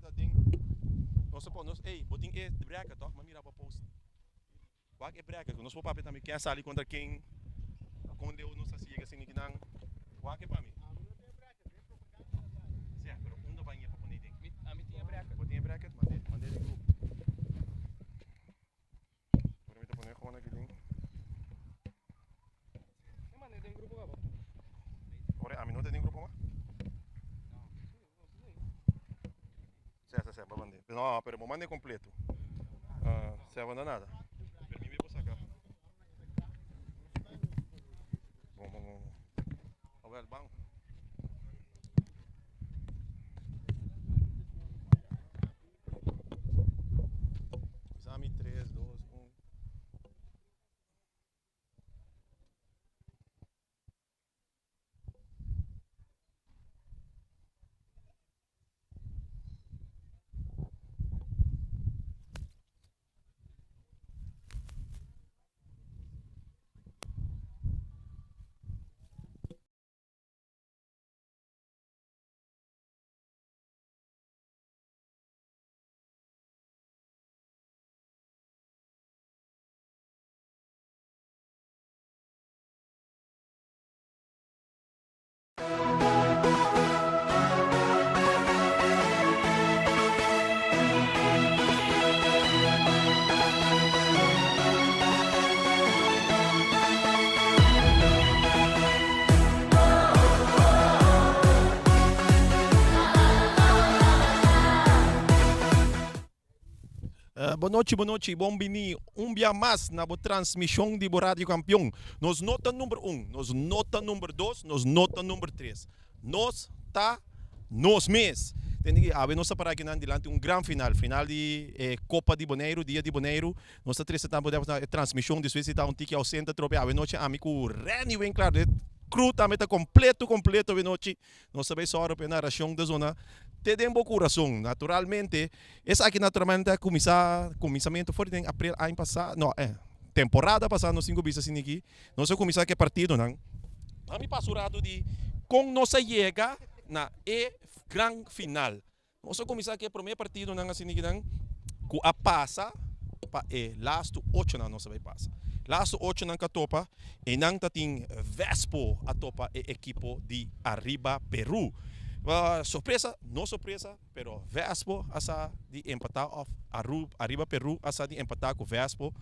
tá ding. Nós pô, nós, ei, botin é breca, toque, mas mira para post. Qual é breca? Nós pô papi também quer sair contra quem quando eu não sei assim que não. Qual é para mim? Sim, pero onde vai ir para poner ding? A mim tinha breca. Botin é breca, mandei de grupo. Por mim tá poner gewoon aqui ding. Eu mandei em grupo agora. Ora, a minuto tem grupo mais? Sim, para mandar. Não, pero me mande completo. Se abandonada. Per mim vou sacar. Vamos. A ver, vamos. Exame 3, 2, 1. Boa noite, bom bini. Dia mais na transmissão de Rádio Campeão. Nos nota número 1, nos nota número 2, nos nota número 3. Nós tá nos mês. Tem que haver nossa para aqui diante grande final de Copa de Boneiro, dia de Boneiro. Nós tá três na transmissão de Suécia tá tique ao centro trope. Haver noite amigo Reni bem claro. Cru também tá completo haver noite. Nós sabemos só a narração da zona. Te den bom coração, naturalmente. Essa aqui naturalmente é começamento foi em abril ano passado, não, temporada passada nós 5 bisas assim aqui. Nós começar que partido não. A mim passurado de com nossa chega na grande final. Nós começar que primeiro partido não assim aqui não. Com a passa para last 8 não vai passar. Last 8 não topa e não tem Vespo a topa equipo de Arriba Peru. Surpresa, não surpresa, pero Vespo asa de empatar of Arriba Peru asa de empatar com Vespo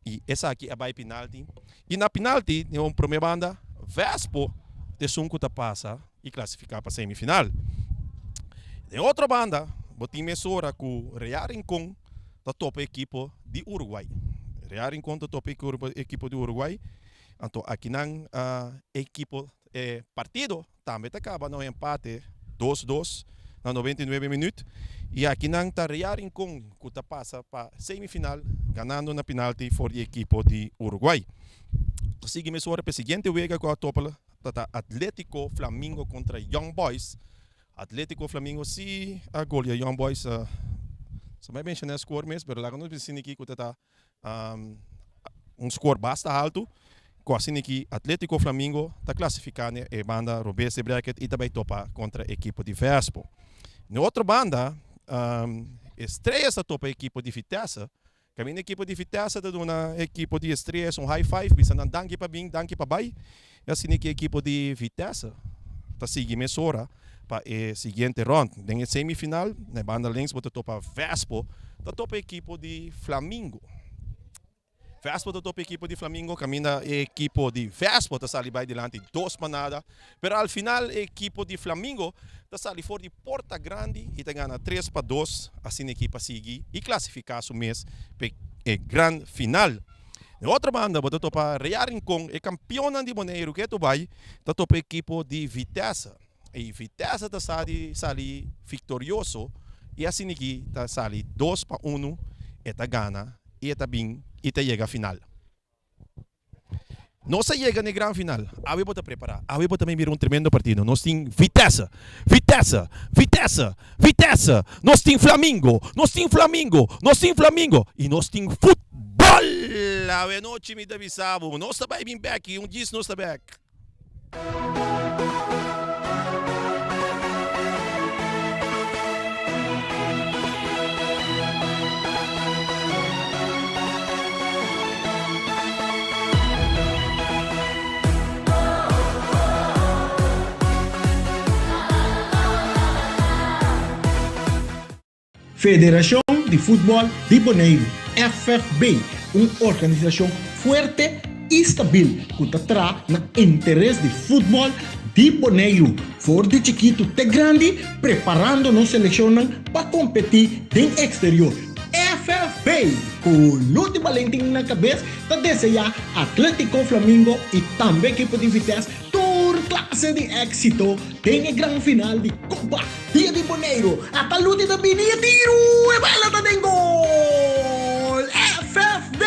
e essa aqui é a penalti. E na penalti, na primeira banda, Vespo de 5 passa e classificar para a semifinal. Na outra banda, botim mesura com Real Rincón da top equipo de Uruguai. Real Rincón da top equipo de Uruguai. Então aqui não equipo partido também acaba no empate 2-2 na 99 minutos. E aqui não está Real Rincón que passa para a semifinal, ganhando na penalti for a equipo de Uruguai. Seguimos para a seguinte vega com a topa Atlético Flamengo contra Young Boys. Atlético Flamengo se a goleia Young Boys só vai mencionar o score mesmo, mas lá não precisa aqui que está score bastante alto. Assim que Atlético Flamengo está classificando a banda Robes Bracket e também topa contra a equipe de Vespo. Na outra banda, estreia topa a equipe de Vitesse. Caminho a equipe de Vitesse está uma equipe de estreia, high five, bisa na danke para bem, danke para bai. E assim que a equipe de Vitesse está seguindo mesura para a seguinte round. Na semifinal, na banda links, está topa Vespo, está topa a equipe de Flamengo. Vespo da top equipo de Flamengo, caminha a equipo de Vespo, está sali vai delante 2 manadas, pero al final a equipo de Flamengo está sali fora de Porta Grande e está ganhando 3-2, assim a equipa sigue e classificar o mês para a grande final. Na outra banda, está topa Real Rincón, é campeão de Boneiro que tu vai, está topa equipo de Vitesse. E Vitesse está sali vitorioso e assim aqui está sali 2-1 e está ganha e está bem e te chega a final. Nós chega na grande final. A gente pode preparar. A gente pode também vir tremendo partido. Nós temos Vitesse. Nós temos Flamengo. E nós temos futebol. A noite me avisava. Nós estamos bem back. Diz nós estamos back. Federação de Futebol de Bonaire, FFB, uma organização forte e estável que está no interesse de futebol de Bonaire, for de chiquito até grande, preparando nos selecionam para competir no exterior. FFB, com Lute Valentim na cabeça, está desejar Atlético Flamengo e também equipe de Vitesse tour classe de éxito, tem a grande final de Copa Dia de Bonaire, até Lute da Binia tiro e bala da den gol, FFB!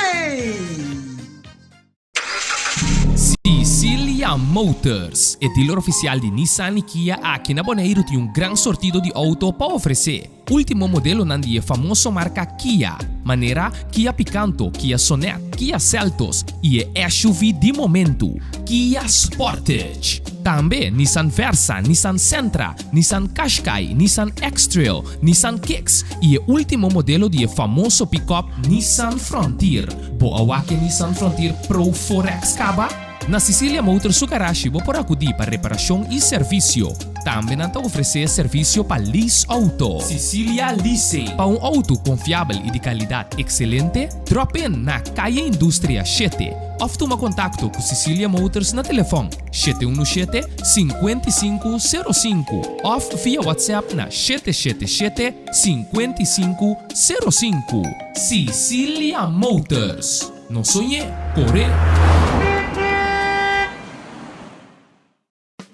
Sicilia Motors, é dealer oficial de Nissan e Kia aqui na Bonaire, tem um grande sortido de auto para oferecer. Último modelo nandi é famoso marca Kia, maneira Kia Picanto, Kia Sonet, Kia Seltos e é SUV de momento, Kia Sportage. Também Nissan Versa, Nissan Sentra, Nissan Qashqai, Nissan X-Trail, Nissan Kicks e o último modelo de famoso pick-up Nissan Frontier. Boa que Nissan Frontier Pro 4X Caba? Na Sicilia Motors Sugarashi vou por acudir para reparação e serviço. Também não oferecer serviço para lease auto. Sicilia Leasing. Para um auto confiável e de qualidade excelente, drop in na Calle Indústria 7. Ou toma contato com Sicilia Motors na telefone 717-5505 ou via WhatsApp na 777-5505. Sicilia Motors. Não sonhe, corre.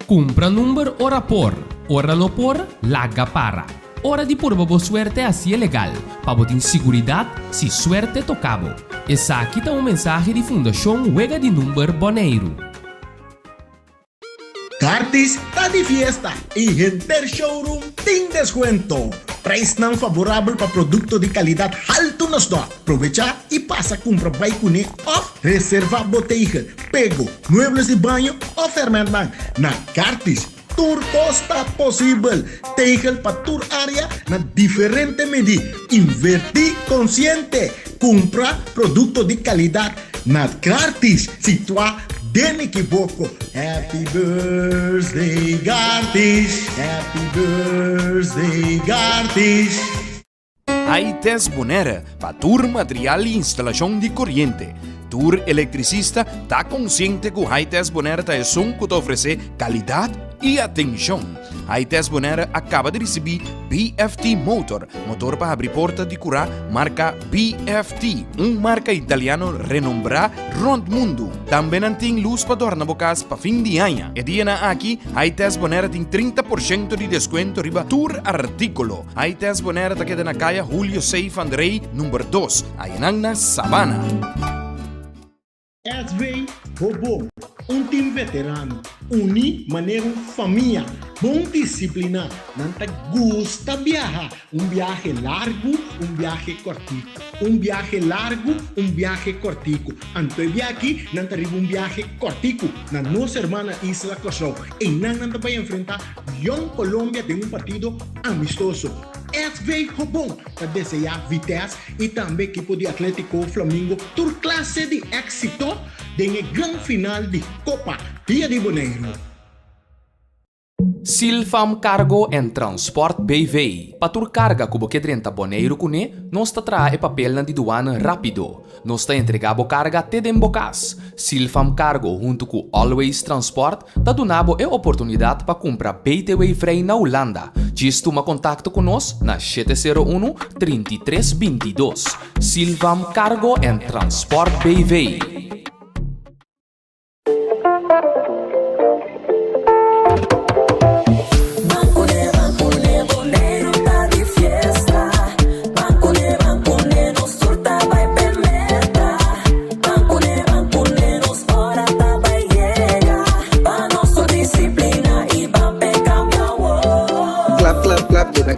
Compra número ora por, ora lo por, laga para. Hora de pôr boa suerte assim é legal, para botar segurança se suerte tocabo. Essa aqui tá mensagem de Fundação Huega de Número Bonaire. Cartis está de fiesta e Renter Showroom tem descuento. Preço não favorável para produto de qualidade alto nos dó. Aproveita e passa a comprar bike ou reservar botella, pego, muebles de banho ou fermentar. Na Cartis, tour costa possível. Tegel para tour área na diferente medida. Invertir consciente. Compra produto de qualidade na Cartis. Situar den equivoco. Happy birthday, Gartis. Happy birthday, Gartis. Aites Bonera, para tour material e instalação de corrente. Tour eletricista está consciente que o Aites Bonera está som que te oferecer qualidade e atenção. Aites Bonera acaba de receber BFT Motor, motor para abrir porta de curar, marca BFT, marca italiano renombrada rond mundo. Também não tem luz para tornar bocas para fim de ano. E dia aqui, Aites Bonera tem 30% de desconto riba tour artículo. Aites Bonera está quedando na caia Julio Seif Andrei, número 2, Ayanang na Sabana. SV Robô, time veterano, maneira família, bom disciplina, não te gusta viajar, viaje largo, viaje cortico, viaje largo, viaje cortico. Antes de aqui, não te arriba viaje cortico, na nossa irmã Isla Cosó, e não te vai enfrentar Young Colômbia de partido amistoso. SV Robô, para desejar Vitesse e também equipe de Atlético Flamengo, tour classe de éxito de grande final de Copa Dia de Bonaire. Silfam Cargo and Transport BV. Patur carga cubo que 30 Bonaire cune, nós ta trae papel na de duana rápido. Nós ta entregabo carga te den bocas. Silfam Cargo junto com Always Transport ta donabo e oportunidade para comprar BTW Frey na Holanda. Diz toma contato com nós na 701-3322. Silfam Cargo and Transport BV.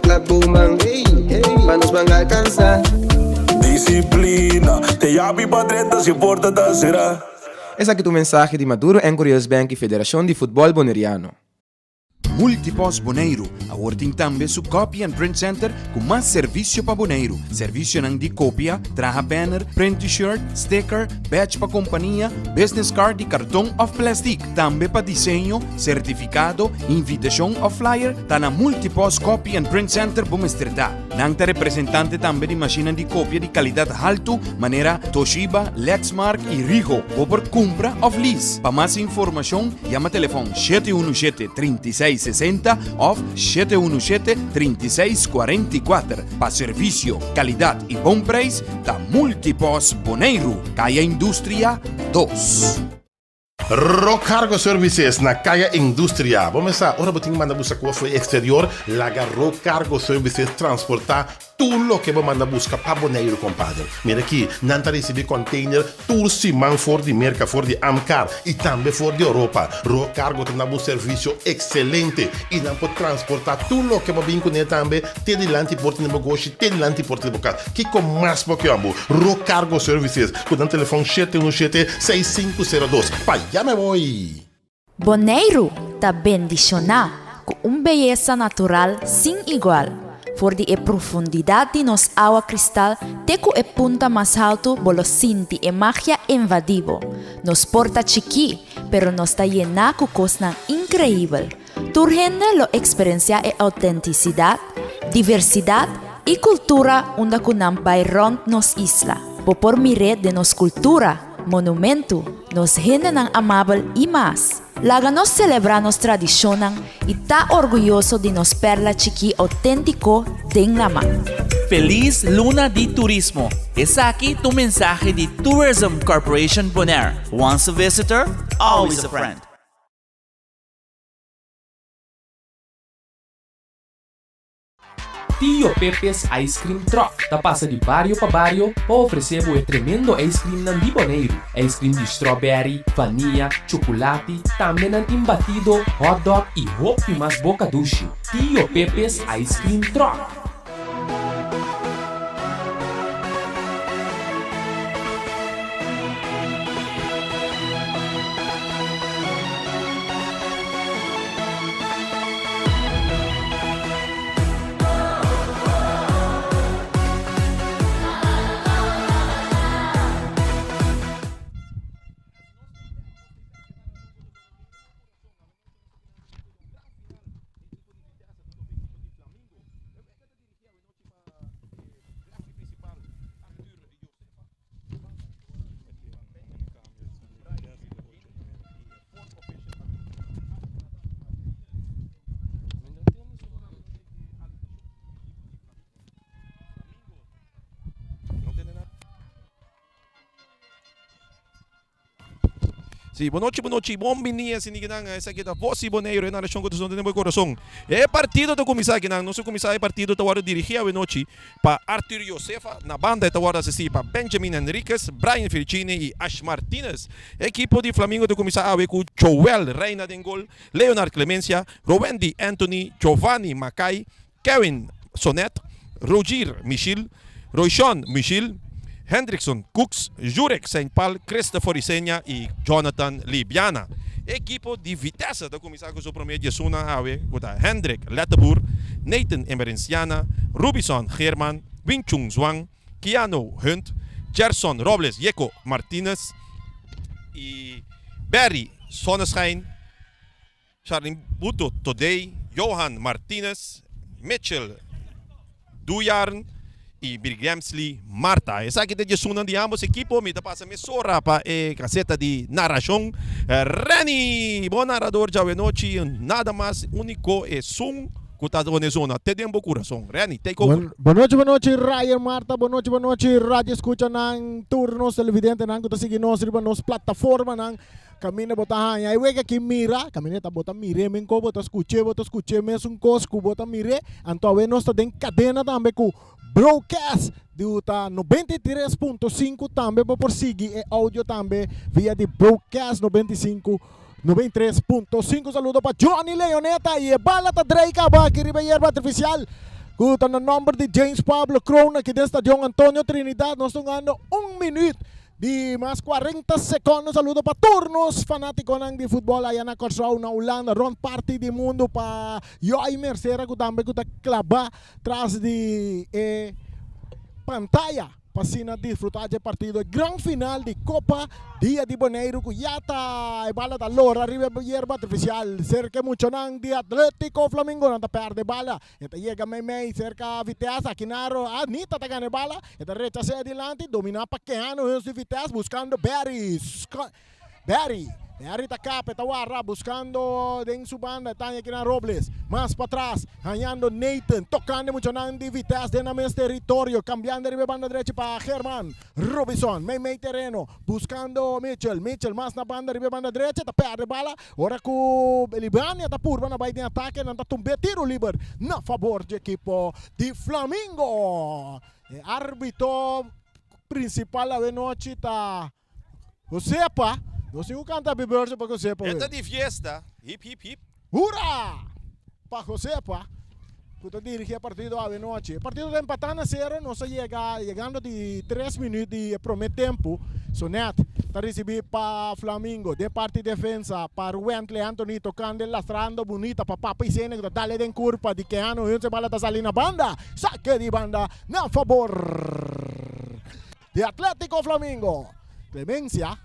Clap boomang, manos van a alcanzar. Disciplina, te llamo para 30 se importa da será. Essa aqui é o mensagem de Maduro, Anchorius Bank e Federação de Futebol Boneriano. Multipos Boneiro. Awarting tambe su Copy and Print Center com mais serviço para Boneiro. Serviço nang di copia, traha banner, print t-shirt, sticker, badge pa companhia, business card e cartão of plastic. Tambe pa desenho, certificado, invitação of flyer, tá na Multipos Copy and Print Center Bumestrita. Nang ta representante tambe di macchina di copia di qualidade alto, maneira Toshiba, Lexmark e Ricoh. Por compra of lease. Pa mais informação, llama telefone 717-3660 of 717-3644. Pa serviço, qualidade e bom preço, da Multipos Boneiro. Caia Indústria 2. Rock Cargo Services na Kaya Industria. Vamos a ahora botin manda busca kwa foi exterior, laga Rock Cargo Services transportar tudo o que você manda busca para Boneiro, compadre. Mira aqui, nanta receber container, tudo simão for de merca, for de Amcar e também for de Europa. Rock Cargo tem um serviço excelente e não pode transportar tudo o que você vem com ele também, te de lanti porte de negocio, te de lanti porte de boca. Que com mais porque amo, Rock Cargo Services, com o telefone 717-6502. Pai, já me voy. Boneiro tá bendicionar com beleza natural sem igual. For di e profundidade nos água cristal, teco e punta mais alto, bolo sinti e magia invadivo. Nos porta chiqui, pero nos ta llena com cosas increíble. Turgende lo experiencia e autenticidad, diversidad e cultura unda kunam bayront nos isla. Por mire de nos cultura, monumento, nos gente ng amable e mais. Laga nos celebra nos tradicionan e tá orgulhoso de nos perla chiqui auténtico den la mano. Feliz Luna de Turismo. Es aquí tu mensaje de Tourism Corporation Bonaire. Once a visitor, always a friend. Tio Pepe's Ice Cream Truck tá passa de barrio para barrio para oferecer o tremendo ice cream nan di Boneiro. Ice cream de strawberry, vanilla, chocolate, também nan imbatido, hot dog e hopi mais boca duche. Tio Pepe's Ice Cream Truck. Sì, buon noite, buon binia, siniginang, sa kita Vosi Boneiro, na região do meu coração. É partido do comissário, nosso comissário é partido da hora dirigir a noite para Arthur Josefa, na banda da hora assistir para Benjamin Enriquez, Brian Felicini e Ash Martinez. Equipo de Flamengo do comissário com Joel Reina Dengol, Leonard Clemencia, Rowendi Anthony, Giovanni Macai, Kevin Sonet, Roger Michel, Royshon Michel, Hendrickson Cooks, Jurek St. Paul, Christopher Isenha e Jonathan Libiana. Equipo de Vitesse da comissário do promedio Suna Awe, Hendrik Letterboer, Nathan Emerenciana, Rubison German, Winchung Zwang, Keanu Hunt, Gerson Robles Yeko Martinez e Barry Sonneschijn, Charlie Buto Today, Johan Martinez, Mitchell Dujarn e Birgamsli Marta. Essa aqui é Sunan de ambos equipos, me passa mesora para a caseta de narração. Reni, bom narrador, já é noite, nada mais único é som que está na zona. Te demos coração. Reni, take over. Boa noite, Ryan Marta. Boa noite, rádio escuta ng turnos televidente nang kuta sige nos riba nos plataforma nang kami na botahan. Ay wega ki mira, kami na bota mire men ko bota escuche mesung kos ku bota mire. Anto awe nos ta den cadena tambe ku broadcast de 93.5 também por seguir e áudio também via de broadcast 93.5. Saludo para Johnny Leoneta e bala ta Drake ba que riba yerba artificial. Kuta na number de James Pablo Crone aqui desta John Antonio Trinidad. Nós estamos ganhando 1 minuto Di mas 40 segundos, saludo para turnos fanático ng di futebol ayan na korsaw na ulan ron party di mundo pa yoy mercera ko tambe ko ta klaba tras di pantalla pasina disfrutar de partido gran final de Copa Dia de Boneiro kuyata bala da lora arriba hierba artificial cerca mucho nang di Atletico Flamingo nanta perde bala eta llega may cerca Vitesse Kinaro Anita tagane bala eta rechace adelante domina Paqueano de Vitesse buscando Barry Takap Tawara buscando en su banda Tanya Kina Robles más para atrás hallando Nathan tocando mucho de Vitesse de names territorio cambiando de banda derecha para Germán Robinson may terreno buscando Mitchell más na banda de banda derecha ta perde bala ora ku Libania ta purba na baita ataque nanta tumbe tiro liber na favor de equipo de Flamengo árbitro principal a noite ta Josepa. Você não canta bebê para você, pá. Esta de fiesta, hip hip hip. Hurra! Para você, pá. Puta dirigir partido a noite. Partido de empatando a 0, nós chegando de 3 minutos de primeiro tempo. Sonet, está receber para Flamengo, de parte de defesa, para Wentley Anthony tocando, lastrando, bonita, para Papa e Sene, que dá-lhe de curva, de que ano, e bala da salina banda. Saque de banda, na favor de Atlético Flamengo. Clemência.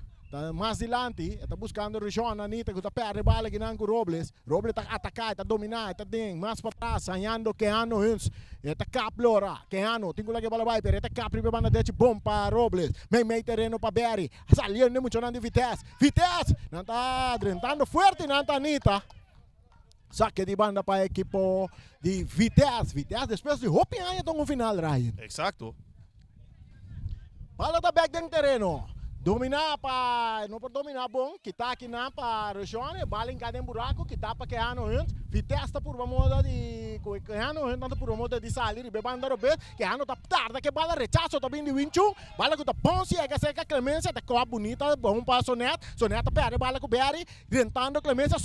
Mais dilante, está buscando Rishon, Anita, que está perde bala que não com Robles está atacar, está dominar, está ding, mais para trás, ganhando Keano Huns, está caplora, Keano, tem que bola vai, pero está capri para de bom para Robles, meio terreno para Barry, saliendo muito de Vitesse, não está drentando forte, não está Anita. Saque de banda para a equipo de Vitesse, depois de Hopi ainda no final, Ryan. Exacto. Bola da back dentro terreno. Dominar para, não pode dominar bom, kita aqui na para Rojone, bala em cada buraco, kita para que ano antes, Vitesse por uma moda de, que ano antes, tanto por uma moda de sair, bebanda robet, que ano tá tarde, que bala rechaço também de Winchung, bala que tá bom se é que seca Clemência, tá coa bonita, bom para Sonet perde bala com Barry, tentando Clemência,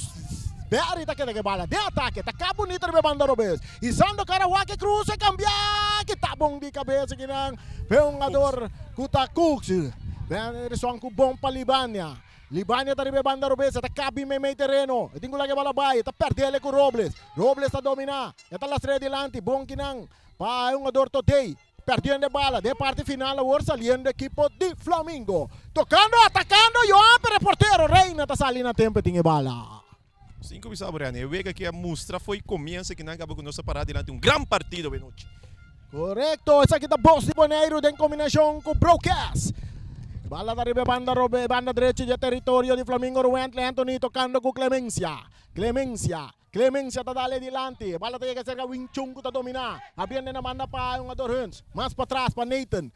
Barry tá que bala de ataque, tá cá bonita de bebanda robet, e Sando Karawaki Cruz é cambiar, que tá bom de cabeça que não, jogador Kuta Cooks. Resuang ko bom pa Libania tá ribe banda Robles, tá cabi meio terreno. E tingo lagi balabay, tá perdele com Robles tá dominar. E tá lastre delante, bom kinang. Pa yung ador today. Perdendo de bala, de parte final, agora saliendo equipo de Flamengo. Tocando, atacando, João, reportero, Reina tá salindo a tempo, tinha bala. Sim, como sabe, Brian, eu vejo que a mostra foi começo que não acabou com nossa parada delante um grande partido, Benoite. Correto, essa aqui da Boss de Boneiro, em combinação com Broadcast. Bala da ribe banda derecha de territorio de Flamengo, Wentley Anthony tocando con Clemencia tá dale delante, bala tá cerca Winchung tá dominar, abrindo na banda para um ador Huns, mais para trás para Nathan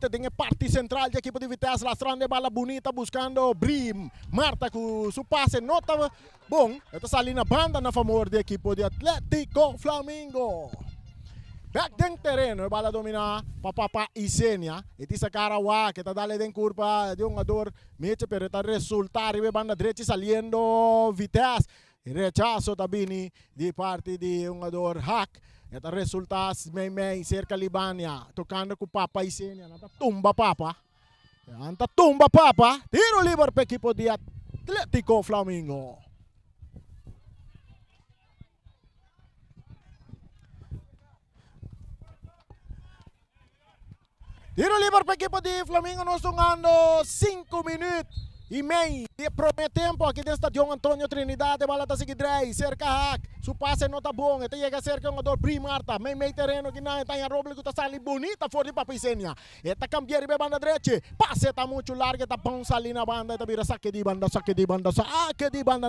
tem a parte central de equipo de Vitesse, lastrando bala bonita, buscando Brim, Marta com su passe, nota bom, esta salindo na banda na favor de equipo de Atlético Flamengo. Back dentro terreno, bala dominar para Papa Isenia. E ti sa Karawa, que tá dale den curva de um ador, meche, pero tá resultar, ribe banda derecha saliendo Vitesse. E rechazo tabini de parte de um ador Hack. E tá resultar, meio cerca Libania, tocando com Papa Isenia. Nanta tumba Papa. Tiro livre para equipo de Atlético Flamengo. Tiro livre para a equipe de Flamengo, nós estamos 5 minutos e meio de primeiro tempo aqui dentro do estádio Antônio Trinidade, bala está seguindo cerca Hack, su passe não está bom, então chega cerca um ador Primarta, meio terreno que não está em Robles, que está saindo bonita fora de Papicenia, está cambiando de banda direita, passe está muito largo, está bom sair na banda, está vira saque de banda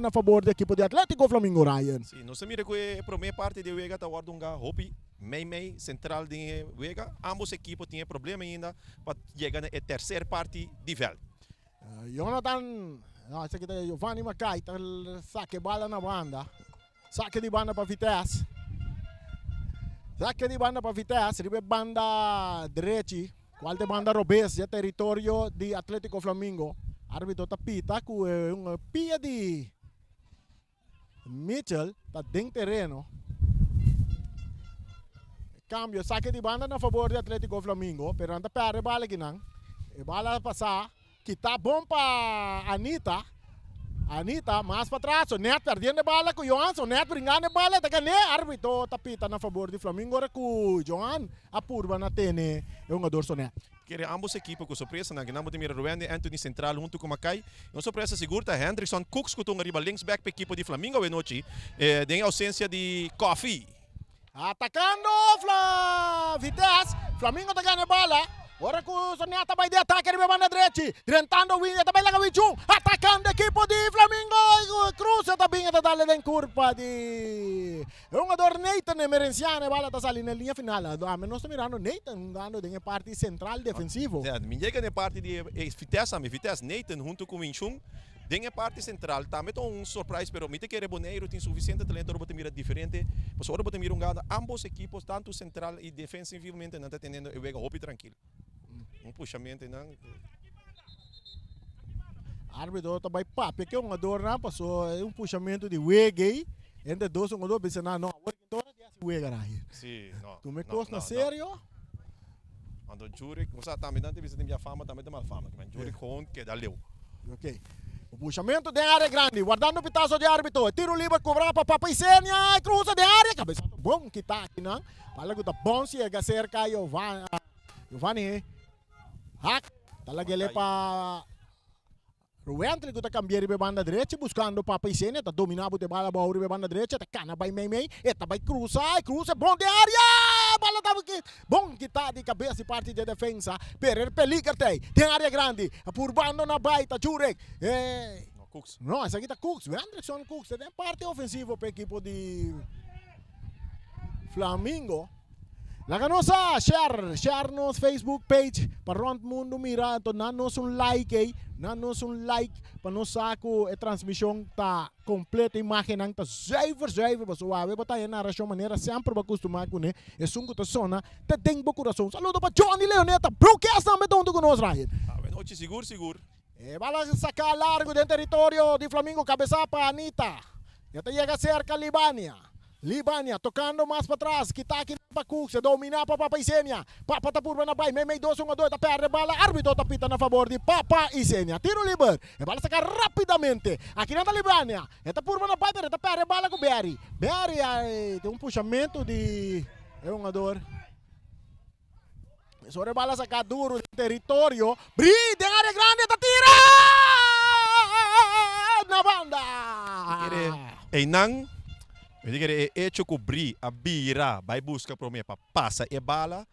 na favor da equipe de Atlético Flamengo, Ryan. Sim, nós mira que a primeira parte de Vega está guardando Hopi, meio central de Vega, ambos equipos tinham problema ainda para chegar na terceira parte de Vel. Jonathan, essa aqui é Giovanni Macai, tá saque bala na banda. Saque de banda para Vitesse. Ribe banda direita. Qual de banda Robes, de território de Atlético Flamengo. Árbitro tapita com pia de Mitchell, tá dentro terreno. Cambio, saque de banda na favor de Atlético Flamengo, pero anda para bala que não. E bala passar. Kita bom para Anita, mais para trás, o Net perdendo a bola com o Johan, o Net brincando a bola, tá que árbitro tapita na favor de Flamengo, agora com o Johan, a purba na tene, é um jogador sonet. Queria ambos equipos com surpresa, na ginamo de Ruben e Anthony Central junto com Macai. Uma surpresa segura, Hendrickson Cooks que estão arriba links back para a equipe de Flamengo e noite, tem ausência de Coffee. Atacando Vitesse, Flamengo tá ganhando a bola. Ora com o Soneta vai de ataque, ele vai banda direita, tentando o Winnie, também lá com o Wichung, atacando a equipe de Flamengo, Cruz, também está dando em curva de... É um jogador Nathan Emerenciano, a bola está saindo na linha final, nós estamos mirando Nathan, dando em parte central defensivo. Me chega na parte de Vitesse, Nathan junto com o Wichung, tem a parte central, também tem um surprise, pero me que Boneiro tem suficiente talento para mira diferente, mas agora para mira ambos equipos, tanto central e defensivamente, não está tendo o jogo hopi tranquilo. Um puxamento, não. Árbitro também papo, que é um jogador, não passou um puxamento de Wegay, entre dois um jogador pensando, não, agora que toda dia se Wegay aí. Sim, não. Tu me costa sério? Quando o Jurek, você também não tem minha fama, também tem mal fama, mas Jurek com que dá leu. Ok. O puxamento de área grande, guardando o pitaço de árbitro, tiro livre, cobrar para Papaicênia, cruza de área, cabeça bom que tá aqui, não? Fala que tá bom se é cerca, Giovanni, hack, talaga ele para Ruben, ele tá cambiando a banda direita, buscando Papaicênia, tá dominando a bola, a banda direita, tá cana, vai meio, eta vai cruza, bom de área, bola tá bom que tá de cabeça e parte de defesa, per peligarte, tem área grande, apurbando na baita, Jurek, Cooks. Não, essa aqui tá Cooks, o Anderson Cooks, tem parte ofensiva para a equipe de Flamengo. Laga nossa, share nos Facebook page para o mundo mirar, então nanos like, para nos saco a transmissão tá completa, imagem tá zuiver, para suave, para tá na ração maneira sempre para acostumar com ele, é sungo tá sona, tá tem bom coração. Saludo para Johnny Leoneta, broadcast também tá com nós, Ryan. Noite seguro. Bala sacar largo do território de Flamengo, cabeça para Anita. Já te chega cerca Libania tocando mais para trás, que tá aqui para Cooks, domina para Papaicênia. Papa tá por na bai, meio 2-1-2, tá perde bala, árbitro tá pitando a favor de Papaicênia. Tiro livre, e bala sacar rapidamente. Aqui na Libania, tá por na bai, tá perde bala com Berry. Berry tem um puxamento de um jogador. Sobre bala sacar duro do território. Bri, de área grande, tá tira na banda. E não, eu digo que é hecho cobrir a bira, vai buscar para mim para passar a bala.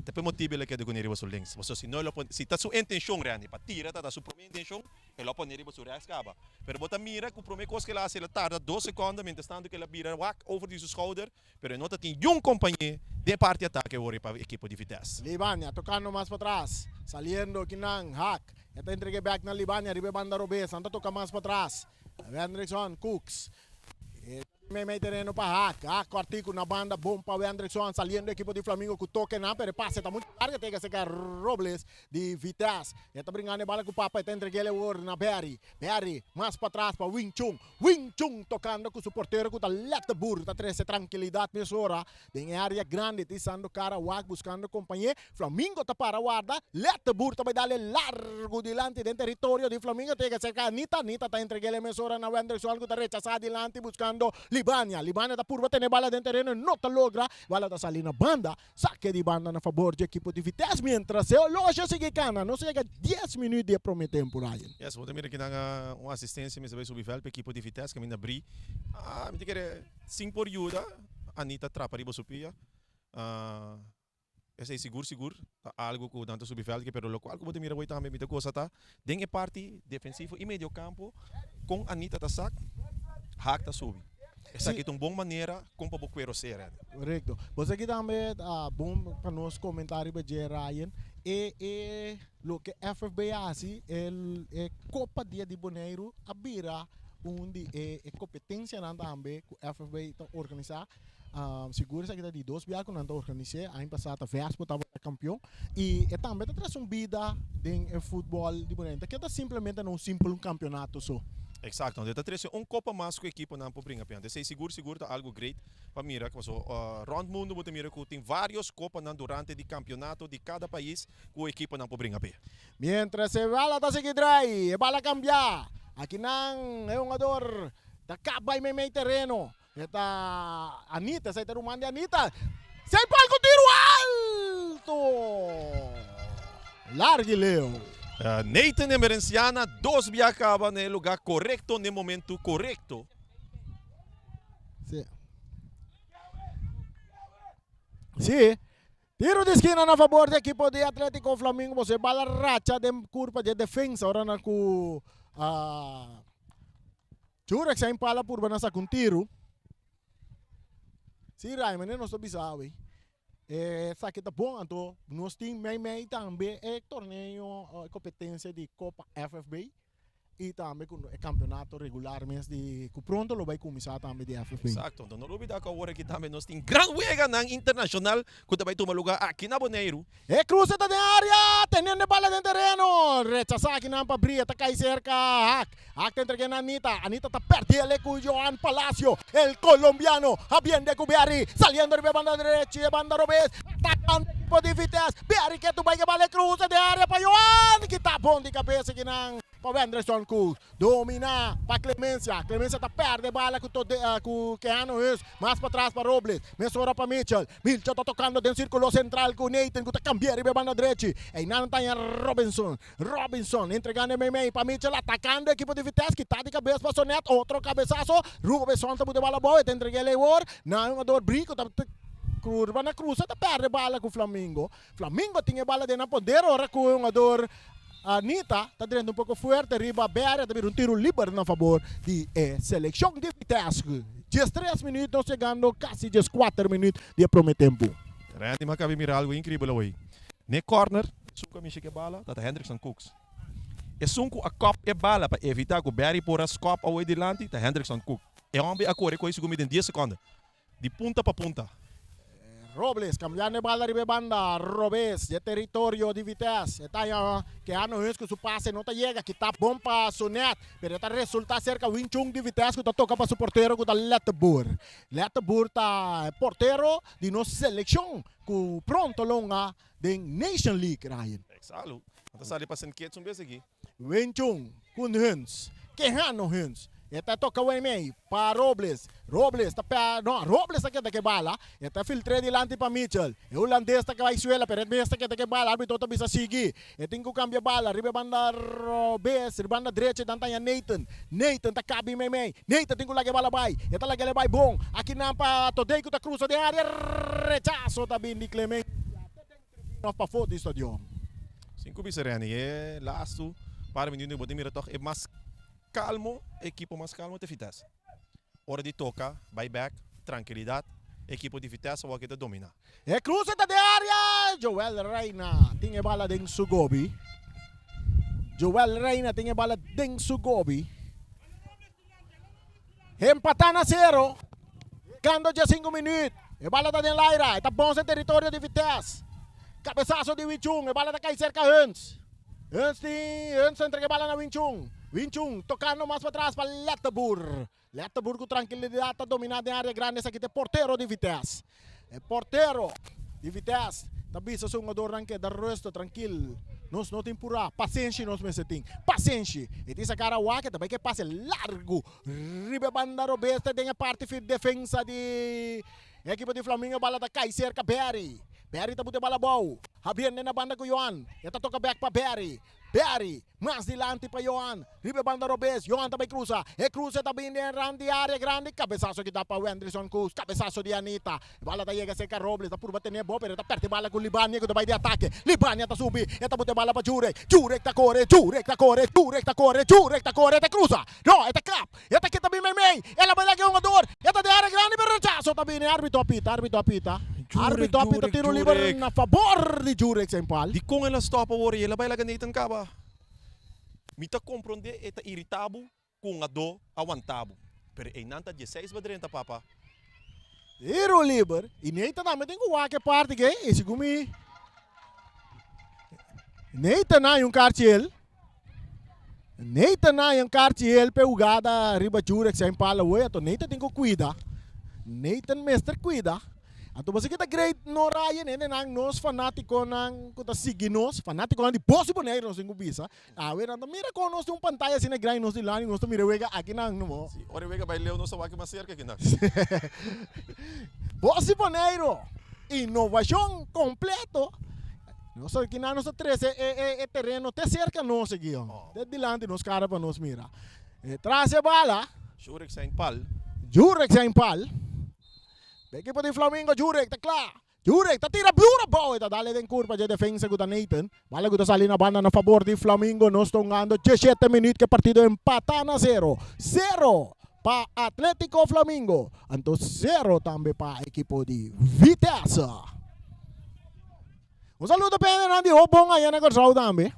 Depois motivo ele quer de conhecer o links. Você se não se está sua intenção real, para tirar tá sua primeira intenção, ele pode ir para sua escapa. Pero bota mira que o primeiro coisa que ele faz, ele tarda 2 segundos, estando que ele vira whack over de seu schouder, pero não tem um companheiro de parte ataque para a equipe de Vitesse. Libania tocando mais para trás, saliendo aqui na hack. Esta entrega back na Libania, ribe banda Robes, anda toca mais para trás. Hendrickson, Cooks. Meio terreno para hack, cortico na banda, bom para o Hendrickson, saliendo equipo de Flamengo que toque na, pero passe, está muito larga, tem que secar Robles de Vitesse, está brincando a bola com o Papa, está entregando o na Berry, mais para trás para Wing Chun tocando com o porteiro, com o Letterburg, está trazendo tranquilidade nessa hora, tem área grande, tisando cara, Wag, buscando companhia, Flamengo está para guarda, Letterburg também dá largo dilante do território de Flamengo, tem que secar Anita está entregando nessa hora na Hendrickson, que está rechazado dilante, buscando Libania da purva tem bala dentro terreno, não tá logra, bala da salina banda, saque de banda na favor de equipo de Vitesse, mientras o loja sigue cana, não chega 10 minutos de prometer por aí. Yes, vou também aqui dar uma assistência, mas vai subir para a equipe de Vitesse, que me abri. Me diga sim por ajuda, Anita trapa riba supia. Esse é seguro, algo que tanto subifel que pero lo qual como te mira também me coisa tá, tem a parte defensiva e meio campo com Anita tá sac, hack tá subi. Essa aqui é uma boa maneira como para o ser. Correto. Você aqui também bom para nós comentar para Ryan e o que FFB assim é Copa Dia de Boneiro a bira onde é competência não também que o FFB está organizar. Seguro que de 2 viagens não está organizar. Ano passado a Vespa estava campeão e também traz vida em futebol de Boneiro. Que é simplesmente não simples campeonato só. Exacto, detta três copa mais com a equipa não brinca piante. Sei seguro tá algo great para mira que so round mundo botar mira que tem vários copas não durante o campeonato de cada país com a equipa não brinca pia. Mientras se bala ta sige dry, e bala cambia. Aqui nang é um jogador da cabay may terreno. Eta Anita, sa iterumandi Anita. Sai palco tiro alto. Largue Leo. Nathan Emerenciana, dos viajaba no lugar correto, no momento correto. Sim. Sim. Tiro de esquina na favor da equipe de Atlético Flamengo. Você bala racha de curva de defensa. Ora na ku Jurex sa impala purba na sa kung tiro. Si Rayman não estou bisawi. Sa kita bom anto nós tem may também torneio competência de Copa FFB e também com campeonato regular mês de pronto lo vai começar também de FFB. Exacto, então não olvida que agora que também nós tem gran wega ng internacional que vai tomar lugar aqui na Bonaire. Cruza da área, teniendo bala de terreno, rechaza aqui na Pabria, tá cai cerca, Hack te entrega na Anita tá perdiendo con Joan Palacio, el colombiano, habiendo Cubiari, saliendo de banda derecha y banda Robes, atacando por de Vitesse, Biari que tu vai que bala cruza de área para Joan, que tá bom de cabeça aqui na para Anderson Cruz, domina para Clemencia tá perde bala com Keanu Hughes, mais para trás para Robles, mesora para Mitchell tá tocando dentro do círculo central com Nathan, que tá cambiando de banda direita, e não tem Robinson, entregando meio para Mitchell, atacando a equipe de Vitesse, que tá de cabeça para Sonet, outro cabeçaço, Robinson tá de bala boa, entrega ele agora, não, um brinco, tá curva na cruz, tá perde bala com o Flamengo tinha bala de na poder, ora com um jogador Anita está dentro um pouco forte, arriba Beara, também tiro livre na favor de seleção de Vitesse. 13 minutos, chegando quase 4 minutos de primeiro tempo. Randy Maccabi mira algo incrível hoje. Ne corner, sunko mi que bala, tá Hendrickson Cooks. E sunko a cop e bala para evitar que o Barry por as cop ao delante, tá Hendrickson Cook. E homem a correr com isso comigo em 10 segundos. De punta para punta. Robles, cambiando bala de banda, Robes, de territorio de Vitesse. Está ya que ano es que su pase no te llega, que está bom para Sonet, pero está resulta cerca Wing Chun de Vitesse que está toca para su portero que está Letterbur. Letterbur está portero de nossa selección, que pronto longa de Nation League, Ryan. Exato. Então sali para Saint-Kitts vez aqui. Wing Chun, com Huns, que ano Huns. Eta toca o meio para Robles tá não, Robles tá que bala, eta filtre dilante para Mitchell, o holandês tá que vai suela, pero este que bala, árbitro tá bisa sigi, e tem que cambiar bala, riba banda Robes, riba banda direita dantanha Nathan tá cabe meio, Nathan tem que lagi bala vai, eta lagi vai bom, aqui na pa Todei que tá cruza de área, rechazo tá bem de Clemente, até para fora do estádio. 5 biserani, lasto, para menino botar mira toch é mais calmo, equipo mais calmo de Vitesse. Hora de tocar, buyback, tranquilidade, equipo de Vitesse vai que domina. Cruza de área, Joel Reina tinha bala dentro Sugobi. Empatando a 0. Quando já 5 minutos. E bala da Laira, está bom sa território de Vitesse. Cabeçaço de Winchung, e bala da cai cerca Huns entrega a bala na Winchung, tocando mais para trás para Letterbur com tranquilidade, está dominado em área grande, esse aqui é porteiro de Vitesse. É porteiro de Vitesse, também se é um jogador que dá resto tranquilo, nós não temos pura paciência, nós mesmo paciência. E tem essa cara que também que passe largo, riba banda Roberta, tem a parte de defesa de equipe de Flamengo, bala da cai cerca Barry tá botando bala boa. Habiendo na banda com Johan. Esta toca back para Barry, mais dilante para Johan. Ribe banda Robes, Johan também cruza. Cruza também dentro de área grande. Cabeçaço que dá para o Anderson Cruz. Cabeçaço de Anita. Bala da chega cerca Robles. Da curva tem boa, pero está perto bala com Libania que vai de ataque. Libania tá subi. Esta botando bala para Jurek. Jurek tá corre. Esta cruza. Não, esta cap. Esta aqui também meio. Ela vai lá que é um jogador. Esta de área grande, pero rechazo também. Árbitro apita. Árbitro apita tiro livre na favor de Jurek Sempal. Di kung ela stop awori, ela vai laganitan ka ba? Mita compreender eta irritabo kung ado awantabo. Pero ay nanta 16 ba direnta papa? Tiro livre. E neita na tem que wake parte que esse gumi. Neita na yung cartiel. Neita na yung kartiel pe ugada riba jurek sa impala we ato neita tem ko cuida. Nathan Mester cuida. Ato basi kita great no Ryan nang nos fanatiko nang kuta siginos, fanatiko nang di possible na nos ng bisa. Awe na mira ko nos yung pantalla sina grind nos dilani nos to mira wega aqui nang no mo. Si ore wega vai leo no sa waki mas cerca que na. Possible na inovação completo. Nós aqui na nossa 13 é terreno até cerca nós aqui, ó. De dilante nos cara para nos mira. Traz a bala. Jurek sa impal. Jurek sa impal. Equipo di Flamengo, Jurek, tá claro. Jurek, tá tira pura bola, tá dale den curva de defensa com o Nathan. Bala com a salina banda na favor di Flamengo, nós estamos ganhando 17 minutos que partido empata na 0. 0 para Atlético Flamengo. Então 0 também para equipo di Vitesse. Un saluto per Nandi Hobong ayan na kasao também.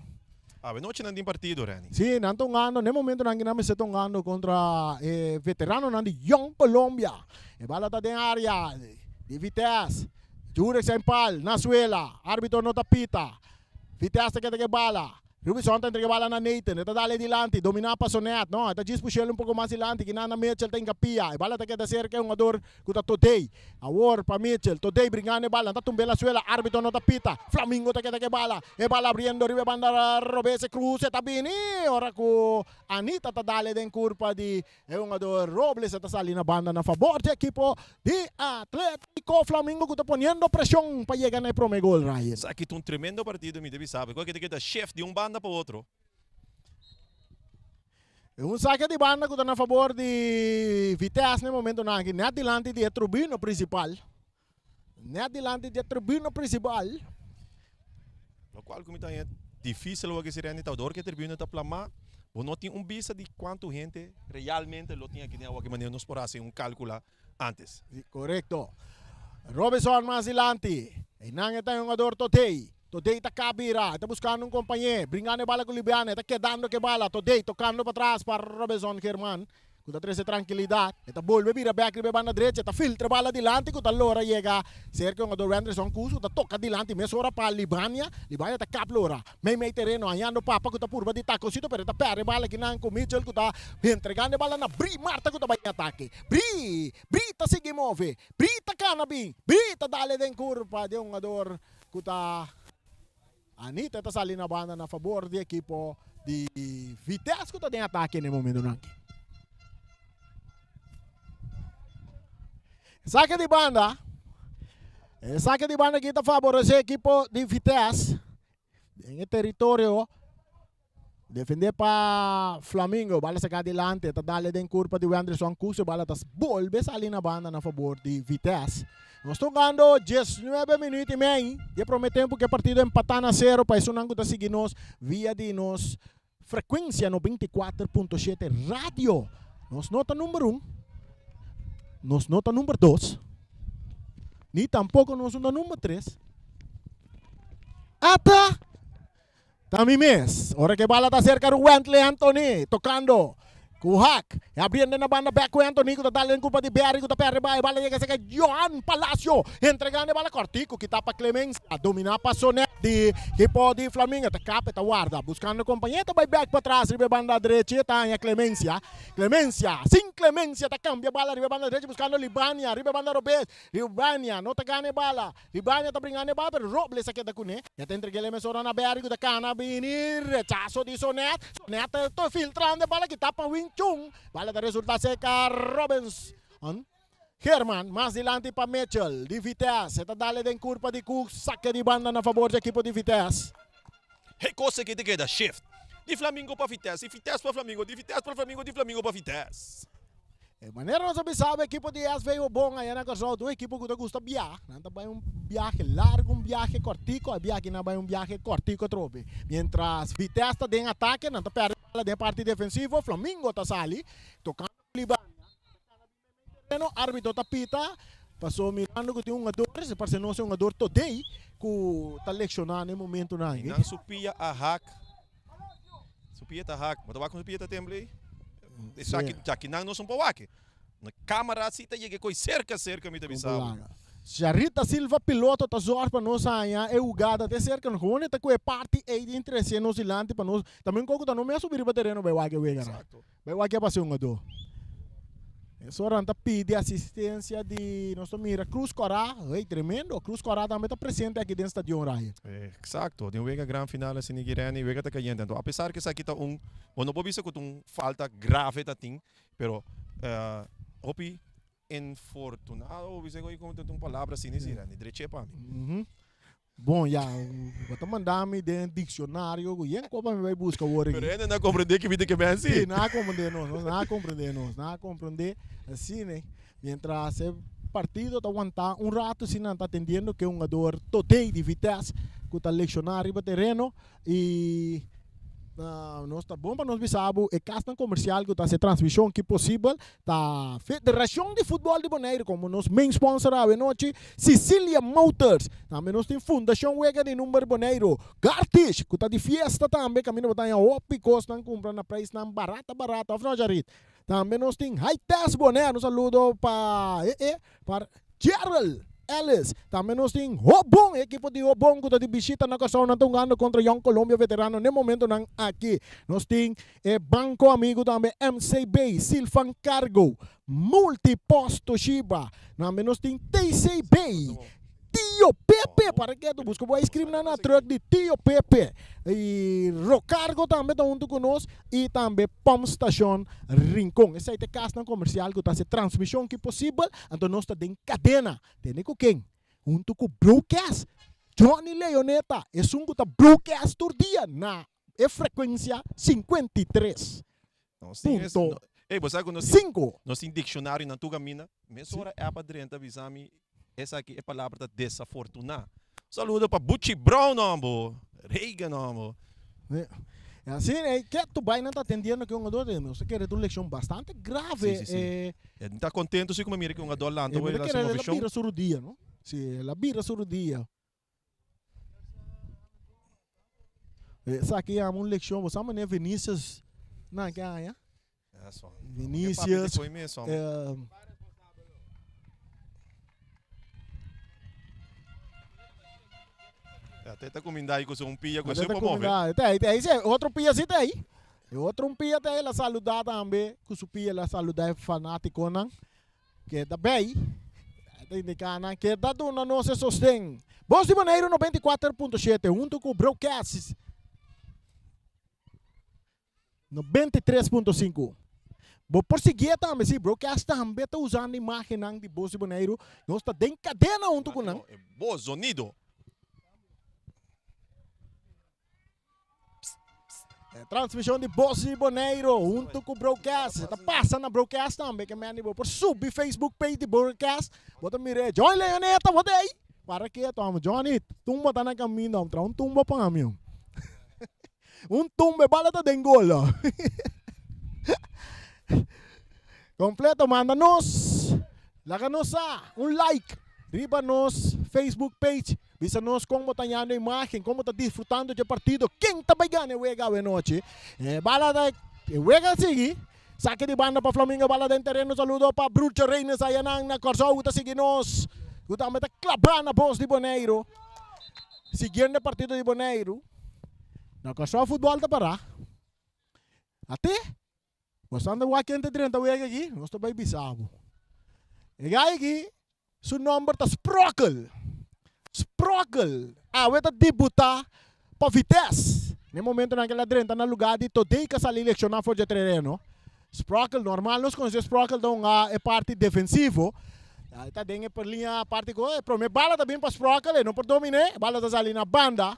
Noche nanding partido, Rani. Sim, nandito ngano, no momento nangi namin sa itong ngano kontra veterano nandi Young Colombia. Bala ta din area, di Vitesse, Jurek Sempal, Nasuela, arbitro no tapita, Vitesse ta bala. Rubison tan bala na Nathan, ito dali dilanti, domina pa Sonet, no? Ito gis pushel un poco mas dilanti, kinana Mitchell ta kapia, bala ta kada cerca un ador kuta today. Awar pa Mitchell, today bringane bala, ta tumbela suela, arbitro no tapita, Flamingo ta bala, bala abriendo ribe banda Robese Cruz, tabini, ora ko Anita ta dali den curva di un ador Robles ta sali na banda na favor de equipo di Atlético Flamengo kuta poniendo presión pa llegar na prome gol, Ryan. Sa aqui um tremendo partido, me deve saber. Qual que é chef de banda para outro. Un saque di banda que está a favor de Vitesse no momento na aqui, net dilante de tribuna principal. Net dilante de tribuna principal. Lo qual como é difícil o que seria nita dor que tribuna tá plama. Ou não tem vista de quanto gente realmente lo tinha que ter o que maneira nos por assim cálculo antes. Correcto. Robinson mais dilante. E nange tayo ng ador Today. Today ta kabira, está buscando um companheiro, brincando bala com o Libiane, está quedando que bala, Today tocando para trás para Robinson German, com a 13 tranquilidade, está volve vira back ribe banda direita, está filtra bala dilante, com a lora chega cerca um do Anderson Cuso, está toca dilante, mesora para Libania, Libania está caplora, meio terreno, anhando papa com a curva de taco, sito pero está perde bala que não com Mitchell, com a entregando bala na Bri Marta com a vai ataque, Bri tá sigue move, Bri tá canabim, Bri tá dale den curva de um ador, com a Anita está salindo na banda na favor do equipo de Vitesse que está em ataque no momento não. Saque de banda que está favorece o equipo de Vitesse em território defender para Flamengo, bala sacar adelante, está dale den curva de Anderson Cuso, bala está volve salir na banda na favor de Vitesse. Nós estamos ganhando 19 minutos e meio. Já prometemos que o partido empatar na 0 para isso não está seguindo via de nos frequência no 24.7 rádio. Nos nota número 1. Nos nota número 2. Nem tampouco nos nota número 3. Ata também mês. Hora que bala está cerca do Wentley Anthony tocando. Kuhak, abriendo na banda back com Anthony, que está dando culpa de Berry, que está perto de bala chega a Johan Palacio, entregando a bala Cortico, que está para Clemência, dominar para Sonet de equipo de Flamengo, está capa, está guarda, buscando companheiro, vai back para trás, ribe banda direita, está em Clemência, sem Clemência, está cambia bala, ribe banda direita, buscando Libania, ribe banda Robes, Libania, não está ganhando bala, Libania está brincando bala, pero Robles aqui da cune, já está entregando a mesora na Berry, que está cana vinir, rechazo de Sonet, Sonet está filtrando a bala, que está para Wing Chung, bala da resulta seca Robinson Herman, mais dilante para Mitchell de Vitesse, está dale den curva de Cook, saque de banda na favor do equipo de Vitesse. É coisa que te queda shift. De Flamengo para Vitesse, de Vitesse para Flamengo, de Vitesse para Flamengo, de Flamengo para Vitesse. De maneira não sabe o equipo de S veio bom aí na casa do equipo que gosta de viajar, não vai viaje largo, viaje cortico, viaje não vai viaje cortico trope. Mientras Vitesse está em ataque, não está perde de parte defensiva, Flamengo está sali, tocando Libania, no árbitro tapita, passou mirando que tem um jogador, se parece não ser um jogador Today, que está lecionando no momento não. Não supia a hack, supia a hack, mas vai com supia a temblei. Já que não são para o na câmera assim tá chega coi cerca me deve saber. Jarita Silva piloto tá zorra para nós ainda é ugada até cerca no cone tá com parte aí de interesse no silante para nós também coco tá no me subir para terreno vai wage wega vai wage passou um do isso ranta pede assistência de nosso mira Cruz Corá tremendo Cruz Corá também tá presente aqui dentro do estádio Raia Exacto, de wega gran final assim Nigeriani wega tá cayendo então apesar que isso aqui tá não pode ser com falta grave tá ting pero hopi infortunado, você vai com uma palavra assim, né? Direito para mim. Bom, já, vou mandar me de dicionário, e em como me vai buscar o origem. Pero ainda não compreender que vida que vem assim. Sim, não compreender, assim, né? Mientras o partido tá aguantar rato, se não tá entendendo que um jogador total de vitesse, que está lecionário para terreno e nós está bom para nós bisabo e casta comercial que está se transmissão que possível da Federação de Futebol de Bonaire como nos main sponsor a noite Sicilia Motors também nós tem Fundação Wega de número Bonaire Gartish que está de fiesta também caminho botar em opi costa comprar na preço não barata afinal jarit também nós tem High Test Bonaire um saludo para Gerald Ellis, também nós temos Obong, equipe de Obong que está de visita na casa na Tungano contra Young Colômbia veterano no momento não aqui. Nós temos Banco Amigo também MCB, Silfan Cargo, Multiposto Shiba, também nós temos TCB, Tio Pepe, para que tu busca vou escrever na truck de Tio Pepe e Rocargo também está junto conosco e também Pump Station Rincón. Essa é a casa comercial que está se transmissão que possível, então nós está em cadena, tem com quem? Junto com broadcast. Johnny Leoneta, é um que está broadcast todo dia na frequência 53. Ponto. Ei, você sabe que nós temos dicionário na tua mina, mesmo hora é para dentro avisar-me. Essa aqui é a palavra desafortunada. Saludo para Butchie Brown, não, Reagan, não. É assim, que tu vai não tá atendendo que um jogador de nós quer uma leção bastante grave. Sim. Está contente se como mira que um jogador lá, então ele quer la bira sobre o dia, não? Sim, la bira sobre o dia. Essa aqui é uma leção, você sabe, né, Vinícius, não que é, Vinícius. Até está comendo aí com um pia, com o seu pombo. Outro pia assim aí. Outro pia tem ela saludar também, com o pia ela saludar fanático não. Que da bem. Indicando que da dona não se sostém. Voz de Bonaire 94.7, junto com o broadcast 93.5. Vou prosseguir também, sim, broadcast também está usando a imagem de Voz de Bonaire. Nós está em cadena junto com não. Bom sonido. Transmissão de Voz de Bonaire junto com o broadcast. Está passando a broadcast também, que me por subir Facebook page de broadcast. Bota mire, Johnny Leoneta, bota aí. Para que toma, Johnny, tumba tá na caminho, um tumba para mim. Tumba, bala tá dengolo. Completo, manda-nos. Laga-nos like. Riba-nos Facebook page. Visa-nos como está a imagem, como está disfrutando do partido. Quem está pegando o Wega a noite? Bala da Wega seguir. Saque de banda para Flamengo, bala de terreno. Saludo para Brucho Reines, aí na Corsol. Está seguindo-nos. Está clavando a Voz de Bonaire. Seguindo o partido de Bonaire. Na Corsol futebol está para. Até. Bastante o quente 30 Wega aqui. Nós estamos bem bizarro. E aqui. Seu nome está Sprockle. Vai debutar para Vitesse. No momento naquela 30 na lugar de Todei que sali lecionar fora de terreno. Sprockle normal, nós conhecemos Sprockle é parte defensivo. Está dentro por linha parte com a primeira bala também para Sprockle, não por dominar, bala está ali na banda.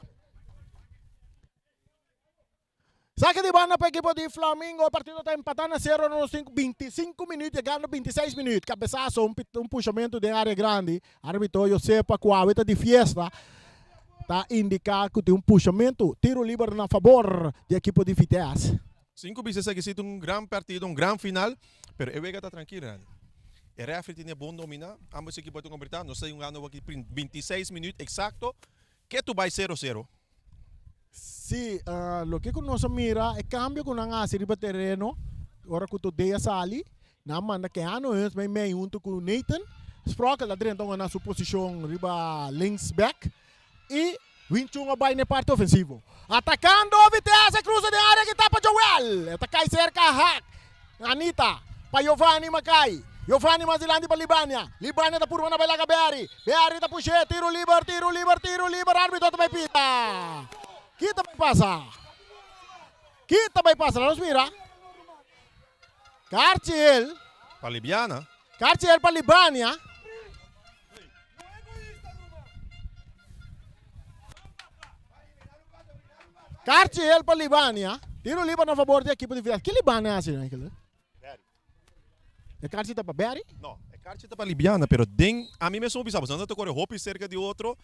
Saque de banda para a equipe de Flamengo, o partido está empatando a 0 nos 25 minutos, chegando 26 minutos. Cabeçaço, um puxamento de área grande. Árbitro Josepa Coaveta de fiesta. Está indicando que tem um puxamento, tiro livre na favor da equipe de Vitesse. 5 vezes que sido um grande partido, um grande final, mas o Wega está tranquilo. O referee tinha bom dominar, ambas equipes estão convertidas, nós temos ganhado aqui 26 minutos exato, que tu vai 0-0. Sim, o que nós mira é cambio com a série de terreno, agora que tu dei a sali, na manda que ano é meio junto com o Nathan, Sprockle lá dentro na sua posição riba links back e Winchung vai na parte ofensivo. Atacando Vitesse, cruza de área que tapa Joel. Atacai cerca Hack. Anita, pa Giovanni Macai. Giovanni Masilandi pa Libania. Libania tá purma na bailaga Beari. Beari tá puxe, tiro liber, árbitro também pita. Kita vai passar. Vamos mira. Cartiel. Para Libiana. Cartiel pa Libania. Cartiel pa Libania. Tiro liber a favor da equipe de Vitesse. Que Libania é assim, né? É Cartiel para Beari? Não, é Cartiel para Libiana, pero a mim mesmo bisabo, se não te corre hopi cerca de outro,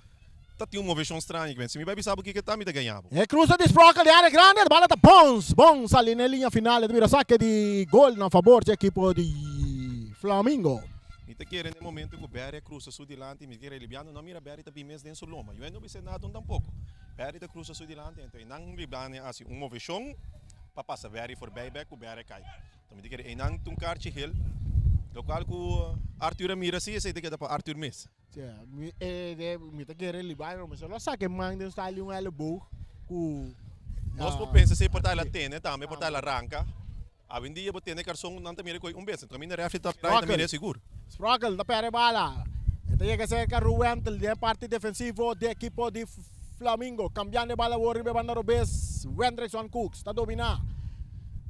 tá tinha uma versão estranha, que se me vai bisabo que tá me de ganhava. É cruza de Sprockle de área grande, a bola tá bons ali na linha final, de vira saque de gol na favor da equipe de Flamengo. Me te quer no momento que o Beari cruza sul dilante, me quer Libiano, não mira Beari tá bem mesmo dentro do loma. Eu não vi nada tampouco. Beari tá cruza sul dilante, então não Libiano assim, uma versão para passar Beari for buyback, o Beari cai. Então me te quer não um Cartiel. Lo qual com Arthur mira assim, esse daqui dá para Arthur Mes. Me te quer Libano, mas só saque manda um style um elbow com nós podemos se portar la tene, também portar la arranca. A vendia botar ne carson não também com beijo, então mim refri tá também é seguro. Sprockle da pere bala. Então que ser Ruentel de parte defensivo de equipo de Flamengo, cambiando bala Warri banda Robes, Wendrickson Cooks, está dominar.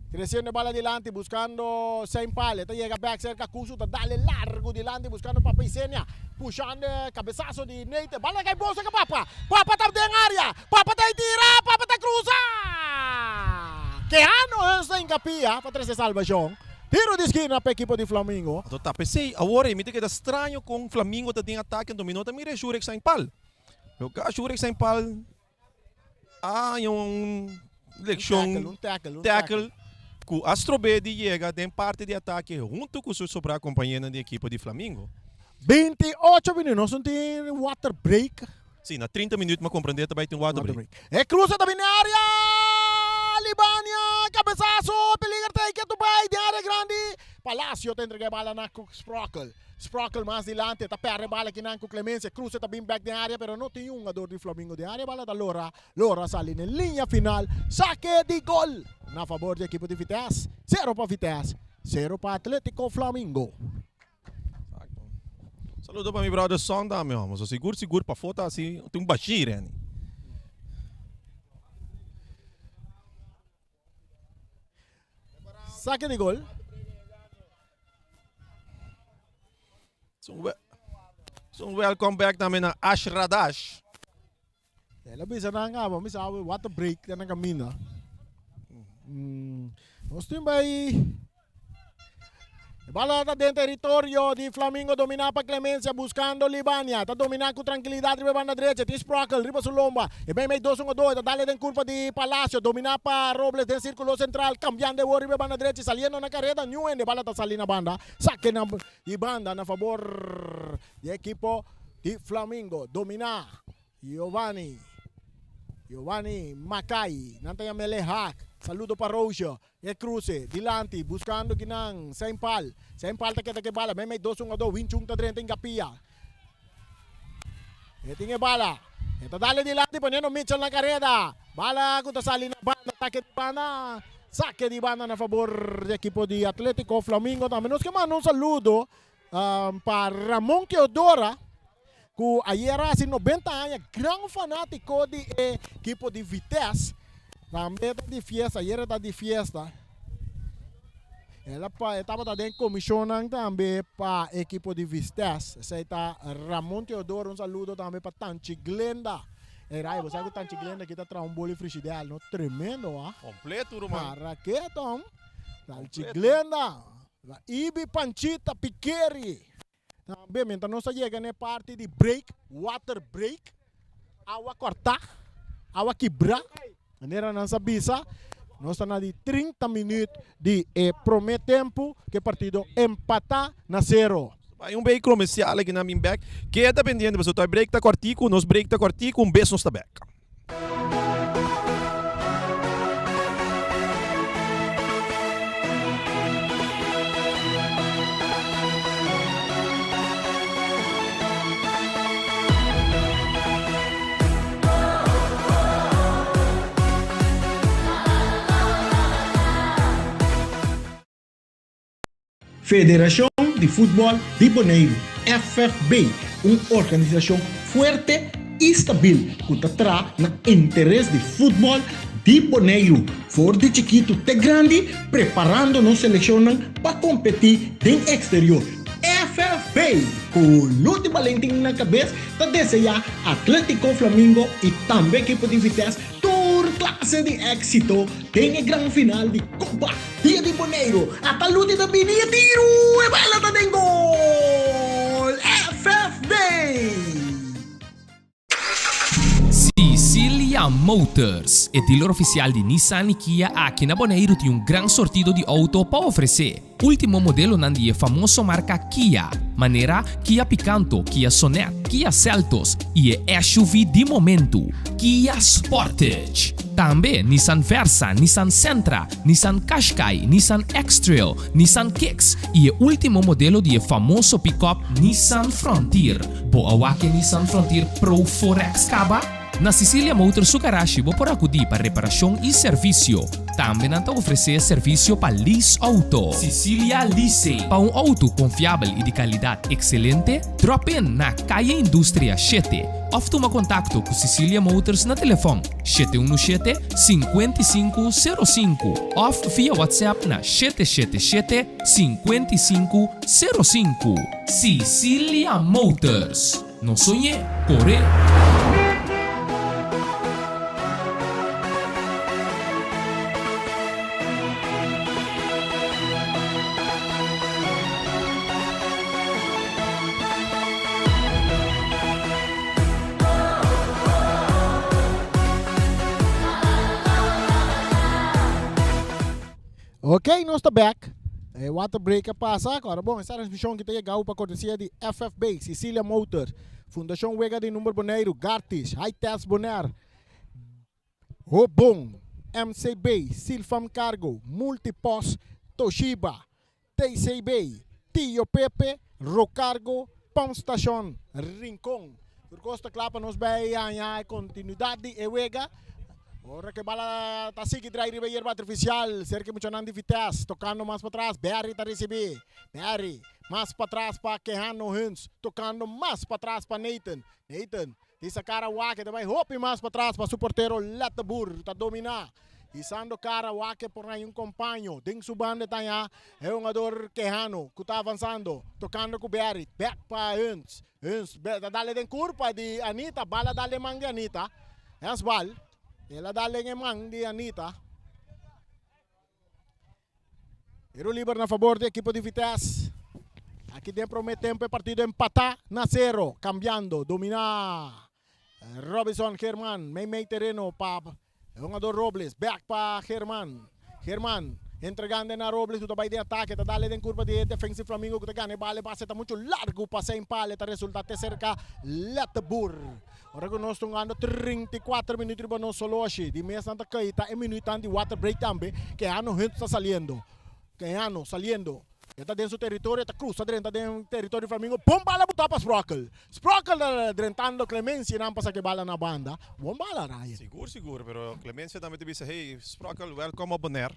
Crescendo bala dilante, buscando Saint Paul. Ito llega back cerca Kusu, dale largo dilante, buscando Papaisenia. Puxando cabeçazo de Neite. Bala kay bolsa ka Papa. Papa tá dentro da área. Papa tá tira, Papa tá cruza. Que ano esta encapia para trazer salvação. Tiro de esquina para a equipe de Flamengo. Então tá, pensei, agora me que é estranho com o Flamengo tá tem ataque dominou, também é Jurek Saint Paul. Eu cá Jurek Saint Paul. Yung leksyon tackle. Que Astro Bedi chega em parte de ataque junto com sua sobra companheira de equipe de Flamengo. 28 minutos, não tem water break. Sim, na 30 minutos me compreender também tem water break. É cruza também na área. Libania, cabeçaço, peligra take to by de área grande. Palacio tem que bala na Sprockle. Sprockle mais dilante, tá perde bala que não com Clemencia, cruza também back de área, pero não tem um jogador de Flamengo de área, bala da Lora sale na linha final, saque de gol na favor da equipe de Vitesse, 0 para Vitesse, 0 para Atlético Flamengo. Saludo para meu brother Sonda, meu amor, seguro para foto assim, tem Bashir, né? Saque de gol. So welcome back namin na Ash Radash. Ela bisa na nga ba, misa water break na kamina. Nós temos aí bala tá dentro do território de Flamengo, domina para Clemencia, buscando Libania, tá dominando com tranquilidade riba banda direita, tem Sprockle, riba sa lomba, e bem meio 2-1-2, tá dale den curva de Palacio, domina para Robles den círculo central, cambiando de riba banda direita, saliendo na carrera, Newen, de bala tá salindo na banda, saque na banda na favor de equipo de Flamengo, domina, Giovanni Macai, nantay Melehak, saludo para Rojo, e cruce, dilante, buscando ginang Saint Paul tá que bala, may 2-1-2, Winchung tá dentro em Capia. E tinha bala, ito dali dilante, ponendo Mitchell na carrera, bala kung tasali na banda, ataque de banda, saque de banda na favor de equipo de Atlético Flamengo. Menos que man, un saludo para Ramon Teodora, que ayer hace 90 anos, gran fanático de equipo de Vitesse. Também está de fiesta, ayer está de fiesta. Ela estava dentro comissionando também para a equipe de Vitesse. Esse está Ramon Teodoro, um saludo também para Tanchi Glenda. Era, você sabe que Tanchi Glenda aqui está trazendo um bolo frigideiro, não? Tremendo, ah? Completo, Romano. Para que, Tom? Tanchi Glenda, Ibi Panchita Piqueri. Também, mentre nós chegamos na parte de break, water break, água cortar, água quebrar. Maneira não sabia, nós estamos de 30 minutos de primeiro tempo, que o partido empatar na 0. Vai bem comercial aqui na minha back, que é dependendo, se o break está cortico, nós break está cortico, beijo nos está back. Federación de Fútbol de Bonaire, FFB, una organización fuerte y stabil que está en interés de fútbol de Bonaire, for de chiquito de grande, preparándonos seleccionan para competir en exterior. FFB, con Luti Valentín en la cabeza, te desea Atlético Flamingo y también equipo de Vitesse tour clase de éxito en el gran final de Copa Dia de Bonaire. Hasta Luti de Bini tiro y bala de gol. FFB. Sicilia Motors, o dealer oficial de Nissan e Kia aqui na Bonaire tem um grande sortido de auto para oferecer. Último modelo nandi famoso marca Kia, maneira Kia Picanto, Kia Sonet, Kia Seltos e SUV de momento, Kia Sportage. Também Nissan Versa, Nissan Sentra, Nissan Qashqai, Nissan X-Trail, Nissan Kicks e o último modelo de famoso pick-up Nissan Frontier. Boa que Nissan Frontier Pro 4X Caba? Na Sicilia Motors su garagem vou por acudir para reparação e serviço. Também não oferecer serviço para lease auto. Sicilia Lease. Para um auto confiável e de qualidade excelente, drop in na Calle Indústria 7. Ou toma contato com Sicilia Motors na telefone 717-5505 ou via WhatsApp na 777-5505. Sicilia Motors. Não sonhe, corre! Ok, nós estamos back. Water break passa agora. Bom, essa transmissão que tem para cortesia de FFB, Sicilia Motor, Fundação Wega de Número Bonaire, Gartis, High-Test Bonaire, Robon, MCB, Silfam Cargo, Multipost, Toshiba, TCB, Tio Pepe, Rocargo, Pão Station, Rincon. Por costa clapa nos vai a continuidade de Wega. Ora que bala tá seguindo drive de hierba artificial, cerca muito de Vitesse, tocando mais para trás, Barry tá receber, Barry, mais para trás para Kehano Huns, tocando mais para trás para Nathan, essa cara Wake também, Hope mais para trás para suportero Letabur, tá dominar, isando cara Wake por aí companheiro, tem subando tá aí, é um jogador Kehano, que tá avançando, tocando com Barry, back para Huns, dá-lhe den curva de Anita, bala dá-lhe manga de Anita, é as bal. Ela dá em mão de Anita. Tiro livre na favor da equipe de Vitesse. Aqui dentro do tempo é partido empatar na 0. Cambiando, dominar. Robinson Germán, meio terreno para o jogador Robles. Back para Germán. Germán entregando na Robles, tu vai de ataque, tá dale em curva de defensive Flamingo, que tá ganha, vale, passa tá muito largo, passa em palha, tá resultado cerca Letabur. Ora que nós estamos andando 34 minutos para nós solo hoje, de mês nanta caída, e minuto de water break também, que ano gente está saliendo, está dentro do território, está cruza dentro do território Flamingo, bom bala botar para Sprockle drentando Clemencia, não passa que bala na banda, bom bala, Ryan. Seguro, pero Clemencia também te disse, hey, Sprockle, welcome a Bonaire.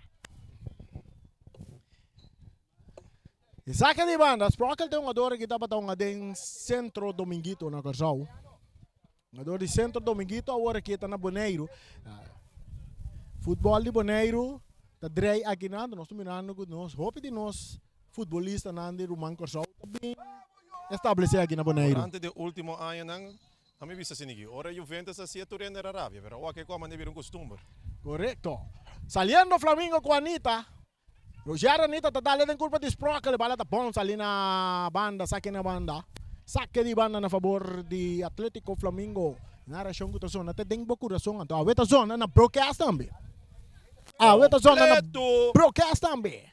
E saca de banda, Sprockle tem um jogador que estava em Centro Dominguito na Casal. Um jogador de Centro Dominguito, agora que está na Bonaire. Futebol de Bonaire, está drei aqui nada, nós estamos mirando com nós, roupa de nós, futbolista nande Roman Casal, bem estabelecido aqui na Bonaire. Durante o último ano, a minha vista assim, ora Juventus assim a Turena era Arábia, pero o que como não viram costume. Correcto. Saliendo Flamingo com Anita. Roger Anita está dando em curva de Sprockle, bala tá bom ali na banda, saque na banda. Saque de banda na favor de Atlético Flamingo. Na região que zona, até tem boa coração, então a outra zona na broadcast também. A outra zona na broadcast também.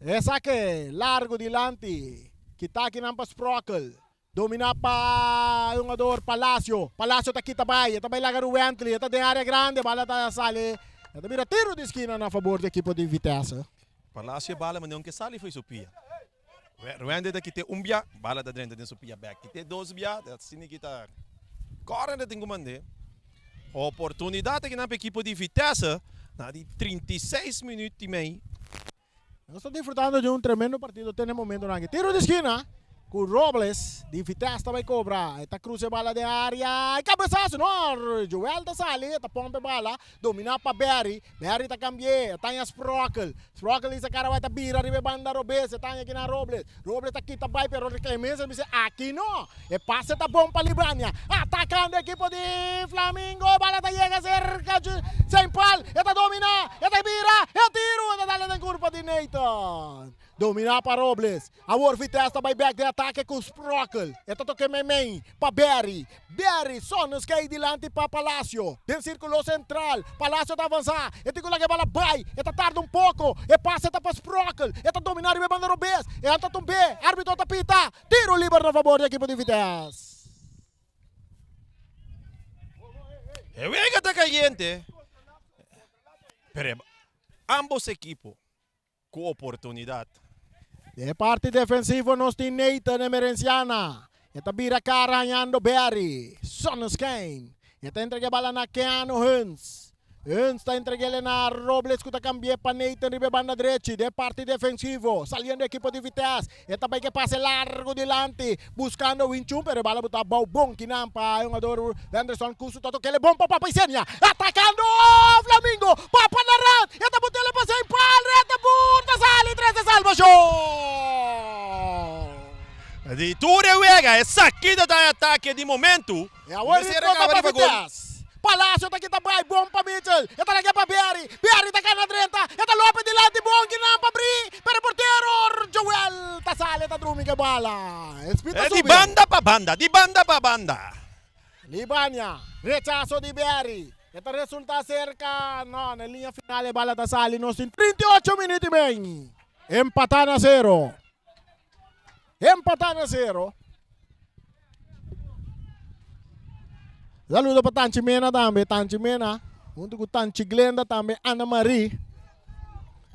É saque largo dilante, que tá aqui na Sprockle. Domina pa yung jogador Palacio. Palacio tá aqui também lagar o Wentley, está de área grande, bala tá sale. Está mira tiro de esquina na favor da equipe de Vitesse. Palacio bala mas não que sali foi Supia. Ruende daqui tem bia, bala da dentro de Supia back. Tem dois bia, assim que tá. Corre tem comandante. Oportunidade que na equipe de Vitesse, na de 36 minutos e meio. Nós estamos desfrutando de um tremendo partido até no momento. Tiro de esquina. Com Robles, de Vitesse também cobra. Está cruza bala de área. E cabeçaço, não. Joel está sali, está pompe bala. Domina para Barry. Barry está cambié. Está em Sprockle. Sprockle isa cara vai estar bira. Ribe banda Robes. Está aqui na Robles. Robles está aqui, está vai. Pero Clemenza me diz, aqui não. E passe está bom para Libânia. Atacando a equipe de Flamengo. Bala está chega cerca de sem pal. Está domina. Está bira. É tiro. Está dando na curva de Nathan. Dominar para Robles. Agora Vitesse está back de ataque com Sprockle. Esta toque Memem para Barry. Barry só nos cai dilante para Palacio. Tem círculo central. Palacio está avançar. Esta coisa que bala vai. Esta tarda um pouco. E passa para Sprockle. Esta dominar e banda Robes. E anta tumbe. Árbitro está pita. Tiro livre na favor da equipe de Vitesse. Juega está caliente. Pero ambos equipos com oportunidade. De parte defensivo nos tem Nathan Emerenciana. Esta vira cara arranhando Barry. Sonneskain. Esta entrega bala na Keanu Huns. Huns está entregando na Robles que está cambiando para Nathan ribe banda direita. De parte defensivo. Saliendo equipo de Vitesse. Esta vai que passe largo delante. Buscando o Winchum. Pero bala botar bom que não para o jogador Anderson Cuso. Toto que ele é bom para Papaicenia. Atacando Flamengo. Papa na rand. Esta botella passa em pal. Reta burta. Sale 3 de salvação. De Ture Juega. Essa aqui da ataque de momento. E agora ele volta para Vitesse. Palácio está aqui também, bom para Mitchell. Está aqui para Barry. Barry está cá na direita. Está Lopes de lado, bom que não para abrir. Para porteiro, Joel. Está sale, está drumming a bala. De banda para banda, de banda para banda. Libânia, rechazo de Barry. Esta resulta cerca, no, na linha final, a bala está sale. Nós temos 38 minutos e meio. Empatar a 0. Empatar a 0. Saludo para Tanchi Mena também, Tanchi Mena. Junto com Tanchi Glenda também, Ana Marie.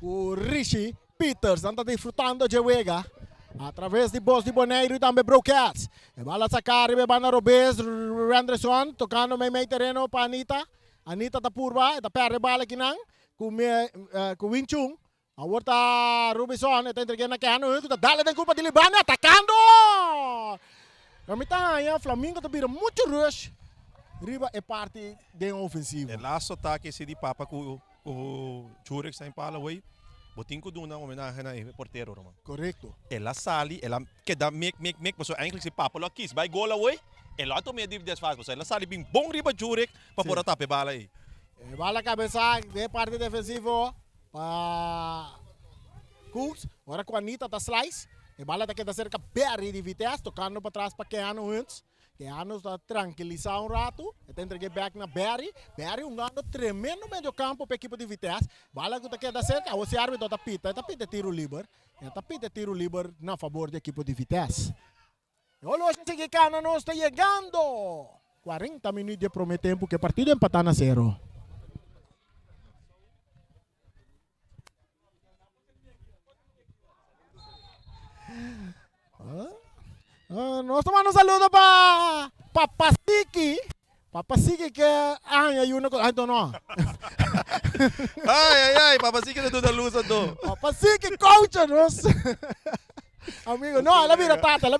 O Rishi Peters, anda desfrutando de Juega. Através de Boss de Boneiro e também Brocats. E bala sacar, e bala Robes, Anderson, tocando meio terreno para Anita. Anita está purba, está perto bala aqui não. Com Winchung. Agora está Rubison, está entregando aqui, está dando a culpa de Libânia, atacando! A mitad, Flamengo está virando muito rush. Riba é parte de um ofensivo. O laço ataque esse de papa com o Jurek está em pala, oi. Botinho com Duna, homenagem ao porteiro, Roman. Correto. Ela sali, ela que dá make, mas eigenlijk se papa lá quis, vai gola, oi. Ela também deve desfazer, ela sali bem bom riba Jurek para pôr a tapa bala aí. Bala cabeça de parte defensivo para Cooks. Agora com a Anitta da Slice. E bala está aqui cerca Barry de Vitesse, tocando para trás para Keanu Huns. Keanu está tranquilizado rato. Está entregando back na Barry. Barry ganhando tremendo meio campo para a equipe de Vitesse. Bala que está aqui da cerca. O árbitro está pita tiro livre. Está pita tiro livre na favor da equipe de Vitesse. E olha hoje que Cana não está chegando. 40 minutos de prometempo que o partido empatar a 0. Nós tomamos um saludo para Papasiki. Papasiki que aí uma coisa, não. Ai, Papasiki não dá luz do. Papasiki coach nós. Amigo, não, ela vira tata. Ela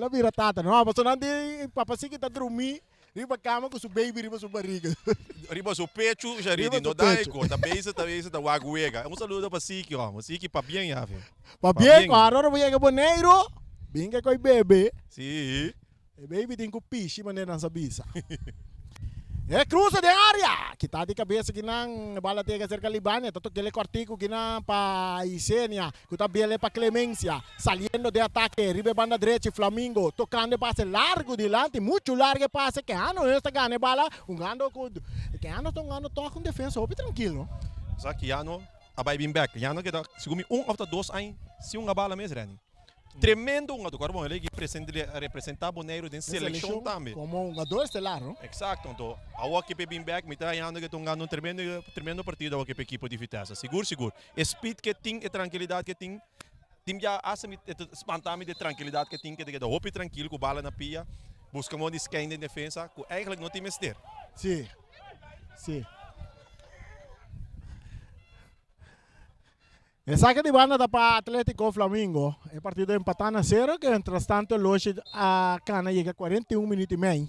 vira tata. Não, mas não de Papasiki tá dormir. Riba cama com seu baby, riba sua barriga. Riba seu pecho, já riba no daico. Talvez da Waguega. Um saludo para Siki, ó. Siki para bem, já, velho. Para bem, agora vai chegar boneiro. Bem que coi bebê. Sim. E baby tem que piche maneira nessa bisa. É cruza de área. Que tá de cabeça que não bala tega cerca Libânia. Tanto que ele cortico que não para Isenia. Que tá bem para Clemência. Saliendo de ataque. Ribe banda direita Flamengo. Tocando passe largo delante. Muito largo passe. Que ano está ganhando bala. Ando com que ano estão ganhando toque com defesa. Ope tranquilo. Só que ano abai bem back. Ano que dá segundo ou dois anos se uma bala mesmo Rani. Tremendo um jogador bom, ele que representa Boneiro de seleção também. Como um jogador estelar, não? Exato, então a equipe bem back, me está ganhando que estão ganhando um tremendo partido a equipe de Vitesse. Seguro. Speed que tem e tranquilidade que tem já assumir espantar-me de tranquilidade que tem que da hope tranquilo com bala na pia, busca um scan de defesa, que eigenlijk não tem mestre. Sì, sì. E sa che di banda da pa Atletico Flamingo è partito empatando a 0 che intrastanto l'Oce a Cana llega a 41 minuti e meio.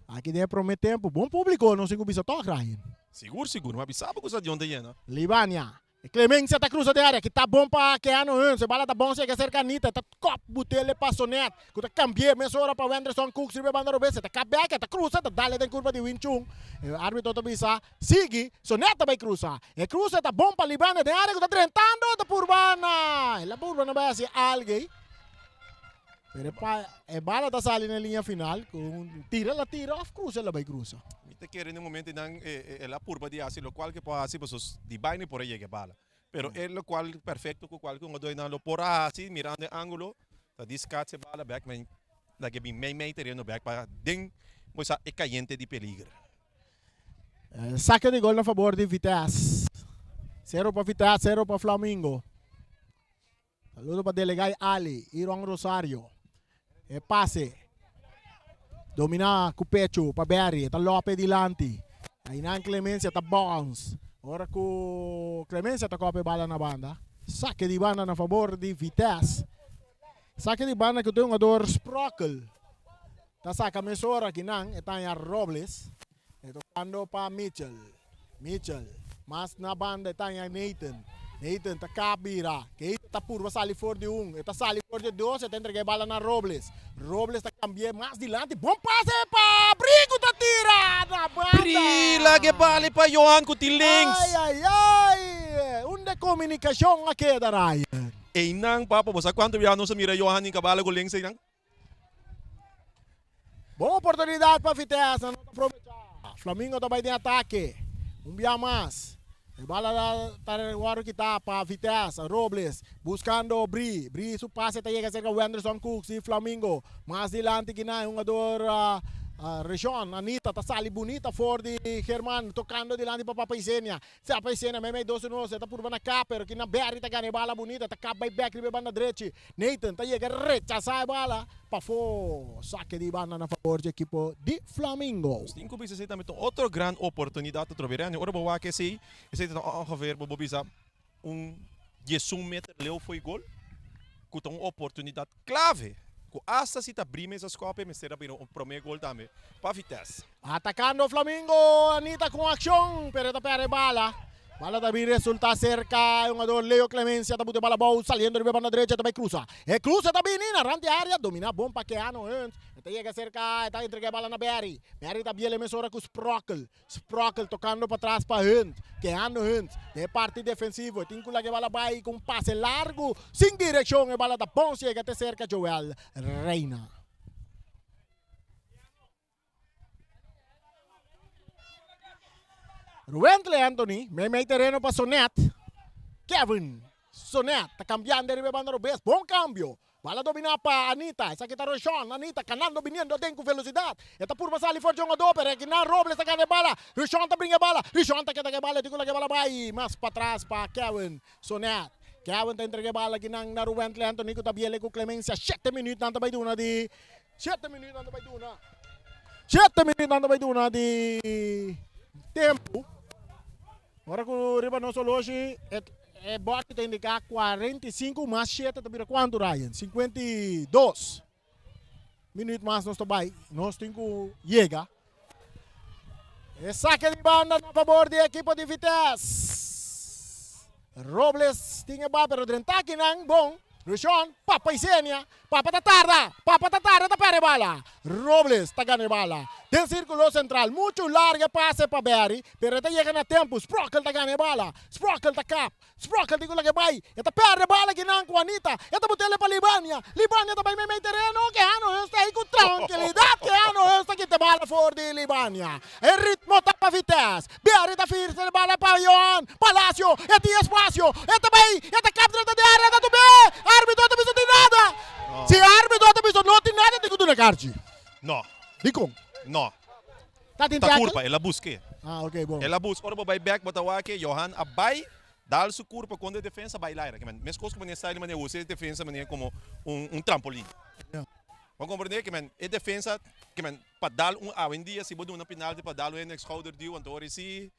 Aqui dentro promete tempo, bom público, não sei como bisa toca, Ryan. Seguro, mas sabe cosa di onde yena? Libania. E Clemência tá cruzando a área, que tá bom para que ano se bala tá bom se que cerca Anita, tá cop butele passonet, que tá cambiar meia hora para Wenderson Cook se banda robese, tá cabeca, tá cruza, tá dale den curva de Winchung. O árbitro tá bisa, sigue, soneta vai cruzar. E cruza tá bom para Libania de área que tá trentando da Purbana. E la Purbana vai assim alguém. Pero e bala tá sali na linha final, com tira, off cruza, ela vai cruzar. Te quiere en un momento dan la curva de así, lo cual que puede hacer pues di vaina por ahí llega bala. Pero es lo cual perfecto con cual como doy lo por así mirando el ángulo, la discat se bala back man, la que bien me terreno back para den pues es caliente de peligro. Saque de gol a favor de Vitesse. 0 para Vitesse, 0 para Flamengo. Saludo para delegado Ali, Iron Rosario. E passe. Domina com o pecho para Berry, tá Lopes dilanti. Aí na Clemência tá Bounce. Ora com Clemência tá copa bala na banda. Saque de banda a favor de Vitesse. Saque de banda que tem um jogador Sprockle. Tá saca a mesora aqui não, e tá em Robles. E tocando para Mitchell. Mas na banda tá em Nathan tá Kabira, que está por salir fora de está sali fora de 2, está entregue a bala na Robles. Robles está cambiando mais dilante, bom passe para Brigo, tá tira na banda. Brila que vale para Johan Cutilings. Ai, onde comunicação aqui da Ryan. E nang papa, você quanto já não se mira Johan em cabala com links nang? Boa oportunidade para Vitesse, não aproveitar. Flamengo também tem ataque. Dia mais. E bala para que tá para Vitesse, Robles, buscando Bri su passe tá chega cerca Wenderson Cooks e Flamengo. Mais dilante que não um jogador Rishon, Anita tá sali bonita for de German tocando dilante para Paisenia. Se a Paisenia me 2-1, tá por na Caper, que na Berry tá ganhando bala bonita, tá cap by back de banda direita. Nathan tá chega rechaçar a bala para fo saque de banda na favor do equipo de Flamengo. Cinco vezes aí também outra grande oportunidade de troverem. Ora boa que esse tá ongeveer bobisa 10 meter leu foi gol. Com uma oportunidade clave. Hasta si tá brimes as copas, mas será o primeiro gol também para Vitesse. Atacando Flamengo, Anita com ação, pero tá perde bala. Bala também resulta cerca, um jogador Leo Clemencia, tá botando bala boa, saliendo de banda direita, também cruza. E cruza também, na rante área, domina bom para que ano antes. Tá chega cerca, tá entrega a bala na Berry. Berry tá bem emissora com Sprockle. Sprockle tocando para trás para Hunt, que ano Hunt, de parte defensivo, tem que a bala vai com passe largo, sem direção, a bala tá bom, chega até cerca Joel Reina. Ruentle Anthony, may terreno para Sonet. Kevin, Sonet, tá cambiando de banda Robes, bom cambio. Bala domina para Anita, essa aqui tá Rochon, Anita, canando, viniendo, tem com velocidade. Eta por passar ali fora de um doper, aqui na Robles tá ganhando bala. Rochon tá brinca bala, Rochon tá que bala, tem que bala vai, mas para trás para Kevin, Sonet. Kevin tá entregue bala aqui na Ruentle Anthony, que tá biele com Clemência, 7 minutos, não tá vai duna de... 7 minutos, não tá vai duna. 7 minutos, não tá vai duna de... Tempo. Agora que o Riba não solo hoje, é bom que tem indicar 45 mais 7, tá vira quanto, Ryan? 52 minutos mais nós também, nós temos que chegar. E saque de banda a favor da equipe de Vitesse. Robles tinha bala, pero drentaque não, bom. Rushon, Papa Isenia, Papa Tatarda, tá perde bala. Robles tá ganhando bala. Tem círculo central, muito larga passe para Berry, pero tá chegando a tempo. Sprockle tá ganhando bala. Sprockle tá cap. Sprockle digo lá que vai. Eta perde bala que não com Anita. Eta botele para Libania. Libania também me terreno que ano está aí com tranquilidade que ano está que te bala for de Libania. El ritmo tá para Vitesse. Berry tá firme bala para Johan. Palacio, eta espaço. Eta vai, eta cap dentro da área, tá tudo bem. Árbitro não tem nada. Se árbitro não tem nada, tem que tu na carte. No. Dico. No. Tá curva, ela busca. Ah, ok, bom. Ela busca, ora vai back, bota wake, Johan, abai, dá sua curva quando a defesa vai lá. Mas coisa que você sai, você usa a defesa como um trampolim. Vamos compreender que men, é defesa que men, para dar um dia se botar uma penalti para dar um schouder de um tori se.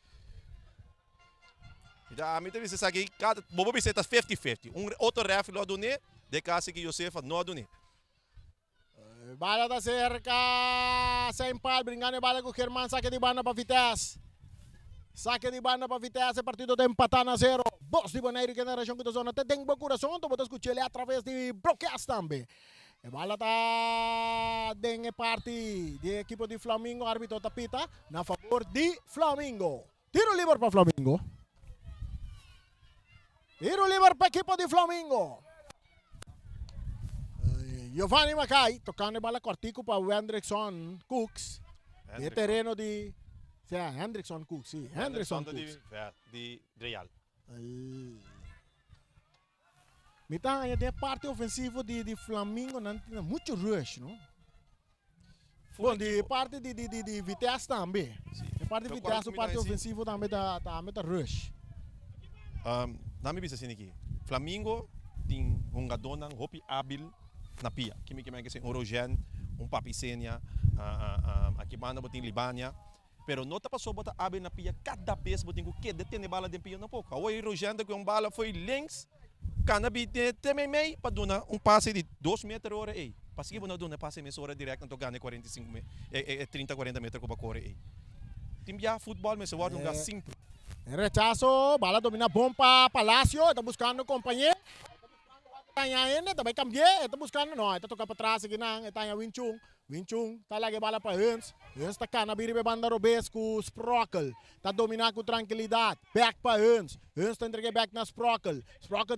Já a mim também se sabe que cada bobo bisa tá 50-50. Outro ref lá do ne, de caso que Joseph não do ne. Bala da cerca, sem pal, brincando bala com o Germán, saque de banda para Vitesse. Saque de banda para Vitesse, partido de empatar a 0. Boss de Bonaire, que na região da zona, tem bom coração, tu botas escutar ele através de broadcast também. A bala tá dentro parte de equipe de Flamengo, árbitro tapita, na favor de Flamengo. Tiro livre para Flamengo. Tiro livre para a equipe de Flamengo. Giovanni Macai, tocando bala cortico para o Hendrickson Cooks. De terreno de... Hendrickson Cooks, sim. Hendrickson Cooks. De Real. Então, a parte ofensiva de Flamengo não tem muito rush, não? Bom, de parte de Vitesse também. De parte de Vitesse, a parte ofensiva também tá rush. Na minha visão, assim, Flamengo tem um jogador hábil na pia. Que me que Orogen, Papicenia, aqui banda botin Libânia. Pero não tá passou botar hábil na pia cada vez botin que detém bala de pia na pouco. O Orogen que bala foi links, canabi também meio para dar passe de 2 metros hora aí. Passei para dar passe meia hora direto, então ganha 30-40 metros com a corre aí. Tim já futebol mas é um lugar simples. Rechazo, bala domina bom para Palacio, está buscando companheiro. Ele também cambiar, está buscando, não, está tocando para trás aqui não, está em Winchung, está lá que bala para Hans está cá na biribe banda Robes com Sprockle, está dominando com tranquilidade, back para Hans está entregando back na Sprockle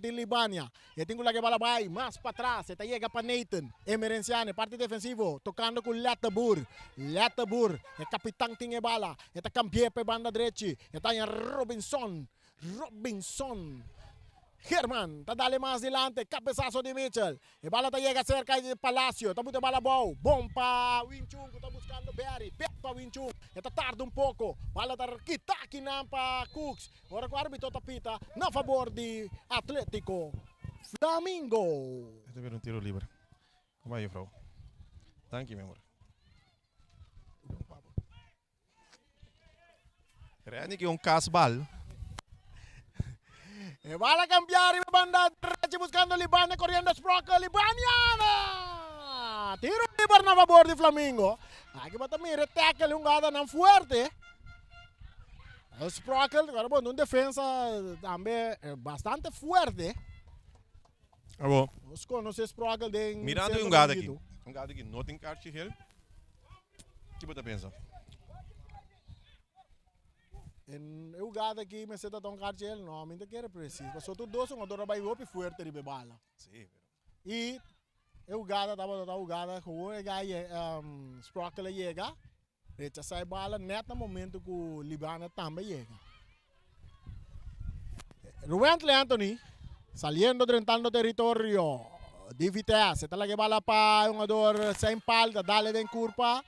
de Libânia, e tem que lá que bala vai, mais para trás, está chega para Nathan, Emerenciano, parte defensivo, tocando com Lettabur, é capitão tem bala, está cambiar para banda direita, está em Robinson, Germán, está dale más adelante, cabezazo de Mitchell. Y bala te llega cerca de Palacio, está muito bala bom para Winchung, está buscando Berry, back para Winchung. Está tarde um pouco, bala está aqui para Cooks. Agora o árbitro tapita na favor de Atlético Flamengo. Este é um tiro livre. Como é, Frau? Thank you, meu amor. Creio que casbal. E bala cambiare in banda derecha buscando Libania, corriendo Sprockle, Libaniana! Tiro libre na favor de Flamengo. Aqui bota mire, tackle jugada não fuerte. Sprockle, agora bom, defensa também bastante fuerte. Ah, bom. Os conoce Sprockle de mirando um gado aqui não tem carte ele. O que você pensa? Eu gado aqui, mas você tá tão cartel, não, ainda quero preciso. Mas só tu dois, uma dora vai roupa forte de bala. Sim. E eu gado tava o gado com o gai Sprockle chega, recha sai bala net no momento que o Libana também chega. Ruben Anthony saliendo entrando territorio de Vitesse, está lá que bala para um jogador sem pal, dale den curva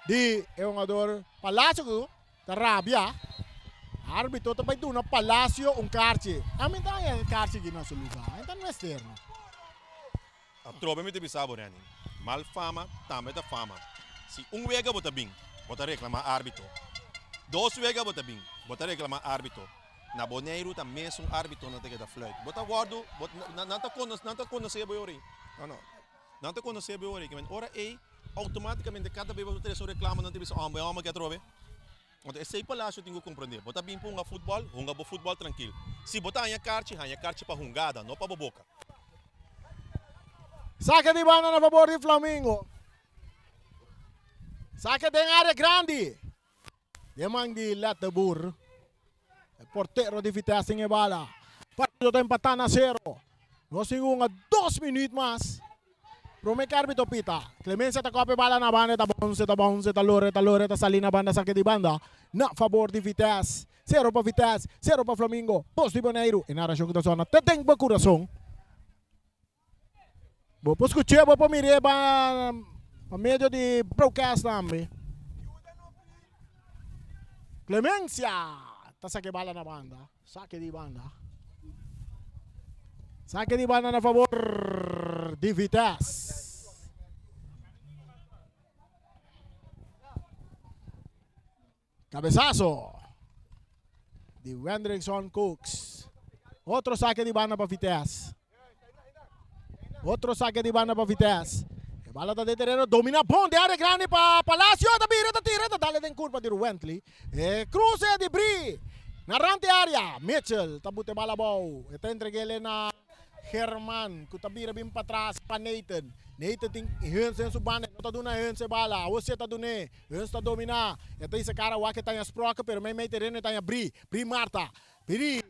de um jogador Palacio, da Rabia. Árbitro também do na Palacio carte. A mim tá é carte aqui no nosso lugar. Então não é externo. A tropa me te sabe, né? Mal fama, também da fama. Se vega bota bem, bota reclamar árbitro. 2 vega bota bem, bota reclamar árbitro. Na Bonaire também é árbitro na da flight. Bota guardo, não tá conhecer bem ori. Não tá conhecer bem ori. Que ora automaticamente cada vez que você reclama não te bisa ama que trobe. Então, esse Palacio tem que compreender. Bota bem para futebol, futebol tranquilo. Se botar a carte para jungada, não para boboca. Saque de banda na favor de Flamengo. Saque de área grande. Demang de Lettabur. Portero de Vitesse em bala. Partido está empatando a 0. Nós temos 2 minutos mais. Promete árbitro pita. Clemencia está copa bala na banda, está bom, está lore, está sali na banda, saque de banda. Na favor de Vitesse. 0 para Vitesse, 0 para Flamengo. Posto de Bonaire. E na região da zona, tem bom coração. Vou escutar, vou mirar para meio de broadcast também. Clemencia. Está saque bala na banda. Saque de banda. Saque de banda na favor de Vitesse. Cabezazo de Wendrickson Cooks. Otro saque de banda para Vitesse. Outro saque de banda para Vitesse. A bola está de terreno, domina bom de área grande para Palacio. Tira, dale em curva de Wentley. Cruze de Brie. Narrante área. Mitchell, tabute bala bom. Está entregue ele na Herman. Kutabira bim para trás para Nathan. Nathan tem Hansen su banda. Não está dando Hansen bala. Você está dando. Hansen está dominar. Então esse cara o que está em Sproca, pero meio terreno está em Brie. Brie Marta. Brie.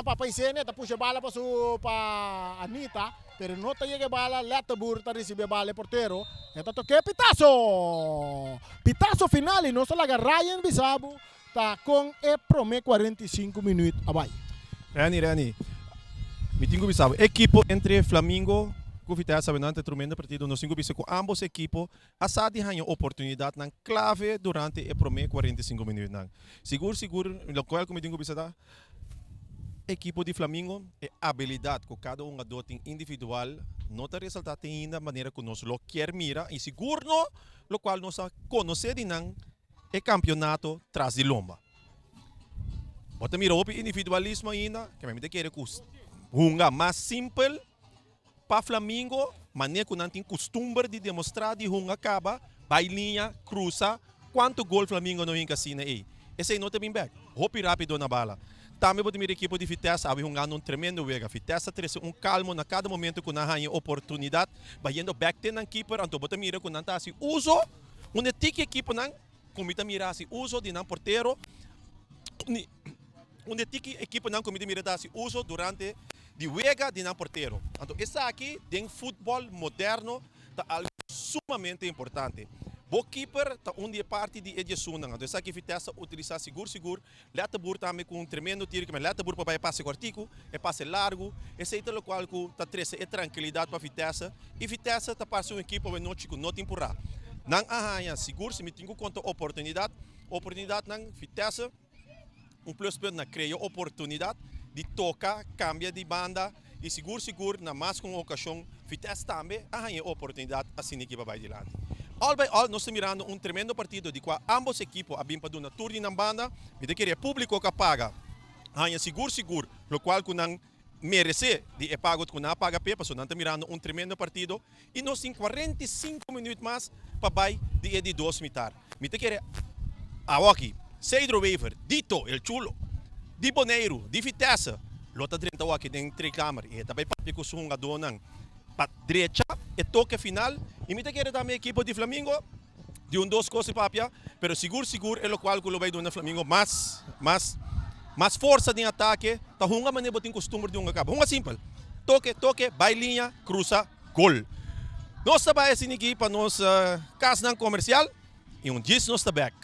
Papai Sene ta puxa bala para Anita, pero não tá chega bala, Letterburg tá recebe bala porteiro. Então toque Pitazo final e não só laga Ryan Bisabo tá com prome 45 minutos abai. Rani. Me tenho Bisabo. Equipo entre Flamengo e Vitesse sabenante tremendo partido no 5 bis com ambos equipos asadi hanyo oportunidade na clave durante o prome 45 minutos nang. Seguro, lo qual como tenho Bisada equipo de Flamengo é habilidade que cada um tem individual não está resultado ainda maneira que nós lo quer mira e seguro lo qual nós conhece de não é campeonato tras de lomba. Bota mira o individualismo ainda que me quer que hunga mais simples para Flamengo maneira que não tem costume de demonstrar de hunga acaba bailinha cruza quanto gol Flamengo não encasina aí. Esse aí não tem bem back. Hopi rápido na bala. Também pode mirar a equipe de Vitesse, há um tremendo wega. Vitesse tem um calmo na cada momento que não há oportunidade, vai indo back ten ang keeper, então pode mirar que não está assim uso, onde tem que equipe não, comita mirar assim uso de não porteiro, onde tem que equipe não comita mirar assim uso durante de wega de não porteiro. Então essa aqui, em futebol moderno, é algo sumamente importante. O keeper está onde é parte de edição. Então, essa aqui Vitesse utiliza seguro. Letterburg também com um tremendo tiro, que Letterburg para passe cortico, é passe largo. Esse é o qual está trazendo tranquilidade para Vitesse. E Vitesse está para uma equipe que não tem empurrar. Não há seguro, se me tenho conta oportunidade não Vitesse, um plus point na cria oportunidade de tocar, cambia de banda e seguro, na mais com ocasião, Vitesse também há oportunidade assim que vai adiante. All by all, nós estamos mirando um tremendo partido de qual ambos equipos abim para uma turno na banda, e de que é público que paga. Há seguro, o qual que não merece de pago que não paga pepa, so nós estamos mirando um tremendo partido e nós temos 45 minutos mais para vai de 2 mitar. Me te querer aqui, Cedro Weaver, Dito, El Chulo, Di Boneiro, Di Vitesse, lota dentro aqui tem 3 câmeras, e também para que o donan para direita e toque final e me te quer também equipo de Flamengo de 2 coisas papia, pero seguro é o qual que lo vai do Flamengo mais força de ataque, tá hunga maneira botin costume de acaba. Hunga simples. Toque, bailinha, cruza, gol. Nós trabalha assim aqui para nós casa comercial e diz nós tá back.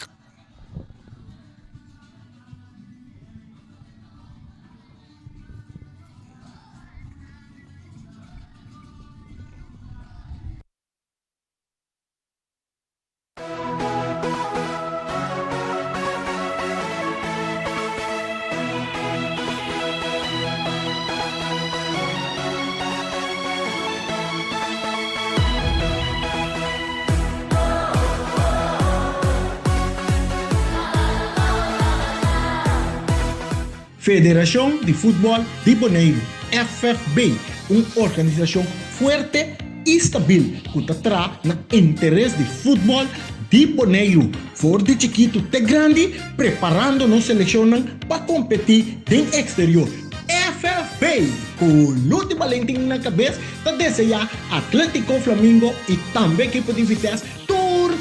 Federação de Futebol de Bonaire, FFB, uma organização forte e estável que está no interesse de futebol de Bonaire, for de chiquito até grande, preparando-nos selecionam para competir no exterior. FFB, com Lute Valentim na cabeça, está desejar Atlético Flamengo e também equipe de Vitesse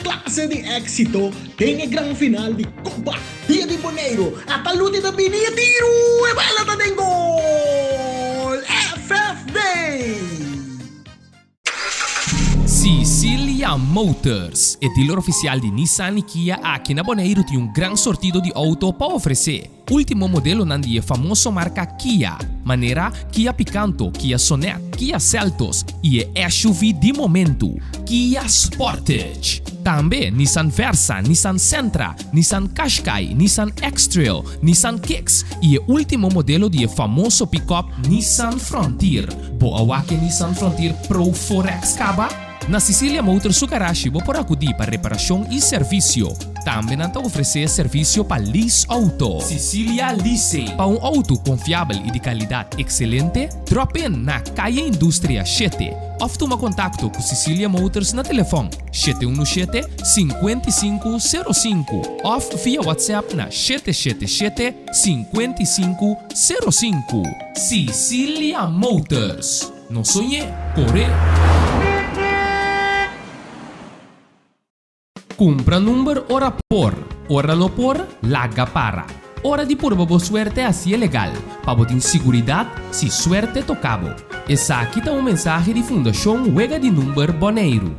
classe de éxito tem a grande final de Copa Dia de Bonaire. A Lute da Binia tiro e bala da gol. FFB. Sicilia Motors, o dealer oficial de Nissan e Kia aqui na Bonaire tem um grande sortido de auto para oferecer. Último modelo nandi famoso marca Kia, maneira Kia Picanto, Kia Sonet, Kia Seltos e SUV de momento, Kia Sportage. Também Nissan Versa, Nissan Sentra, Nissan Qashqai, Nissan X-Trail, Nissan Kicks e o último modelo de famoso pick-up Nissan Frontier. Boa que Nissan Frontier Pro 4X Caba? Na Sicilia Motors Sukarashi, vou por acudir para reparação e serviço. Também não oferecer serviço para lease auto. Sicilia Leasing. Para auto confiável e de qualidade excelente, drop in na Caia Indústria 7. Ou toma contato com Sicilia Motors na telefone 717-5505 ou via WhatsApp na 777-5505. Sicilia Motors. Não sonhe, corre. Compra número ora no por, laga para. Hora de pôr boa suerte assim é legal, para botar segurança se suerte tocabo. Essa aqui tá mensagem de Fundação Huega de Número Boneiro.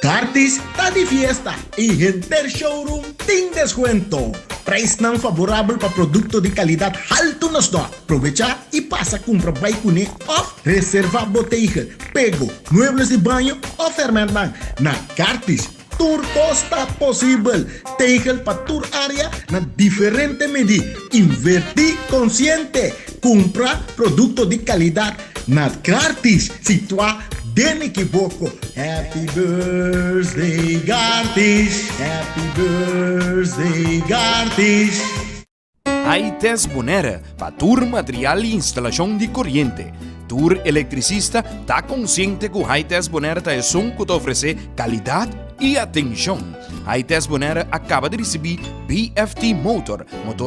Cartis está de fiesta e Renter Showroom tem descuento. Preço não favorável para produto de qualidade alto nos dó. Aproveita e passa a comprar bike off, reserva botella, pego, muebles de banho ou fermentan. Na Cartis, tur costa possível. Tegel para tur área na diferente medida. Invertir consciente. Compra produto de qualidade na Cartis. Situa den equivoco. Happy birthday, Gartis. Happy birthday, Gartis. Aites Bonera, para tur material e instalação de corrente. Tur eletricista tá consciente que o Aites Bonera tá é som que te oferecer qualidade e atenção. Aites Bonera acaba de receber BFT Motor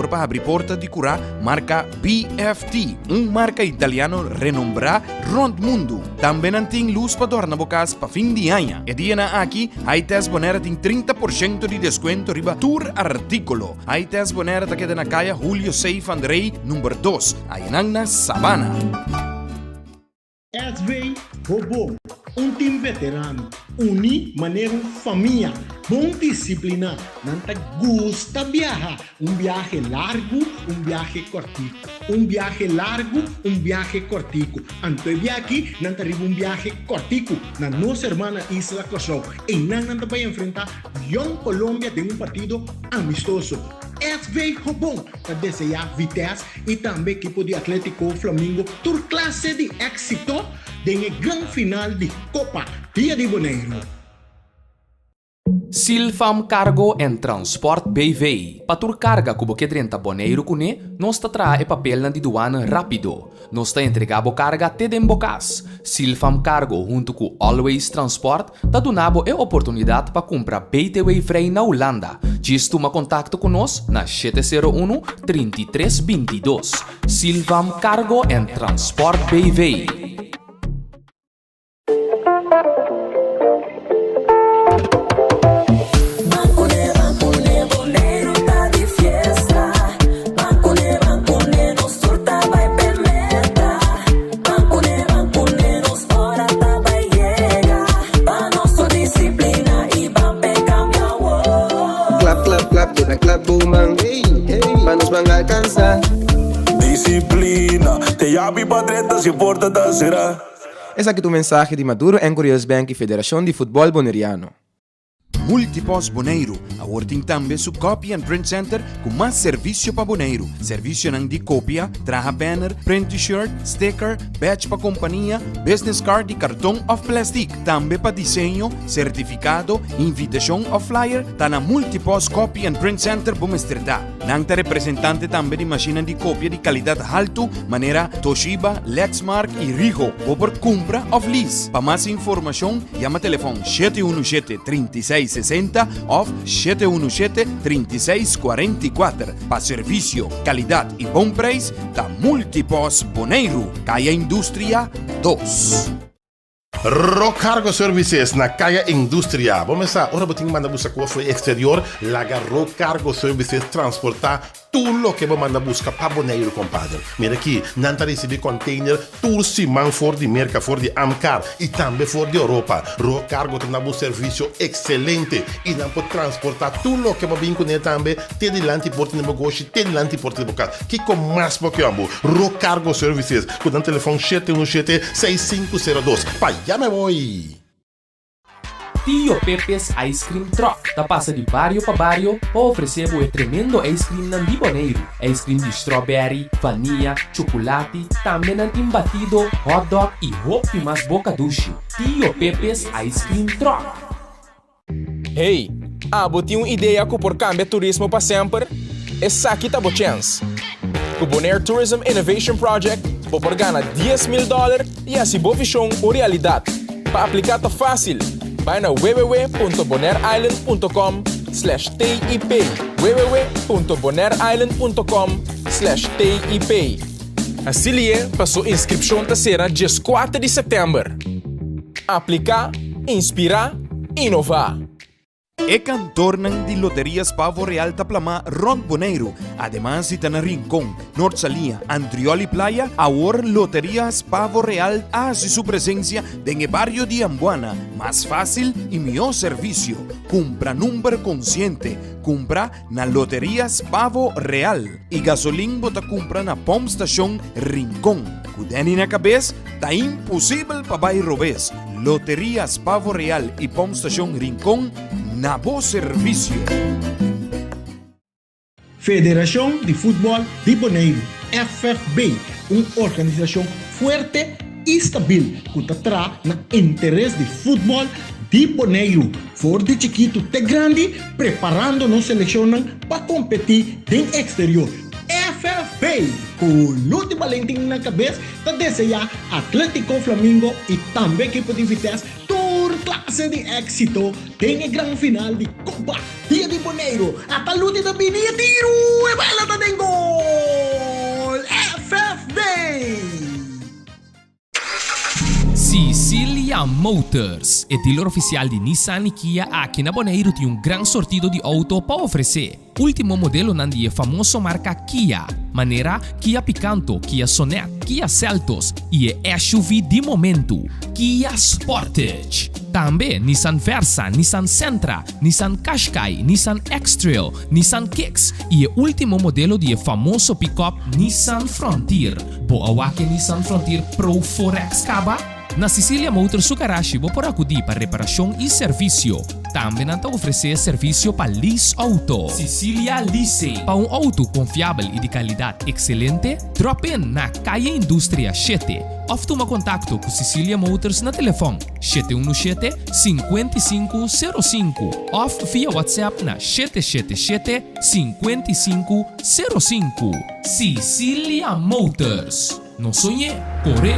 para abrir porta de curar marca BFT, marca italiano renombrada rond mundo. Também não tem luz para tornar bocas para fim de ano. E dia aqui, Aites Bonera tem 30% de desconto riba tur artículo. Aites Bonera tá queda na caia Julio Seif Andrei, número 2, aí na Sabana. SV Robô, time veterano, maneira família, bom disciplina, não te gusta viajar, viaje largo, viaje cortico, viaje largo, viaje cortico. Antes de aqui, não te arriba viaje cortico, na nossa irmã Isla Cosó, e não te vai enfrentar Young Colômbia de partido amistoso. SV Robon, para desejar vitesse e também equipo de Atlético Flamengo, tur classe de éxito de grande final de Copa Rio de Janeiro. Silfam Cargo and Transport BV. Patur carga cubo que 30 boneiro cune, nós ta trae papel na de duana rápido. Nós ta entregabo carga te den bocas. Silfam Cargo junto com Always Transport ta donabo e oportunidade para comprar BTW Frei na Holanda. Diz toma contato com nós na 701-3322. Silfam Cargo and Transport BV. Clap boomang, manos van a alcanzar. Disciplina, te llamo para 30 se porta da será. Essa aqui é o mensagem de Maduro em Curious Bank e Federação de Futebol Boneriano. Multipós Boneiro, a working também su Copy and Print Center com mais serviço para boneiro. Serviço nang de cópia, traja banner, print t-shirt, sticker, badge para companhia, business card e cartão of plastic. Também para desenho, certificado, invitação ou flyer, tá na Multipós Copy and Print Center Bumesterdá. Nang ta representante também de máquina de cópia de qualidade alto, maneira Toshiba, Lexmark e Ricoh, ou por compra of lease. Para mais informação, chama telefone 717-3660 ou 717-3644. Para serviço, qualidade e bom preço, da Multipós Boneiro, Caia Indústria 2. Rock Cargo Services na Caia Indústria. Vamos lá, ora botinho manda buscar com o exterior, laga Rock Cargo Services transportar tudo que você manda buscar para Boneiro, compadre. Mira aqui, não tá recebendo container, tudo simão for de merca, for de Amcar e também for de Europa. Rock Cargo tem um serviço excelente e não pode transportar tudo que você vem com ele também, tem de lante porta de negócio, tem de lante porta de boca. Que com mais porque amo. Rock Cargo Services, com o telefone 717-6502. Pai, já me voy. Tio Pepe's Ice Cream Truck. Tá passa de barrio para barrio para oferecer o tremendo ice cream nan di Boneiro. Ice cream de strawberry, vanilla, chocolate, também nan batido, hot dog e hopi mais boca duche. Tio Pepe's Ice Cream Truck. Hey, Tem uma ideia que por cambiar turismo para sempre? Essa aqui tá boa chance. O Bonaire Tourism Innovation Project por ganhar $10 mil e assim boa visão ou realidade. Para aplicar tá fácil. Vai na www.bonaireisland.com/TIP www.bonaireisland.com/TIP. Assim para sua inscrição tá será dia 4 de setembro. Aplicar, inspirar, inovar. E cantornan de Loterias Pavo Real Taplama Ron Bonaire. Además, si na Rincón, Norsalia, Andrioli Playa, ahora Loterias Pavo Real hace su presencia en el barrio de Ambuana. Más fácil y mejor servicio. Compra número consciente. Compra na Loterias Pavo Real. Y gasolín bota compra na Pump Station Rincón. Kudeni na cabeza, ta imposible pa bay robes. Loterias Pavo Real y Pump Station Rincón. Nabo Servicio. Federación de Fútbol de Bonaire, FFB, una organización fuerte y stabil que trae na interés de fútbol de Bonaire. For de chiquito te grande, preparando-nos seleccionan para competir en exterior. FFB, con Lute Valentín na cabeça, te deseja Atlético Flamengo e também equipe de Vitesse clase de éxito tem a grande final de Copa Dia de Bonaire. A Lute da Binia tiro e bala da gol. FFB. Sicilia Motors, o dealer oficial de Nissan e Kia aqui na Bonaire tem um grande sortido de auto para oferecer. Último modelo nandi famoso marca Kia, maneira Kia Picanto, Kia Sonet, Kia Seltos e SUV de momento, Kia Sportage. Também Nissan Versa, Nissan Sentra, Nissan Qashqai, Nissan X-Trail, Nissan Kicks e o último modelo de famoso pick-up Nissan Frontier. Boa que Nissan Frontier Pro 4X Caba? Na Sicilia Motors Garage vou por acudir para reparação e serviço. Também não oferecer serviço para lease auto. Sicilia Leasing. Para um auto confiável e de qualidade excelente, drop in na Calle Indústria 7. Ou toma contato com Sicilia Motors na telefone 717-5505 ou via WhatsApp na 777-5505. Sicilia Motors. Não sonhe, corre.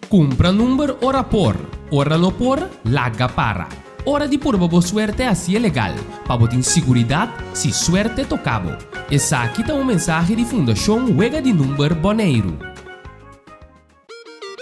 Compra número ora por, ora lo por, laga para. Hora de pôr boa suerte assim é legal, para botar segurança se suerte tocabo. Essa aqui tá mensagem de Fundação Huega de Número Bonaire.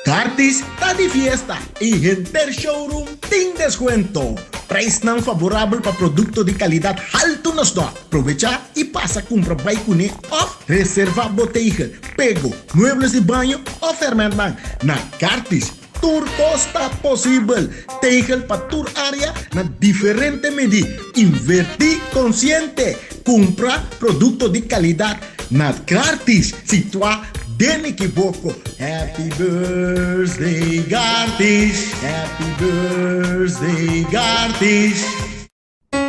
Cartis está de fiesta y Genter Showroom tem descuento. Preço não favorável para produto de qualidade alto nos dá. Aprovecha e passa a comprar bike off, reserva botella, pego, muebles de banho ou fermentan. Na Cartis, tur costa possível. Tegel para tur área na diferente medida. Invertir consciente. Compra produto de qualidade na Cartis. Situa den equivoco. Happy birthday, Gartis. Happy birthday, Gartis.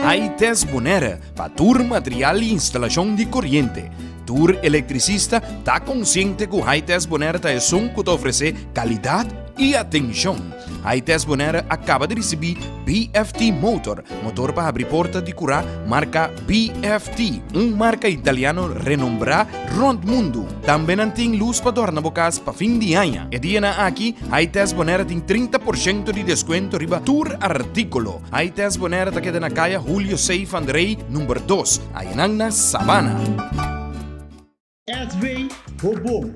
Aites Bonaire, para tour material e instalação de corrente. Tour eletricista está consciente que o Aites Bonaire está que te oferece qualidade e atenção. Aites Bonaire acaba de receber BFT Motor para abrir porta de curar marca BFT, marca italiano renombrada rond mundo. Também tem luz para dormir na boca para fim de ano. E dia aqui, Aites Bonaire tem 30% de desconto riba tour artículo. Aites Bonaire está queda na calle Julio Seif Andrei, número 2, aí na Sabana. SV Robô,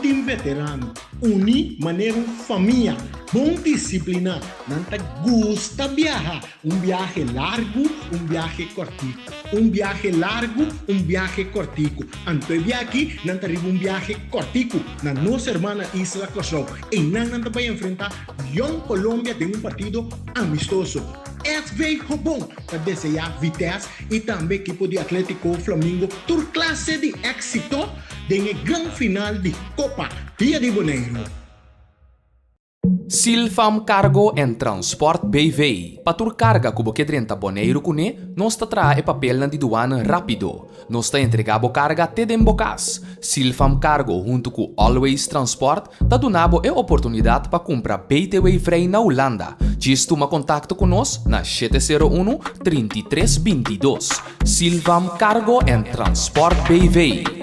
time veterano, uni maneira família, bom disciplina, não te gusta viajar, viaje largo, viaje cortico, viaje largo, viaje cortico. Antes de aqui, não te arriba viaje cortico, na nossa irmã Isla Cosó, e não te vai enfrentar Young Colômbia de partido amistoso. SV Robô, para desejar Vitesse e também equipe de Atlético Flamengo, tur classe de éxito na grande final de Copa Dia de Bonaire. Silfam Cargo and Transport BV. Patur carga kubo kedrenta boneiro kune, nós ta tra e papel na di douane rápido. Nós ta entregabo carga te dembocas. Silfam Cargo junto com Always Transport ta donabo e oportunidade para comprar BTW frei na Holanda. Gisto uma contacto conosco na 701-3322. Silfam Cargo and Transport BV.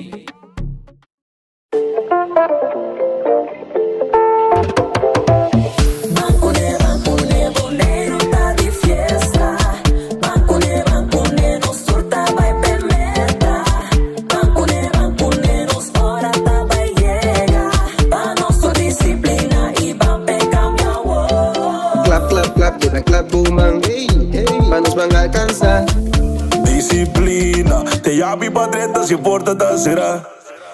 Clap boomang, hey, hey, manos van a alcanzar. Disciplina, te llamo para treta se importa da será.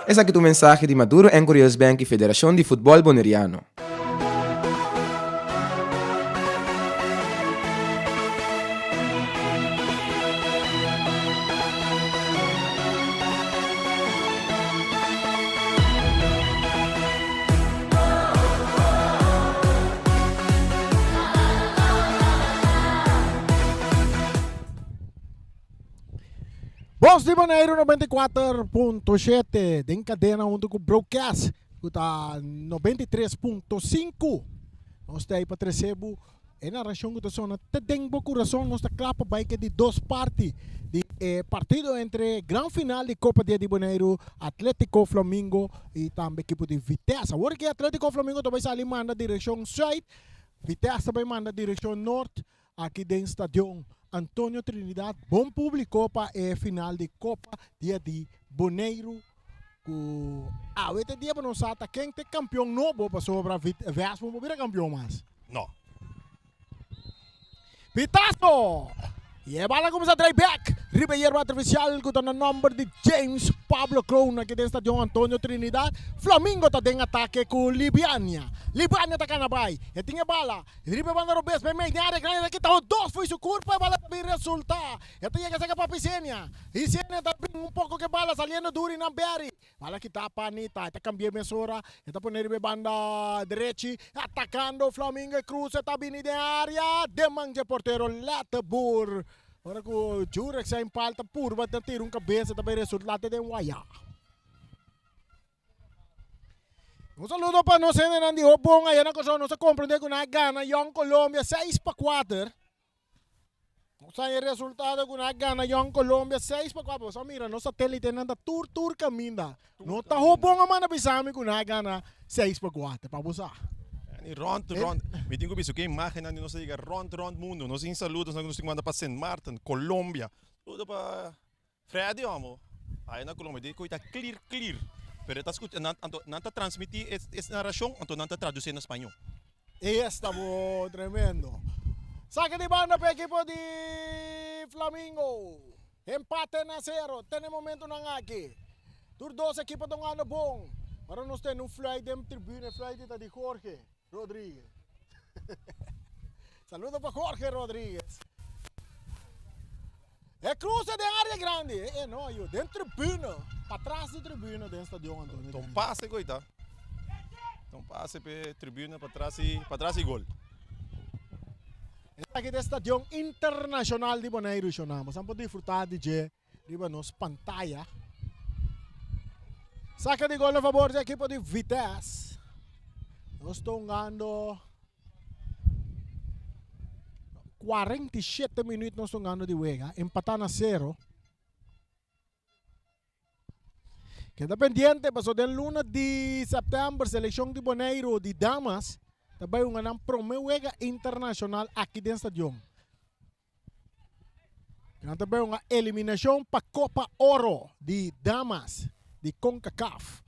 Esse aqui é o mensagem de Maduro em Curious Bank e Federação de Futebol Boneriano. Voz de Bonaire 94.7 din cadena junto com broadcast kuta 93.5. Nós temos para receber a narração que sona tem bo coração nós clapa bike de duas partes de partido entre gran final de Copa de Bonaire Atlético Flamengo e também equipe de Vitesse. Agora que Atlético Flamengo também sai manda direção sul, Vitesse também manda direção norte aqui dentro do estádio Antônio Trinidad, bom público para a final de Copa dia de Bonaire. Este dia para nós ata quem tem campeão novo para sobra Vitesse para virar campeão mais. Não. Pitazo! E a bola começa a drive back. Ribeiro artificial com o número de James Pablo Crown aqui dentro do estádio Antônio Trinidad. Flamengo está em ataque com Libiania. Libiania está na vai. E tinha bala. Ribeiro banda Robes bem meio área grande aqui está o dois foi su curva bala também resulta. E tinha que sacar para Pisenia. E Pisenia está pouco que bala saliendo duro na Berry. Bala que está panita. Está cambiando mesura. Está poner Ribeiro banda derecha atacando Flamengo e Cruz está vindo de área. Demanje portero Latebur. Ora que o Jurex sa impalta purba de tiro cabeça também resultado de Waya. Un saludo para nós ainda não de bom aí na coisa nós compreender que na Gana Young Colômbia 6-4. Nós aí resultado que na Gana Young Colômbia 6-4. Só mira, nosso satélite anda tour caminda. Não tá bom a mana bisami que na Gana 6-4 para usar. Rond, me tengo visto que imagen de nos diga rond mundo. Nos in saludos nos manda para Saint Martin, Colômbia. Tudo para Freddy, amo. Aí na Colômbia digo que clear. Pero está escutando, não está transmitir essa narração, então não está traduzindo em espanhol. Está bom, tremendo. Saque de banda para o equipo de Flamengo. Empate na 0. Tem momento na aqui. Tur 2 equipos estão andando bom. Agora nós temos flight de tribuna, flight de Jorge Rodrigues. Saludo para Jorge Rodrigues. É cruza de área grande. Não, eu dentro da tribuna. Para trás da tribuna dentro do estádio Antônio. Então passe, coitado. Então passe para a tribuna, para trás e gol. Aqui do estádio internacional de Bonaire, nós vamos desfrutar de nos pantalla. Saca de gol a favor da equipe de Vitesse. Nós estamos ganhando 47 minutos nós estamos ganhando de Wega. Empatando a 0. Queda pendiente, passou del luna de setembro, seleção de Bonaire de Damas. Também um primeiro Wega internacional aqui dentro do estádio. Também uma eliminação para a Copa Oro de Damas. De CONCACAF.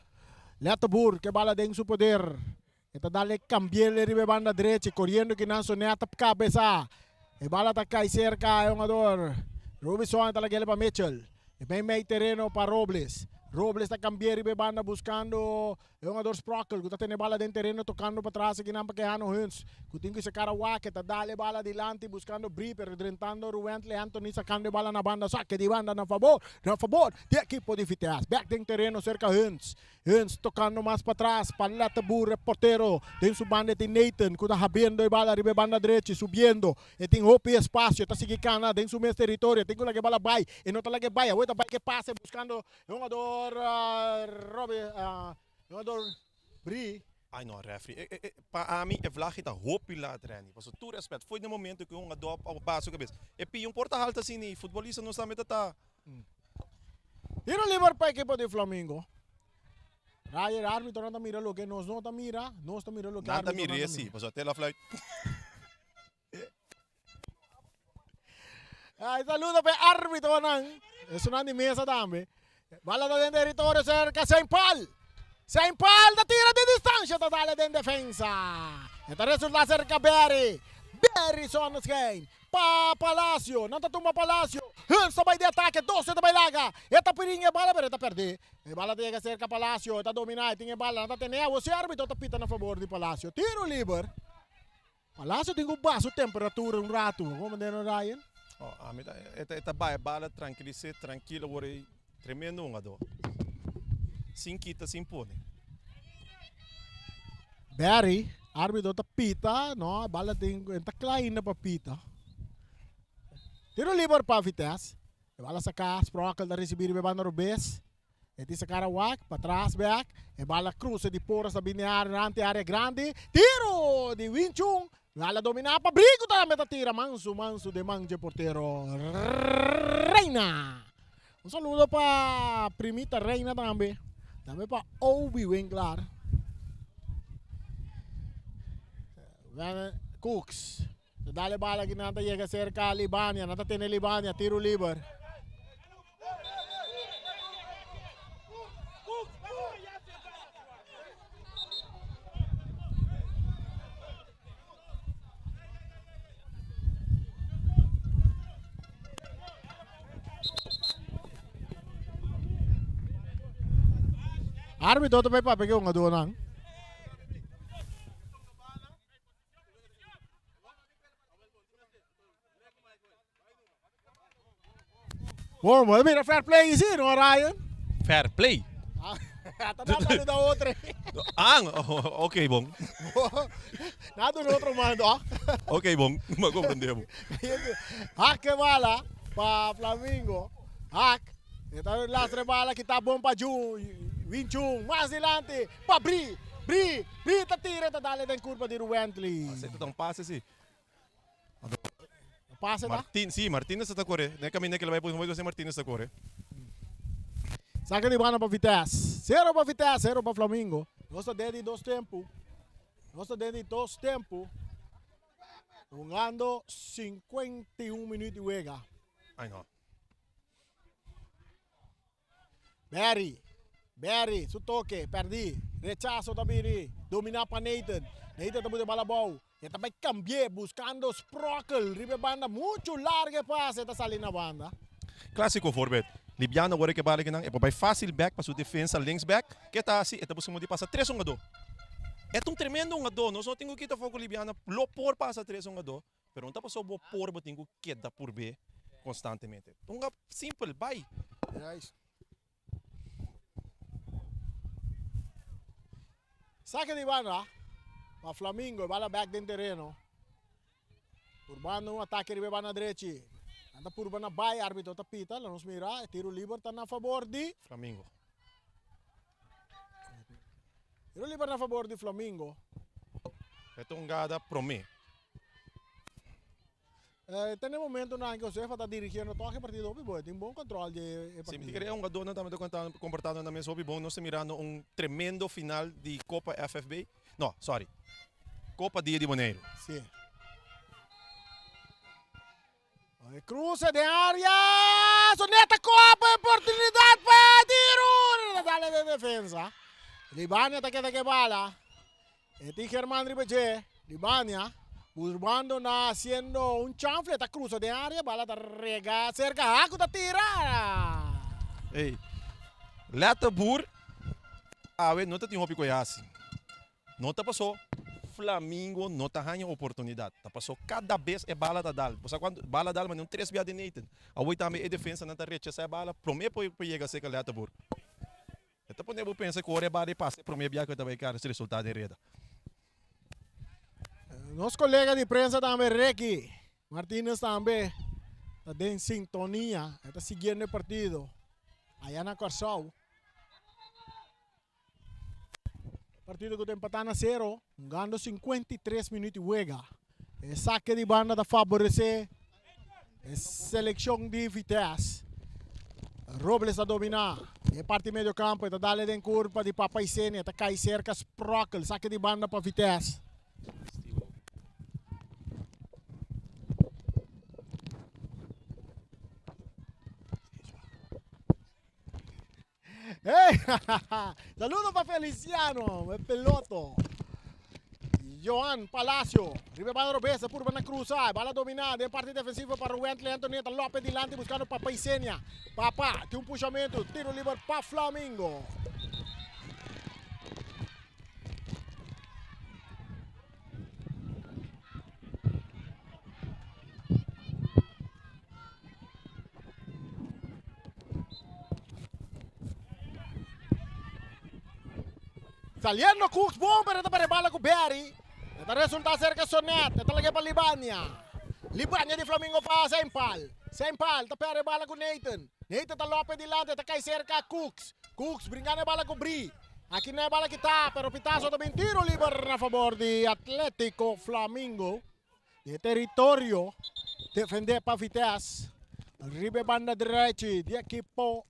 Latebur que bala dentro do poder. Esta dale cambiar a banda direita, correndo que não soneta para cabeça. E bala está cai cerca, é um ador. Robinson está lá para Mitchell. E bem meio terreno para Robles. Robles está cambiando a banda buscando jogador Sprockle, que tem bola dentro do terreno, tocando para trás, aqui não para Huns, que tem que se cara que tá dale bola adiante, buscando Brieper, redrentando Ruentle, Anthony sacando bola na banda, saque de banda na favor de equipo de Vitesse, back dentro do terreno, cerca Huns tocando mais para trás, Paleta Burre, portero, tem su banda tem Nathan, que tá rabendo a bola, ribe banda direita, subindo, e tem roupa e espaço, tá seguindo cana, tem su mesmo território, tem que bola vai, e não tá lá que vai, a outra vai que passa, buscando jogador jogador Bri. Ai não, referee. Para mim, é vlak kita hopi lá trein. Paso tu respeito. Foi no momento que um jogador ao passo cabeça. E pi um porta alta assim, ni futebolista não sabe tá. Tiro livre para a equipe de Flamengo. Raya árbitro não está mirando o que nós não está mirando, nós está mirando o que nada mire sim, paso até lá flight. Ai, saludo para o árbitro nang. Isso não é de mesa também. Bala dentro do território cerca Saint Paul da tira de distância total dentro defesa. Esta resulta cerca Berry son skate. Palacio, não tá tumba Palacio. Hans vai de ataque, 12 vai larga. Esta pirinha bala para perder. E bala chega cerca Palacio, tá dominar, tem bala, não tá tendo. O árbitro tá pitando a favor de Palacio. Tiro livre. Palacio tem um baixo temperatura um rato. Como dentro Ryan? Oh, a mim esta bala tranquilo, worei tremendo jogador. Sem quita, sem pone. Barry, árbitro tá pita, no, bala tem tá klein para pita. Tiro livre para Vitesse. Bala sacar, Sprockle da receber e banda Rubes. E ti sacar a para trás back. E bala cruza de porra sa binear ante área grande. Tiro de Winchung. Bala dominar para brigo tá meta tira manso de manje portero. Reina. Un saludo para Primita Reina também. Também para Obi Winkler. Cooks. Dale bala que nada llega cerca a Libania. Nada tiene Libania. Tiro libre. Árbitro também para pegar um adorno. Bom, mas mira fair play sim, não Ryan? Fair play? Tá dando da outra. Ok, bom. Nada do outro mando, ó. Ok, bom. Mas compreendemos. Hack bala para Flamengo. Hack. Então, lá bala que tá bom para Ju. 21, mais adelante, para Bri, tá tira, tá dale da curva de Ruentle. Aceita um passe, sim. Passe, tá? Martínez está corre. Nem caminho que ele vai por muito, Martínez está corre. Saca de banda para Vitesse. 0 para Vitesse, 0 para Flamengo. Nossa dentro de dois tempos. Jogando 51 minutos de juega. Ai, não. Barry, su toque, perdi. Rechazo também, dominar para Nathan. Nathan também de bola boa. E também cambié, buscando Sprockle. Ribe banda, muito larga passe, está salindo na banda. Clássico voorbeeld. Libiano agora que bala que não. É para fácil back para sua defesa links back. Que tá assim, é buscando de passar 3 jogador. É um tremendo jogador. Nós não temos que estar foco Libiano. Lo por passa 3 jogador. Pero não tá passando o por, mas tem que dar por B constantemente. Então, simples, vai. Saca de banda para Flamengo, bala back dentro do terreno. Urbano, ataque de banda direita. Anda por banda vai, árbitro tá pita, lá nos mira, tiro livre tá na favor de Flamengo. Tiro livre na favor de Flamengo. É um gada promê. Tem um momento na que você está dirigindo todo o partido, tem bom controle de partido. Sim, é um jogador também comportado na mesa, bom, nós estamos mirando um tremendo final de Copa FFB. Não, sorry. Copa Dia de Janeiro. Sim. Cruza de área, soneta Copa, oportunidade para tiro, dale de defesa. Libania está que bala. Este Germán Ribeche, Libania. Urbano na haciendo un chanfle, está cruza de área, bala está rega cerca, aco está tira. Ei, Lata Boer, Awe, não tem hopi coiasi. Não tá passou. Flamengo não tá ganhando oportunidade. Tá passou cada vez é bala da dal. Você quando bala dal, mas não 3 via de Nathan. Awe também é defesa na recha essa bala. Promete para chegar a ser calhata por. Então quando eu penso que o bala e passe, promete via que também cara esse resultado de reda. Nosso colega de prensa também, Reiki Martínez também, está em sintonia, está seguindo o partido. Allá na Corsau. Partido que está empatando a 0, ganhando 53 minutos de juega. El saque de banda da favorecer a seleção de Vitesse. Robles a dominar. E parte meio campo, está dando em curva de Papaicene, está cai cerca, Sprockle, saque de banda para Vitesse. Hey, saludos para Feliciano, el piloto. Joan Palacio, Ribebado Robesa, Purba na Cruzar, bala dominada, em parte defensiva para o Wentley Antonieta Lopes dilante buscando para Paisenia. Papá, tem um puxamento, tiro livre para Flamengo. Saliendo Cooks, bom para bala com Berry. Ito resulta cerca Sonet, ito lagi pa Libania. Libania di Flamengo pa Sempal. Sempal, tapere bala com Nathan. Nathan ta Lopez dilante, ta kay cerca Cooks. Cooks, brincando bala com Bri. Aqui não é bala kita, pero pitazo também tiro livre na favor de Atlético Flamengo. De território, defender para Vitesse. Ribe banda direita de equipo.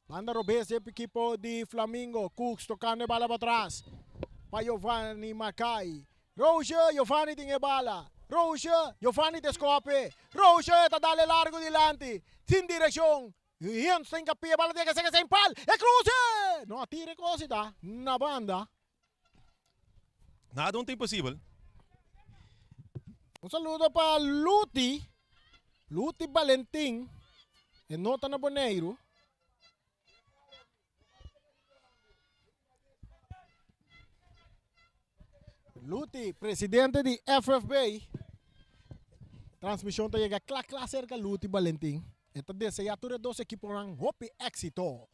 Banda Robes, equipo de Flamengo. Cooks tocando bala para trás. Para Giovanni Macai. Roger, Giovanni tem bala. Roger, Giovanni descope. Roger, tá dando largo dilante. Sin direção. Ian tem capia, bala tem que ser sem pal. É cruze! Não atire coisa, tá? Na banda. Nada não tem possível. Um saludo para Luti. Luti Valentim. E nota na Boneiro. Luti, presidente de FFB. Transmissão está chegando clá cerca Luti Valentim. Então, desejatura dos equipos ng hopi éxito.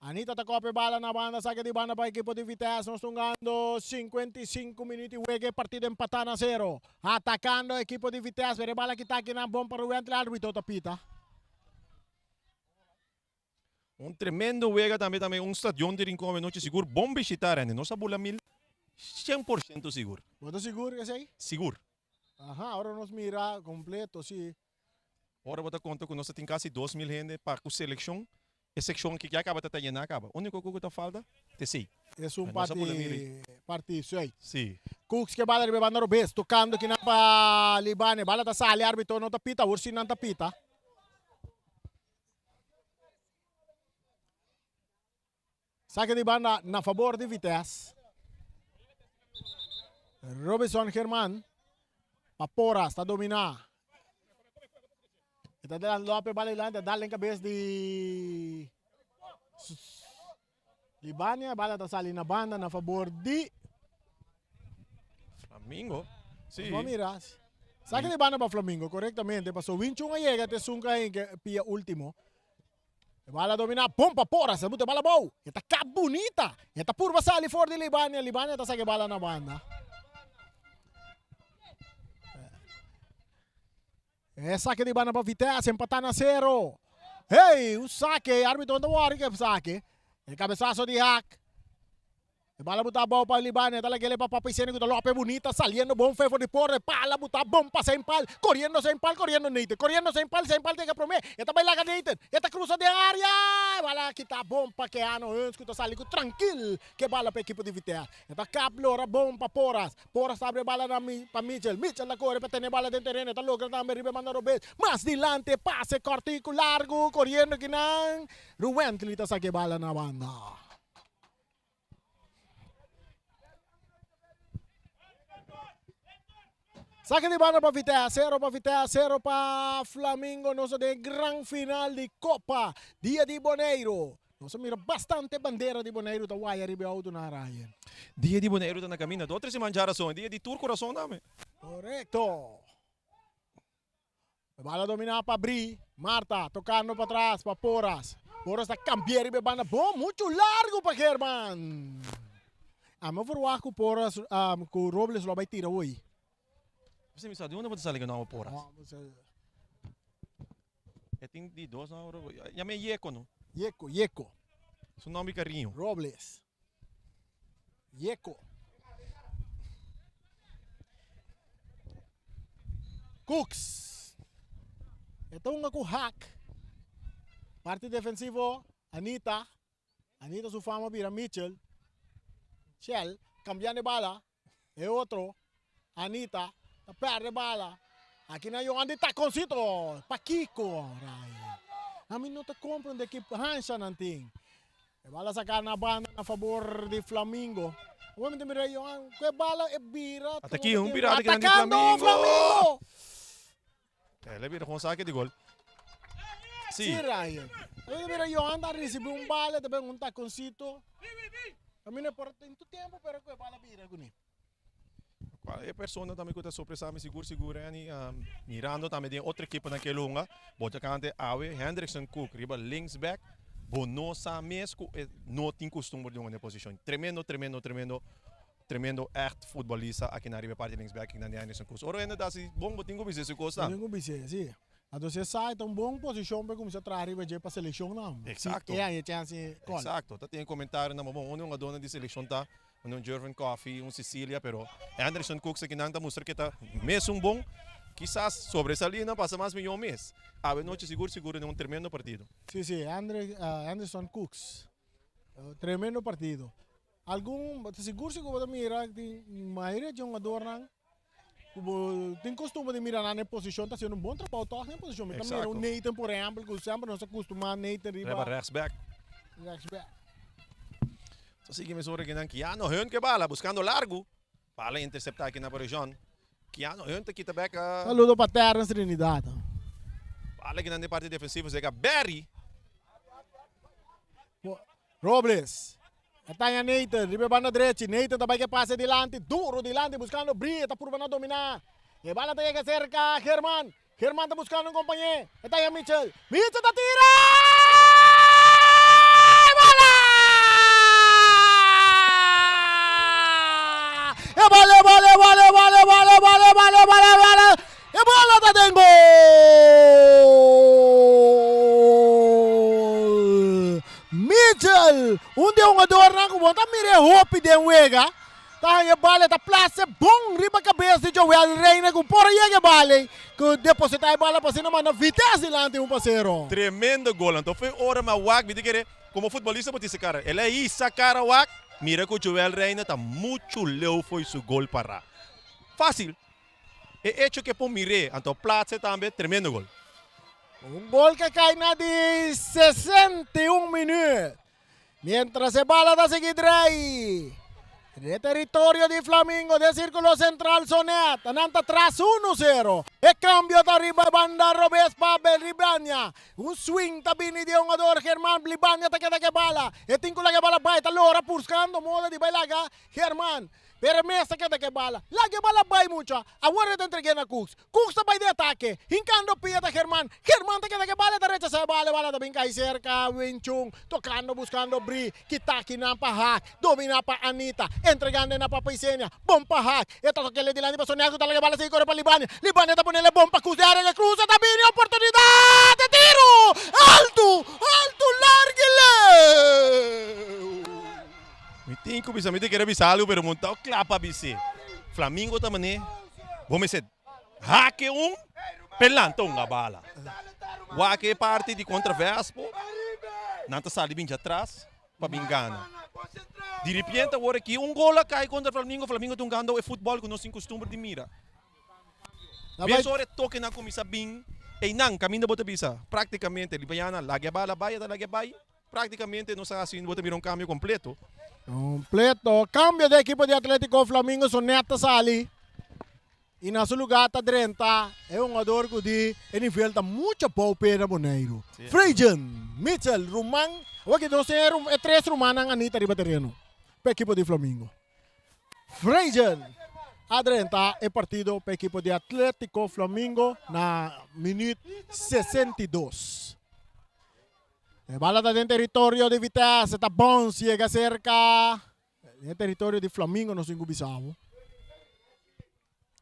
Anita ta copia bala na banda, saque de banda para equipo de Vitesse. Nos tungando 55 minutos y juegue partido empatado a 0. Atacando equipo de Vitesse. Pero bala que está aquí na bom para o árbitro tapita. Um tremendo juega também um stadion de Rincón noite seguro. Bom visitar, né? Nossa bola mil 100% seguro. ¿Você seguro que sei? Seguro. Ajá, ahora nos mira completo, sí. Agora bota conta que nós tem quase 2.000 gente para a seleção. A secção que acaba de estar acaba. O único que falta é sei. É um partido, sei. Sim. Cooks que bala de banda Robes, tocando aqui na pa Libane, bala da sali, árbitro não tapita, ursi não tapita. Saque de banda na favor de Vitesse. Robinson Germán, Papora, está a dominar. Está dando Lopes Balilante, dá-lhe em cabeça de Libania, bala está saindo na banda na favor de Flamengo. Sim. Vamos mirar. Saque de banda para Flamengo, corretamente. Passou 21 llega, te sunca em pia último. Bala dominar, pompa, Papora, se bota bala boa. Está cá bonita. Está por basali for de Libania, Libania está saque bala na banda. É saque de banda para Vitesse, empatando a 0. Hey, o saque, árbitro não worry que é saque. É cabeçaço de hack. Bala botar bom para Libania, dale que ele para Papaicene, que Lopes bonita, saliendo bom fefo de porre, bala botar bom para Sempal, corriendo Nathan, corriendo Sempal tem que prometer. Esta baila a Nathan, esta cruza de área, bala que tá bom para Keano, antes que tá salindo tranquilo, que bala para equipo de Vitesse. Esta Caplora bom para Poras abre bala para Mitchell la corre para tener bala dentro terreno, esta logra também ribe manda Robes, más dilante, pase cortico largo, corriendo que nan, Rubén que lita saque bala na banda. Saque de banda para Vitesse, 0 para Flamengo, nosso de gran final de Copa, dia de Boneiro. Nós mira bastante bandeira de Bonaire ta wire ribe auto na Ryan. Dia di Bonaire na caminha, outra se manjar razão, dia di tour coração namin. Correcto. A bola dominada para Bri. Marta tocando para trás, para Poras. Poras está cambiando ribe banda. Bom, muito largo para Herman. Mas verwacht que o Poras, que o Robles lo vai tirar hoje. Você me sabe, onde você está ligando a Poras? Eu tenho de dois na hora. Já me Yeco, não? Yeco. Seu nome é carinho. Robles. Yeco. Cooks. Ito nga hack. Parte defensivo, Anita. Anita su fama vira Mitchell. Shell, cambian de bala. E otro, Anita, perde bala. Aqui na yung andi taconcito. Paquico. A mim não te compram de equipe Hansa nanting. E bala sacar na banda na favor de Flamingo. Obviamente mira yung que bala e bira. Até aqui, virada grande Atacando Flamingo. Ele vira com saque de gol. Sim, Ryan. Aí mira yung anda recebeu bala, também taconcito. A mim não por tanto tempo, pero que bala bira guni. Qualquer pessoa também que está surpresa, seguro, mirando também tem outra equipe naquele lugar. Bota cante Awe, Hendrickson Cook, riba links back. Bonosa mesmo, não tem costume de uma posição. Tremendo echt futebolista aqui na riba parte links back na Hendrickson Cook. Ora ainda dá se bom botinho bise se costa. Botinho bise, sim. A você sai tão bom posição para começar a trazer riba para seleção não. Exato. É aí chance. Exato. Tá tem comentário na bom, uma dona de seleção tá. Jervin Coffee, Cecilia, pero Anderson Cook sa kinanta mostrar que tá mesmo bom, quizás sobresalir na passa mais melhor mês. A noite seguro num tremendo partido. Sim, Anderson Cooks, tremendo partido. Seguro que você mira, a maioria de jogadores tem costume de mirar na posição, está sendo bom trabalho, tá na posição. Mas também o Nathan, por exemplo, que sempre não se acostuma a Nathan riba. Leva rechtsback. So sige me sobre que Kiano Heun que bala buscando largo. Bala interceptar aqui na posição. Kiano Heun te quita back. Saludo para Terence Trinidad. Bala que na parte defensiva chega Barry. Robles. Atanya Nathan, ribe banda direita. Nathan também que passa dilante, duro dilante buscando Bri, tá por banda dominar. E bala tá que cerca Herman. Herman tá buscando um companheiro. Atanya Mitchell. Mitchell tá tira! Vale. E bola da dentro. Mitchell, jogador na kubon ta mire hope de wega. Ta ye bale ta place bom riba cabeça de Joel Reina com por ye bale. Que depositar a bola para cima na vitesse lante um parceiro. Tremendo gol, então foi hora mas Wak, me diga como futebolista pode esse cara. Ele aí sacar Wak. Mira que o Joel Reina está muito leu foi seu gol para. Fácil. É hecho que por mire, então Platse também tremendo gol. Gol que cai na de 61 minutos. Mientras se bala da seguir rey. De territorio de Flamingo, de círculo central Sonet, ananta atrás 1-0. E cambio da arriba banda Robes Pabel Ribanya. Un swing tabini di jogador Germán Blibanya ta que bala. E tinko lagi bala bay talora buscando moda di bailaga Germán. Pero mesa que bala. Lagi bala bay mucha. Agora te entreguei na Cooks. Cooks ta bay de ataque. Hincando pia da Germán. Germán ta que bala derecha se bala também cai cerca. Winchung tocando buscando Bri. Kitaki na pa hack. Domina pa Anita. Entregando na pa Paisenia. Bom pa hack. Ito que le dilani pa Soneago talaga bala sa ikore pa Libanya. Libanya ta ponele bom pa Cusare le cruza tabini oportunidad de tiro. Alto larguele. Me tem que me querer bisalo pero montar clapa bisi. Flamingo também. Vamos ser hack pelantão a bala. Wake parte de contraverso. Nanta sali bem atrás para bingana. De repente agora aqui gol cai contra Flamingo tem ganhando o futebol que nós temos costume de mira. Bem só toque na comissa bem e não caminho bota bisa. Praticamente Libaiana lagi bala baia da lagi bai. Praticamente nós assim bota mira cambio completo. Completo. Cambio de equipo de Atlético Flamingo Soneta Sali. E na sua lugar tá 30, é um jogador que de nível tá muito bom para Boneiro. Frejan, Mitchell, Roman, o que nós temos é 3 Romanos Anita riba terreno. Para a equipe de Flamengo. Frejan, a 30 é partido para a equipe de Atlético Flamengo na minuto 62. A bola está dentro do território de Vitesse, está bom, chega cerca. No território de Flamengo, nós ingubisamos.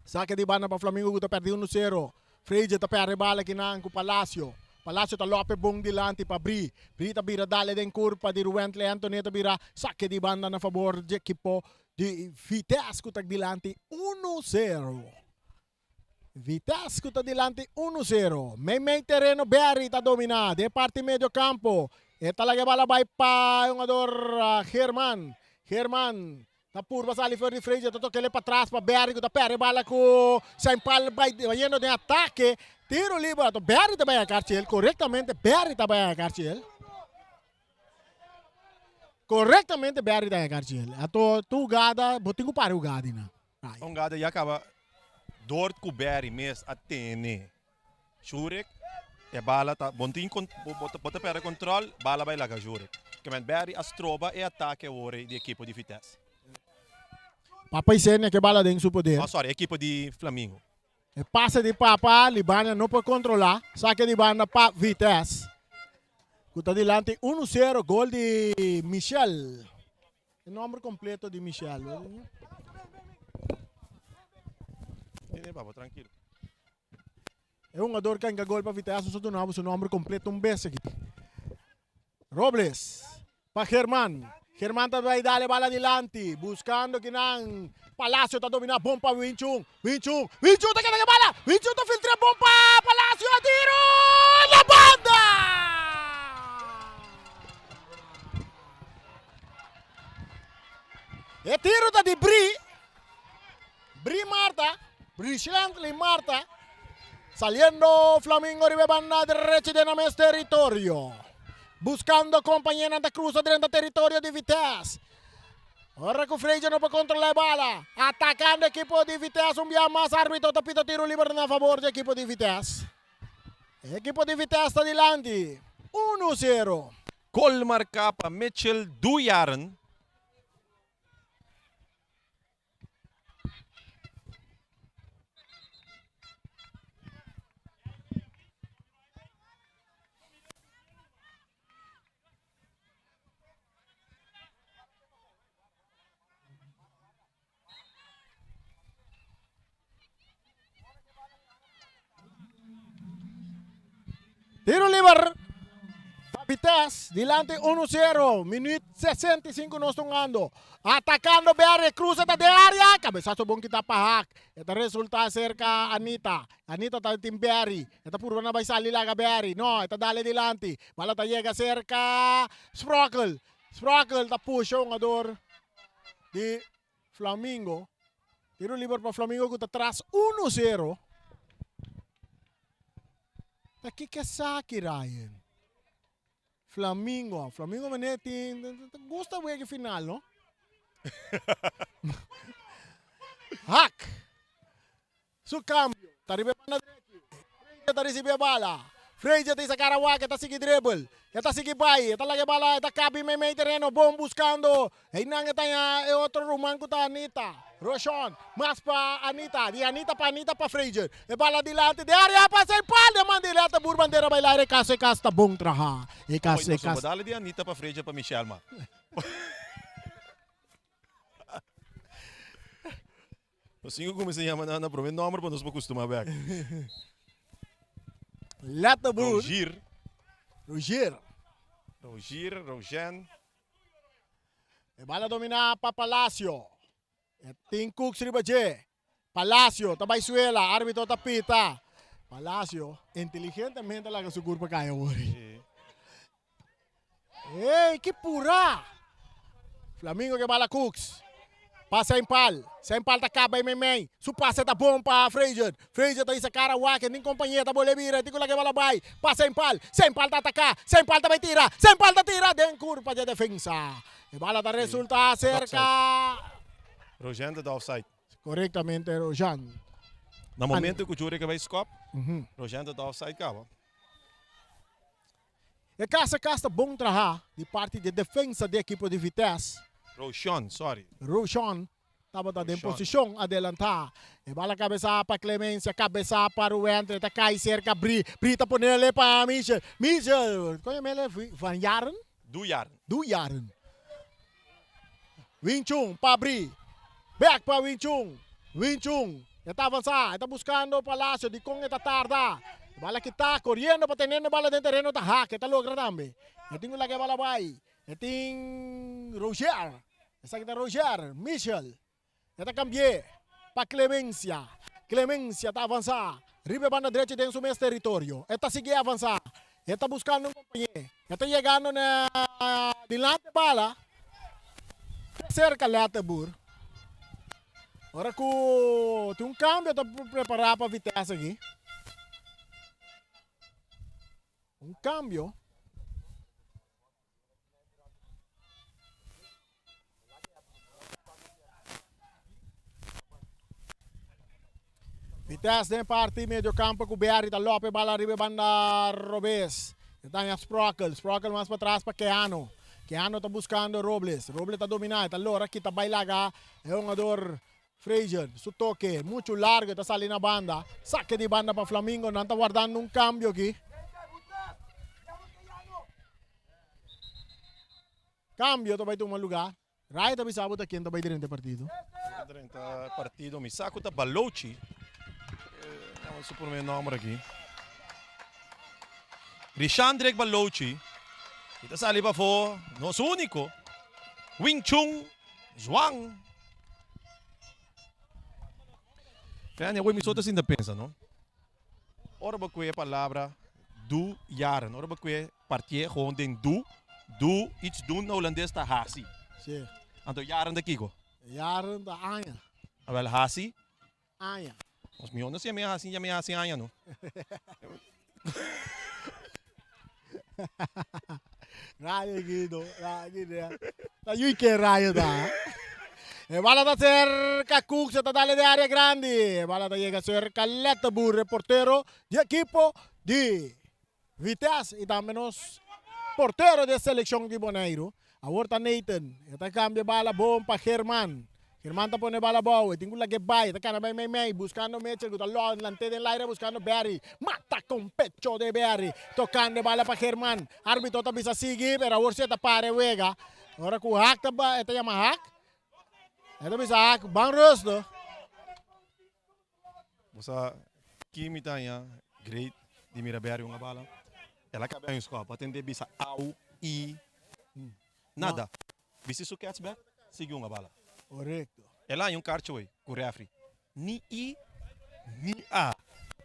Saque de banda para Flamengo, que está perdendo 1-0. Freja está perdendo a bola aqui na Palacio. Palacio está lope bom dilante para Bri. Bri está vira dale den curva de Ruentle Anthony está vira saque de banda na favor de equipo de Vitesse, que está dilante 1-0. Vitesse que está dilante 1-0. Meio terreno, Berry está dominado. De parte medio campo. Esta lagi bola vai para o jogador Herman. Herman. Na curva sali fuori di Freja, tutto che le para trás para Berry, que está perde bola com Saint-Paul vai indo de ataque. Tiro livre, Berry também a Cartiel. Corretamente, Berry também a Cartiel. Corretamente, Berry também a Cartiel. Ato tu gada, botinho para o gadina. Um gada e acaba door com Berry mes atene. Jurek, e bala tá bontinho bota para controle, bala vai lá com Jurek. Que men Berry as troba e ataque ore de equipe de Vitesse. Papai Senia que bala dentro do poder. Oh, sorry, equipe de Flamengo. E passa de Papa, Libana não pode controlar. Saque de banda para Vitesse. Cuta dilante 1-0, gol de Michel. O nome completo de Michel. Papo, tranquilo. É um jogador que ganha gol para Vitesse, só do nome completo beijo aqui. Robles, para Germán. Germán vai dar a bola dilante, buscando que não. Palacio está dominando, bom para Winchung. Winchung está ganhando a bola. Winchung está filtrando, bom para Palacio, tiro na banda! E tiro da de Bri. Bri Marta. Brilhante Marta. Saliendo Flamengo ribe banda derecha de nuestro territorio. Buscando compañera de cruza dentro del territorio de Vitesse. Ahora que Freja no puede controlar la bola. Atacando el equipo de Vitesse. Un día más árbitro tapito tiro libre a favor del equipo de Vitesse. El equipo de Vitesse está adelante. 1-0. Gol marca para Mitchell Duyaren. Tiro libre. Vitesse, dilante 1-0. Minuto 65 nós estamos atacando Berry, cruza da área. Cabeçazo bom que está para Hack. Ito resulta cerca Anita. Anita está em Berry. Ito puro na vai salir lá Berry. No, ito dale dilante. Bala ta llega cerca Sprockle. Sprockle está puxa o jogador de Flamengo. Tiro libre para Flamengo que está atrás 1-0. Aqui que saque, Ryan. Flamengo manete. Gusta o final, no? Hack. Su cambio. Taribe na direito. Freja tá recebe a bala. Freja tem essa Karawa que tá seguindo dribble. Está seguindo vai. Está lá a bala. Está cabe meio terreno. Bom buscando. Aí não é outro Roman que tá Anita. Rochon, mas para Anita, de Anita para Freja. E bala dilante de área para Saint-Paul, de mandilata por bandeira bailar e casa tá bom traha. E casa. Dale de Anita para Freja para Michel, ma. Assim que eu comecei a chamar na prova, não para nós acostumar a ver. Lata Bur. Roger. E bala domina para Palacio. Tem Cooks ribaje. Palacio, Tabaysuela, árbitro tapita. Palacio, inteligentemente lá que su curva kaya ori. Ei, que pura! Flamengo que bala Cooks. Passa em pal. Sem pal tá caba em Su passa tá bom para Freja. Freja tá essa cara waka, nem companhia tá bole vira, tico lá que bala vai. Passa em pal. Sem pal tá atacar. Sem pal tá vai tirar. Sem pal tá tira den curva de defensa. E bala tá resulta cerca. Rojan da offside. Correctamente, Rojan. Na momento que o Jure que vai scop, Mhm. Rogento tá offside ka ba? E casa bom trabalho de parte de defesa da equipe de Vitesse. Roshan, sorry. Roshan estava em Roshan. posição adelantar. E bala cabeça para Clemência, cabeça para o entre, tá cai cerca, Brita por nele para Michel. Michel, conhece ele? Van Jaren? Du Jaren. Do Jaren. Wing Chun para Bri. Back para Wing Chun. Wing Chun. Está avançando, está buscando o Palácio de Kong, está tarda. Bala que está correndo para ter a bala dentro do terreno, está hack, está logra também. Eu tenho lá que bala vai. Eu tenho Roger. Essa aqui está Roger. Michel. Está cambié para Clemência. Clemência está avançando. Ribe banda direita dentro do seu território. Está seguindo avançar. Está buscando um companheiro. Está chegando na dilante bala. Cerca Latebur. Agora que tem um câmbio, estou preparado para a Vitesse aqui. Um câmbio. Vitesse em parte meio campo com o Berry, da Lope, bala arriba, banda Robes. Está em Sprockle mais para trás para Keano. Keano está buscando Robles. Robles está dominando, allora aqui está bailaga. É um jogador Fraser, su toque, muito largo, está salindo na banda. Saque de banda para Flamengo, não está guardando um câmbio aqui. Cambio, tu vai tomar lugar. Rai também sabe que quem vai durante o partido. Durante o partido, mi saco tá Balochi. Vamos supor o meu nome aqui. Rishandrek Balochi. Ita sali pa po, nosso único. Wing Chun Zhuang. Kaya niya, mi sotas ainda pensa, não? Ora ba kuya palavra du jaren. Ora ba kuya partie gewoon den du iets doen na Holandees ta hasi. Sim. Anto jaren da kiko. Jaren da Anja. Wel hasi. Anja. Os miones ya may hasi anya, no? Rayo Guido, Rayo. Tayo que rayo da. E bala da cerca Cook, se dale de área grande. Bala da llega cerca Letebur, reportero de equipo de Vitesse e também nos portero de seleção de Bonaire. Agora Nathan, está cambia bala bom para Germán. Germán está pone bala boa, tem que vai, está cara may buscando Mitchell, está lá delante del aire buscando Berry. Mata con pecho de Berry, tocando bala para Germán. Árbitro está bisa seguir, pero ahora se está pare wega. Agora com hack tá ba, está chama hack. Está bisa hack, bang rosto. Bosa Kimi tanya great di Miraberry uma bala. Ela cabe em escola, atender bisa au e nada. Bisi su catchback, seguiu uma bala. Correcto. Ela yung cartway, com refri. Ni I, ni A.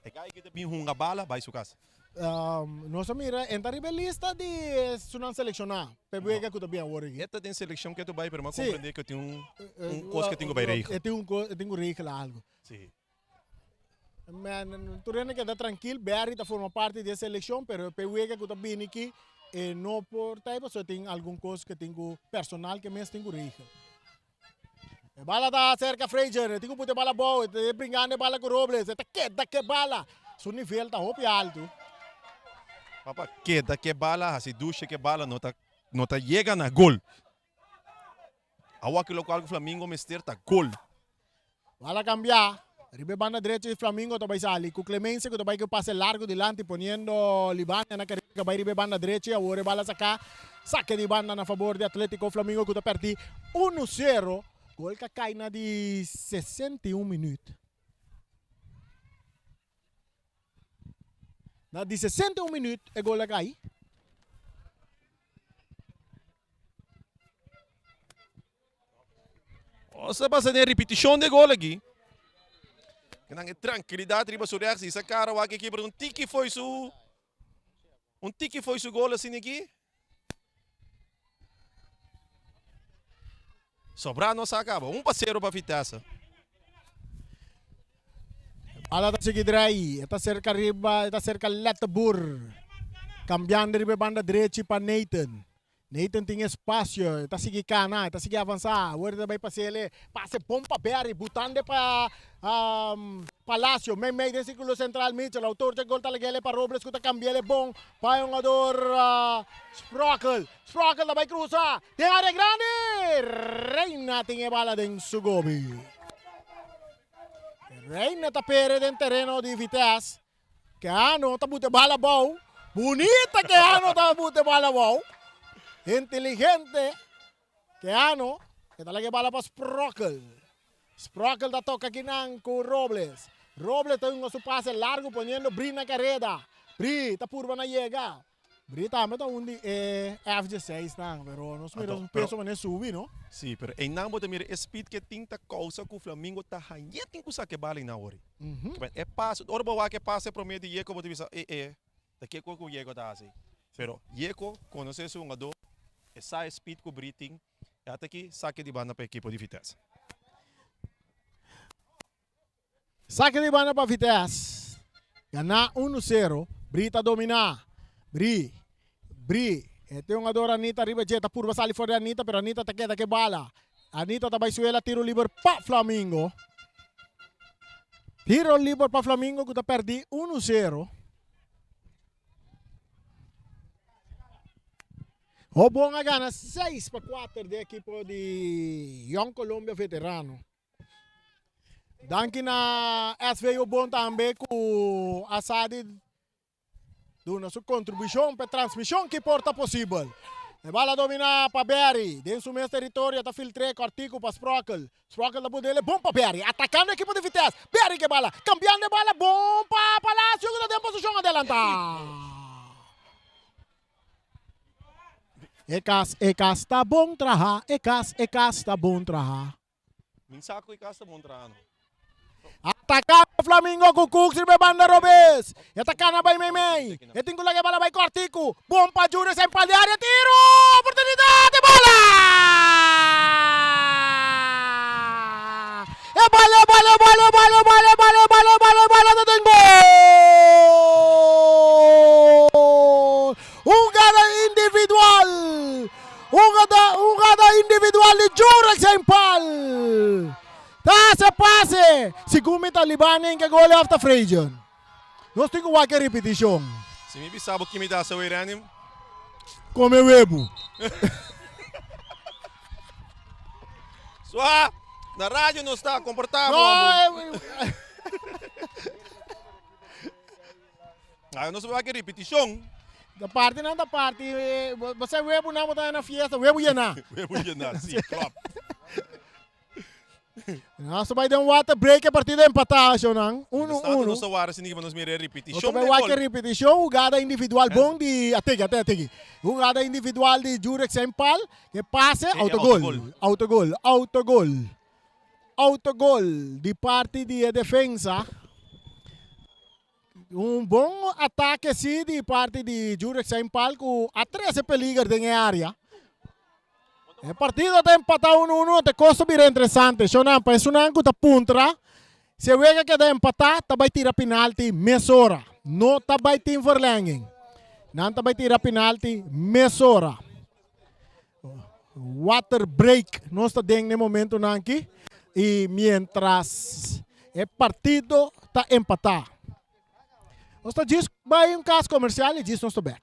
E kaya kita bihunga bala, vai su casa. Nossa mira, entra ribelista de sunan selecionar. Pebuega que tu bem agora aqui. Esta tem seleção que tu vai para Sim. compreender que eu tenho coisa que eu tenho vai reger. Eu tenho reger algo. Sim. Man, tu rende que está tranquilo, Berry está forma parte da seleção, pero pebuega que tu bem aqui e não por tempo, só tem alguma coisa que tenho personal que mesmo tenho reger. Bala da cerca Fraser, tenho que bala boa, brincando bala com Robles, está que bala. Su nível está hopi alto. Papa, queda que bala, se duche que bala, não tá chega na gol. Awa que local do Flamengo mester tá gol. Bala cambiar. Ribe banda derecha de Flamengo to vai salir. Com Clemência que to vai que passe largo delante poniendo Libania na carreira vai ribe banda derecha, agora bala sacar. Saque de banda na favor de Atlético Flamengo que to perdi 1-0. Gol que cai na de 61 minutos. Na de 61 minutos é gol que cai. Você passa na repetição de gol aqui. Que não é tranquilidade, riba sobre a essa cara, o aqui para um tique foi su gol assim aqui. Sobrar não se acaba. 1-0 para Vitesse. Ala está seguindo aí. Está cerca riba, está cerca Letebur. Cambiando riba banda direita para Nathan. Nathan tem espaço, está seguindo cana, está seguindo avançar. Agora também passei passe bom para Berry, botando para Palacio, meio do círculo central, Mitchell, o autor de gol está ligado para Robles, que está cambiando bom para o jogador Sprockle também cruza, tem área grande, Reina tem a bola dentro do Sugobi. Reina está perdendo em terreno de Vitesse, que ano está botando bola boa, bonita que ano está botando bola boa. Inteligente, que ano, que talaga bala para Sprockle. Sprockle da toca aqui com Robles. Robles tem um passe largo, ponendo Bri na carrera. Bri, está purba na chega. Bri também está onde é F16, não, pero nós miramos um peso para subir, não? Sim, pero em não botar mira speed que tinta causa que o Flamengo está hanhando tem que que bala na hora. É passo, ora boa que passe promete Yeco botar bisa daqui com o Yeco tá assim. Pero Yeco conhece o jogador. Essa speed que o Briting até que saque de banda para a equipe de Vitesse. Saque de banda para Vitesse. Ganhar 1-0. Brita dominar. Bri. Tem um jogador Anita Ribajeta por basali fora Anita, pero Anita tá queda que bala. Anita tá baixuela tiro livre para Flamengo. Tiro livre para Flamengo que tá perdi 1-0. O bom a gana 6-4 da equipe de Young Colombia Veterano. Danke na SV o bom também com a Sadi dando sua contribuição para a transmissão que porta possível. A bola domina para Berry, dentro do meu território está filtré cortico para Sprockle. Sprockle da dele bom para Berry, atacando a equipe de Vitesse. Berry que bala, cambiando de bola bom para Palacio que está em posição adelantada. Ecas está bom trabalhar, Ecas está bom trabalhar. Minsaco e Ecas está bom trabalhar. Atacar o Flamengo com o Cook, sirve banda Robes. Atacar na vai Meimei. E tem que lá que bola vai Cortico. Bom para Júnior, sem pal de área, tiro! Oportunidade, bola! É bola, tem gol! Jogada individual de Júnior, sem pal! Passe! Segundo Taliban que gol after Frejan. Nós temos uma repetição. Se me bisabo que me dá seu Irânio. Come webo. Sua, na rádio não está comportável. Eu não sei uma repetição. Da parte não da parte. Você webo não está na fiesta, webo ia na. Webo ia na, sim, claro. Nós vai dar um water break a partir da empatação, não? 1-1. Nós só se ninguém nos mira repetição. Nós vai ter repetição, jogada individual bom de até. Jogada individual de Jurek Sempal, que passe autogol de parte de defesa. Um bom ataque sim de parte de Jurek Sempal com a 13 peligros na área. O partido está empatado 1-1, te costa bem interessante. Shonan, pensunan ko ta puntra. Se wega que está empatado, tabay tira penalti, mesora. No tabay team verlenging. Nan tabay tira penalti, mesora. Water break, no está dentro no momento nanki. E mientras o partido está empatado. Nós está diz, vai caso comercial e diz nós está back.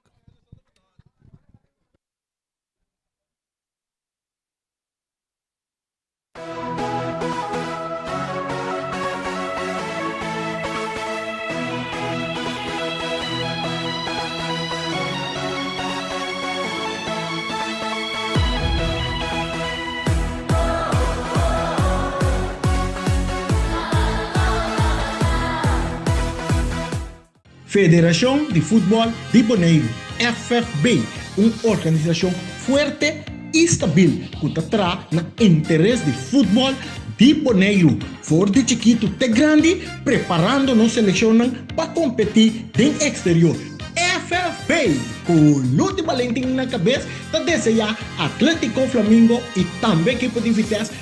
Federação de Futebol de Bonaire, FFB, uma organização forte e estável que está no interesse de futebol de Bonaire, for de chiquito até grande, preparando-nos selecionam para competir no exterior. FFB, com Lute Valentim na cabeça, está desejar Atlético Flamengo e também equipe de Vitesse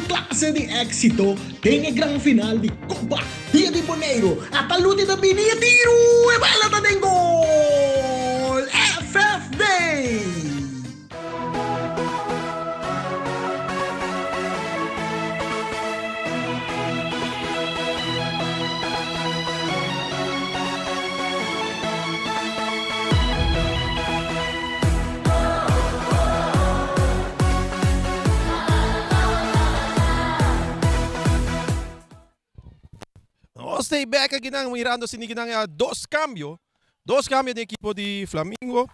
classe de éxito tem a grande final de Copa Dia de Bonaire. A Lute da Binia tiro e bala da gol. FFB. stay back ginang mirando siniginang dos cambio. Dos cambio de equipo de Flamengo.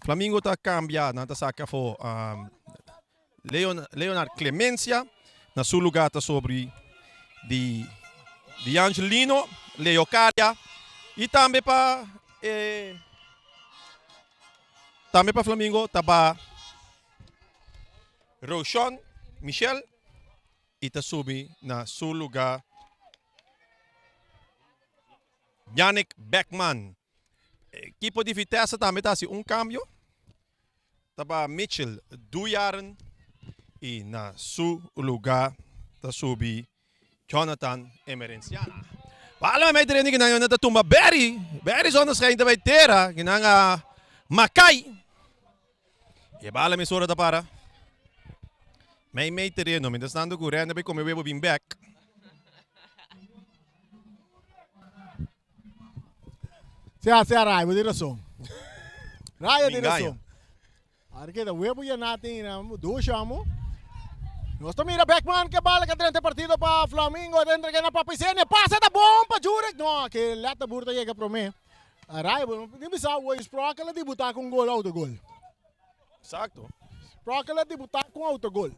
Flamengo tá cambia na tá saca fo Leonard Clemencia na seu lugar tá sobre de Angelino, Leo Caria e também para Flamengo tá para Roshan Michel e tá subi na seu lugar Yannick Beckman. Equipo de Vitesse também tá assim cambio. Tá para Mitchell Duyaran e na seu lugar tá subi Jonathan Emerenciana. Pala may training ginang na tumba Berry zonas kain tabay tera ginang Makay. E bala may sura da para. May terreno, mientras tanto correndo bay come webo bin back. Siya Ray, mo razão. Ray tem razão. Porque o webo ya natin do chamo. Nós mira Beckman que bala que 30 partido para Flamengo dentro que na papicene passa da bom para Jurek no que lata burta chega pro me. Ray, não bisa o Sprockle debutar com gol autogol. Exacto. Sprockle debutar com autogol.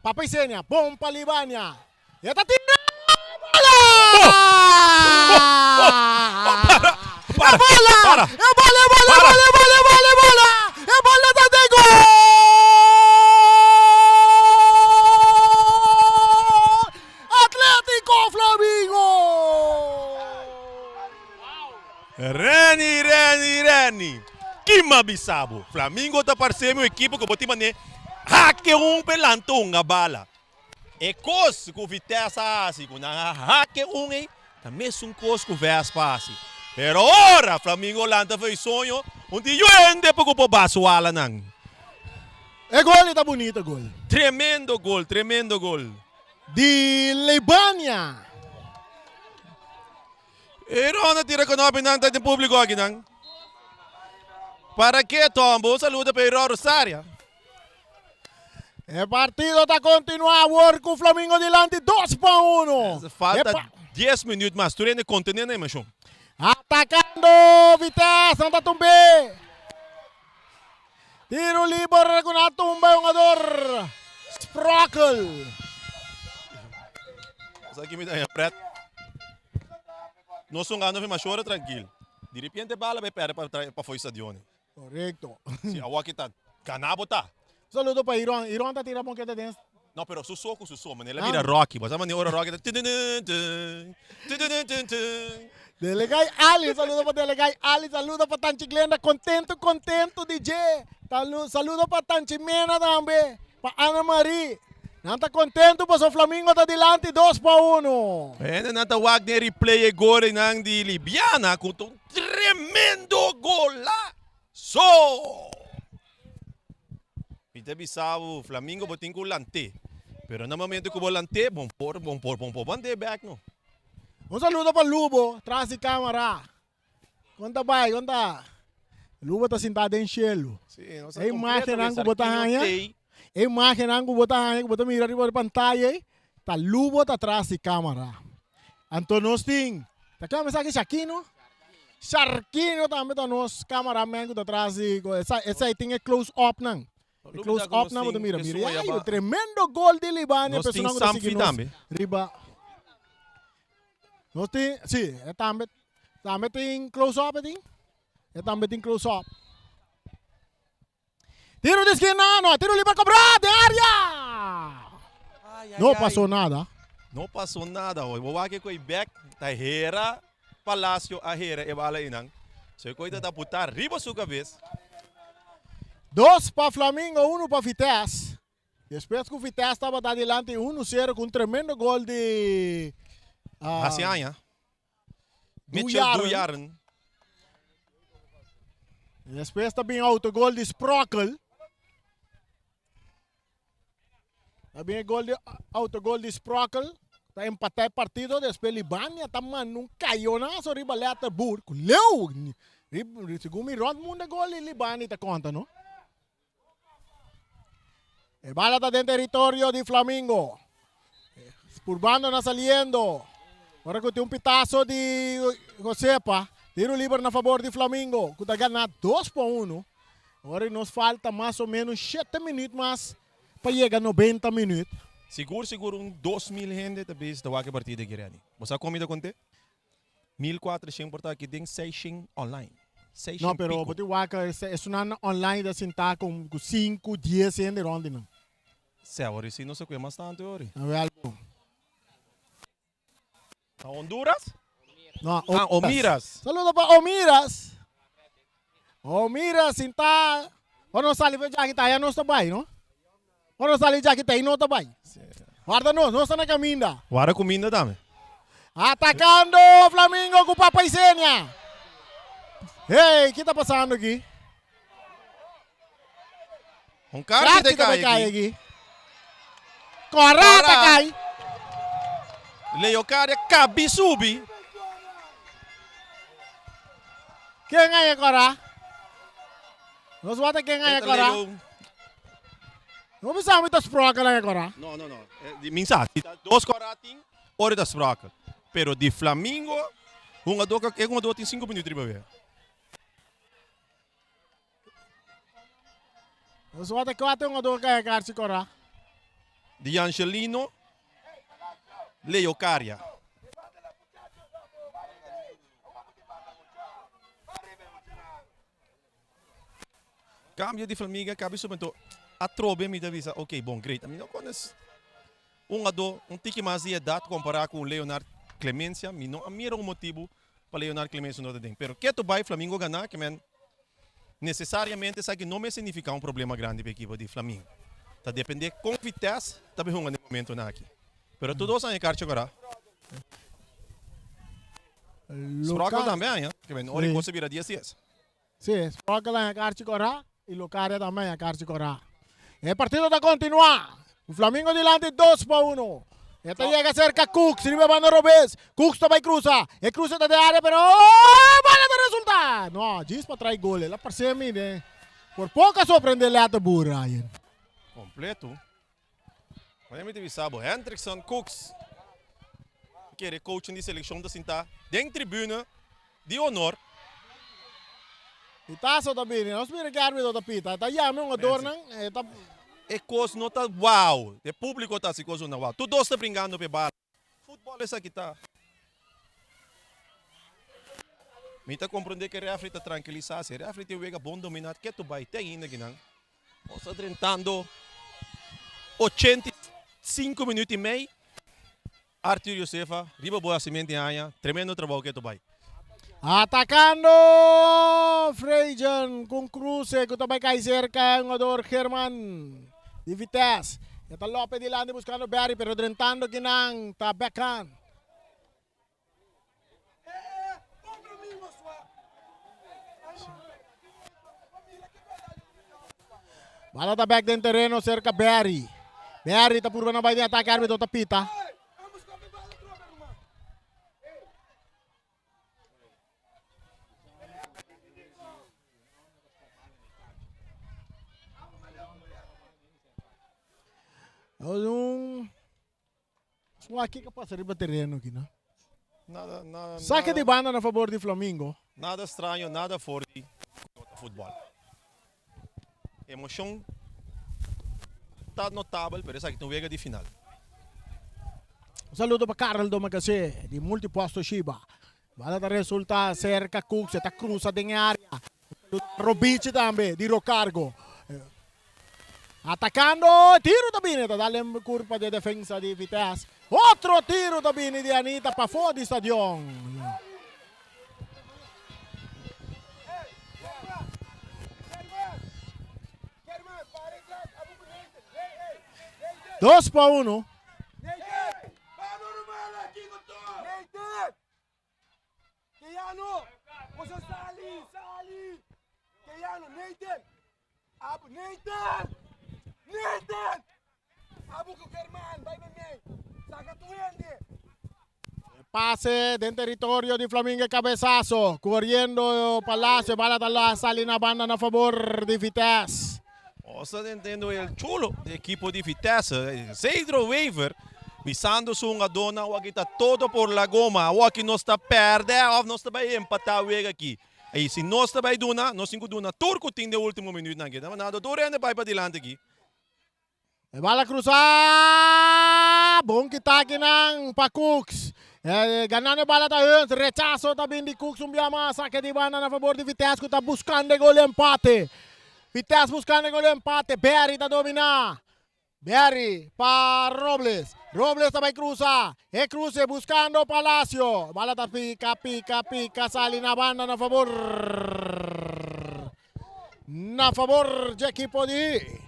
Papicene bom para Libania. E tá tirando bola! Para! Bola! É bola da de gol! Atlético Flamengo! Reni! Que mabisabo! Flamengo tá parecendo uma equipe que botou mané hack pelanto nga bala. E cos com Vitesse assim, com na hack também são cos com Vespa assim. Pero ora Flamengo lanta foi sonho, onde eu ande para o baixo ala nang. É gol, tá bonito gol. Tremendo gol. De Libania. Pero na tira ko na pinanta ng público aqui nang. Para que Tombo saluda para Rosaria. El partido está continuando com o Flamengo delante 2-1. Falta 10 minutos mais. Tu ainda contendo aí, macho. Atacando Vitesse, não tá tumbé. Tiro livre com a tumba jogador Sprockle. Isso aqui me dá preto. Nós somos ganhando mais chora tranquilo. De repente bala vai perder para foi estadione. Correto. Se a aqui tá canabo tá. Saludo para Iron. Iron tá tirando ponqueta dentro. Não, pero susoco, mas ela vira rock. Mas a maneira rock. Delegay Ali, saludo para Delegay Ali, saludo para Tanchi Glenda, contento, DJ. Saludo para Tanchi Mena também, para Ana Marie. Não está contento, pois o Flamengo está delante 2-1. Ainda não está Wagner replay agora nang de Libiana com um tremendo golaço. Pita Bissau, Flamengo botin com lante. Pero no momento que o volante, bom por bande back no. Saludo para Lubo, atrás de câmera. Conta vai, conta. Lubo está sentado em cielo. Sim, a imagem não que botar hanha. A imagem não que botar hanha, que botar mira arriba da pantalla. Tá Lubo tá atrás de câmera. Antonostin. Tá aqui uma mensagem Shaquino. Sharquino também tá nos cameraman que tá atrás de essa aí tem close up não. Close up não, botar mira. Ai, o tremendo gol de Libânia, pessoal que tá seguindo. Riba. Nós tem, sim, também tem close-up, também tem close-up. Tiro de esquina, não, tiro livre cobrado, de área! Não passou nada. Não passou nada, o wawake ko back, ta hera, Palácio, a hera, e bala inang. So, coisa da putar, riba sua cabeça. 2 para Flamengo, 1 para Vitesse. Depois que o Vitesse estava adelante 1-0 com um tremendo gol de... Hasianya. Mitchell Duyaran. Depois também autogol de Sprockle. Também autogol de Sprockle. Está empatar o partido. Depois Libânia também não caiu na sua ribaleta burco. Leu! Segundo o mundo gol de Libânia está conta, não? El bala está dentro del territorio de Flamengo. Urbano está saliendo. Agora que tem pitaço de Josepa. Tiro livre na favor de Flamengo. Que está ganhando 2-1. Agora nos falta mais ou menos 7 minutos mais para chegar a 90 minutos. Seguro 2.000 gente também está a partida aqui, Rani. Você a comida quanto? 1.400 por aqui, tem 600 online. 600 Não, pero pico. pati waka é uma online da sentar com 5, 10 gente ronde não. Se agora sim não sei o que mais tanto agora. A ver algo. A Honduras? Não, Omiras. Saludo para Omiras. Omiras sentar. O não sali já que tá aí não está bem, não? O não sali já que tá aí não está bem. Guarda nós está na caminha. Guarda comida também. Atacando Flamengo com Papaisenia. Ei, o que está passando aqui? Cara que vai cai cair aqui. aqui. Correta cai. Leo cara cabe subi. Quem ganha agora? Nós vamos quem ganha agora? Não precisa muitas procas agora. Não. Mensagem. Dois coratim, hora das procas. Pero de Flamengo, uma doca tem 5 minutos para ver. Nós vamos ter uma dor ganha carta agora. De Angelino, Leo Caria. Cambio de Flamengo, cabe subito. A trobe me deve dizer, ok, bom, great. A mim não conheço. Um tique mais de idade comparar com o Leonardo Clemência, a mim era um motivo para Leonardo Clemência não tem. Pero que tu vai Flamengo ganhar, que man, necessariamente sabe que não me significa um problema grande para a equipe de Flamengo. Tá depender com Vitesse, tá bem no momento na aqui. Pero todos são em carte agora. Sproca também, hein? Que man, hora que vira 10. Sim, Sproca lá em carte agora e Lucaria também em carte agora. O partido está continuar. O Flamengo delante 2-1. Esta llega cerca Cook, sirve banda Robes. Cook também cruza. E cruza da área, pero bola de resultado. No, diz para trair gol. Ela parece a mim, né? Por pouco surpreende a burra. Completo. Mas me deve saber, Hendrickson Cooks, que é coach de seleção da Sinta, dentro tribuna de honor. E taça também, nós vimos que a árbitro da pita. Tá já mesmo adornam. É coisa não tá uau. O público tá se coisa não uau. Todos estão brincando para bala. Futebol é isso aqui tá. Me tá compreender que o refri tá tranquilizado. Se o refri tem um bom dominado, que tu vai ter ainda que não. Nós estamos tentando 85 minutos e meio. Arthur Josefa, riba boa semente aia, tremendo trabalho que tu vai. Atacando Freijan com cruce que também cai cerca o jogador Herman de Vitesse. Está Lopes dilante buscando Barry, pero drentando que não está backhand. Bala está back dentro terreno cerca Barry. Barry está por na baia de ataque árbitro está pita. Só aqui que passa riba terreno aqui, não? Nada. Saque de banda a favor de Flamengo. Nada estranho, nada forte no futebol. Emoção está notável, mas essa aqui não chega de final. Um saludo para Carlos Domacase, de Multiposto Shiba. Bala resulta cerca Cook, está cruza em área. Robici também, de Rocargo. Atacando, tiro da Bine, dale curva de defesa de Vitesse. Outro tiro da Bine de Anita para fora do estádio. 2-1. Pase dentro territorio de Flamengo, cabezazo, corriendo Palacio, bala la sale na banda a favor de Vitesse. Você entendendo o chulo do equipo de Vitesse, Cedro Weaver, Pisando sunga dona, wag kita todo por la goma. Wag que nós está perde, ou nós está vai empatar o aqui. Aí se nós está vai duna, nós cinco duna, turco tem de último minuto na guia. Nada, tu rende vai para dilante aqui. Bala cruzar! Bom kita aqui ng pa Cooks. Ganando bala tayo, rechazo também de Cooks, mas saque de banda na favor de Vitesse, que está buscando gol empate. Vitesse buscando gol empate, Berry está dominar. Berry para Robles. Robles também cruza. Cruze buscando Palacio. Bala tá pica, sali na banda na favor. Na favor de equipo de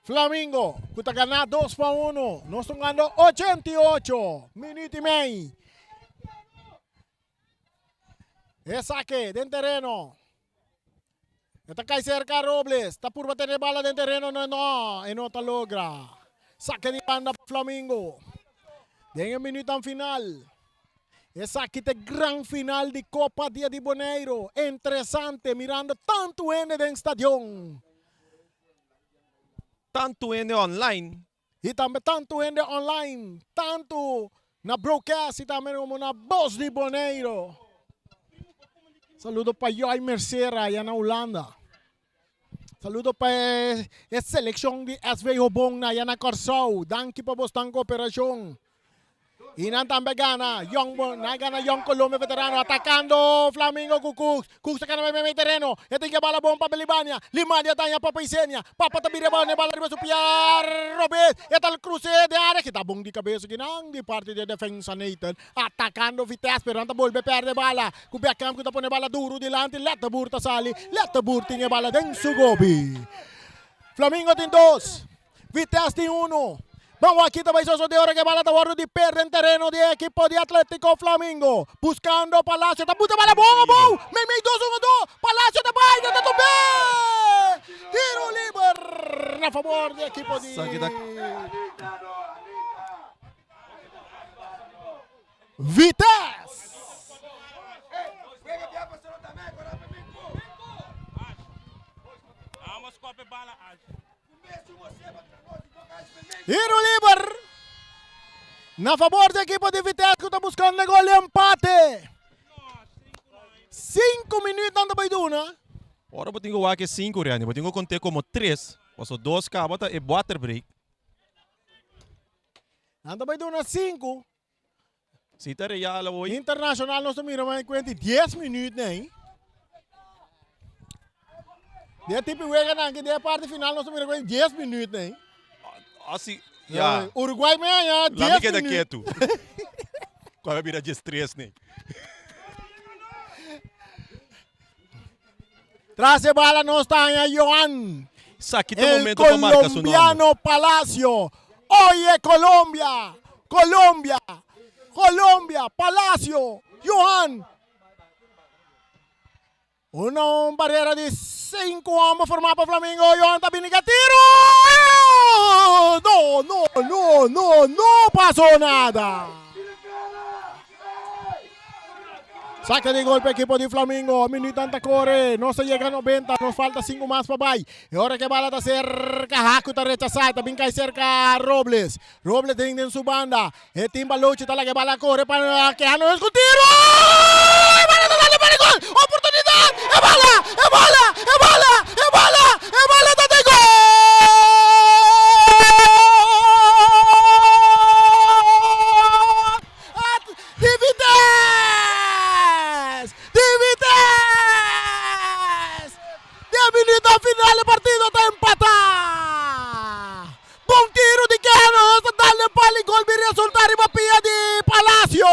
Flamengo. Kuta ganhar 2-1. Nós estamos ganhando 88 minutos e meio. Saque dentro terreno. Está cai cerca Robles. Está por bater a bala dentro terreno. No. E não está logra. Saque de banda para Flamengo. Dengue minuto ang final. Saque de gran final de Copa Dia de Janeiro. Interessante mirando tanto ene dentro stadion. Tanto ene online. E também tanto ene online. Tanto na broadcast e também como na voz de Janeiro. Saludo para Joy Mercera, yan na Holanda. Saludo para a seleção de SV Hobong na yan na Corsao. Danke pa bostang kooperasyon. Inan também gana Young Colombia veterano atacando Flamengo com Cooks. Cooks sa kanang may terreno. Ito yung bala bom pa Libania. Limania tanya pa Paisenia. Papatabira ba ni bala riba supiar Robes. Ito el cruce de área. Kitabong di cabeça ginang di parte de defensa Nathan. Atacando Vitesse pero anta volve perde bala. Kubiakam kuta pone bala duro dilante. Leta burta sali. Leta burti nga bala den Sugobi. Flamengo tem 2. Vitesse tem 1. Vamos aqui também, só de hora que bala está de perda em terreno de equipo de Atlético Flamengo. Buscando Palacio, está puta bala, bom. Meio 2-1-2. Palacio da baida, está bem. Tiro livre a favor de equipo de Vitesse. Tiro livre na favor da equipe de Vitesse que está buscando o gol de empate. 5 minutos anda baiduna. Ora eu tenho aqui 5 reais, eu tenho contar como 3. Passou 2 cabota e water break. Anda baiduna 5. Sita real hoje. Internacional nós mira mais 10 minutos, né? De tipo wega na que de parte final nós mira 10 minutos, né? Assim, já. Uruguai mesmo, 10 minutos. Lá me queda quieto. Qual é a vira de estresse, né? Traz a bala não está em Johan. Aqui tem momento para marcar seu nome. Colombiano Palacio. Oye, Colombia. Colombia, Palacio, Johan. Una barreira de 5 homens formar para Flamengo. Johan está vindo tiro. No pasó nada. Saca de golpe equipo de Flamengo. Minuto anta corre. No se llega a 90. Nos falta 5 más para bay. Y ahora que bala está cerca. Haku está rechazada. También cae cerca Robles. Robles tiene en su banda. El timba lucha. Está la que bala corre para que no es con tiro. ¡Y bala total para el gol! ¡Oportunidad! ¡Es bala! ¡Está de gol! Minuto final del partido está empatado. Bom tiro de Keanu, está dando palo y gol y resultar y mapilla de Palacio.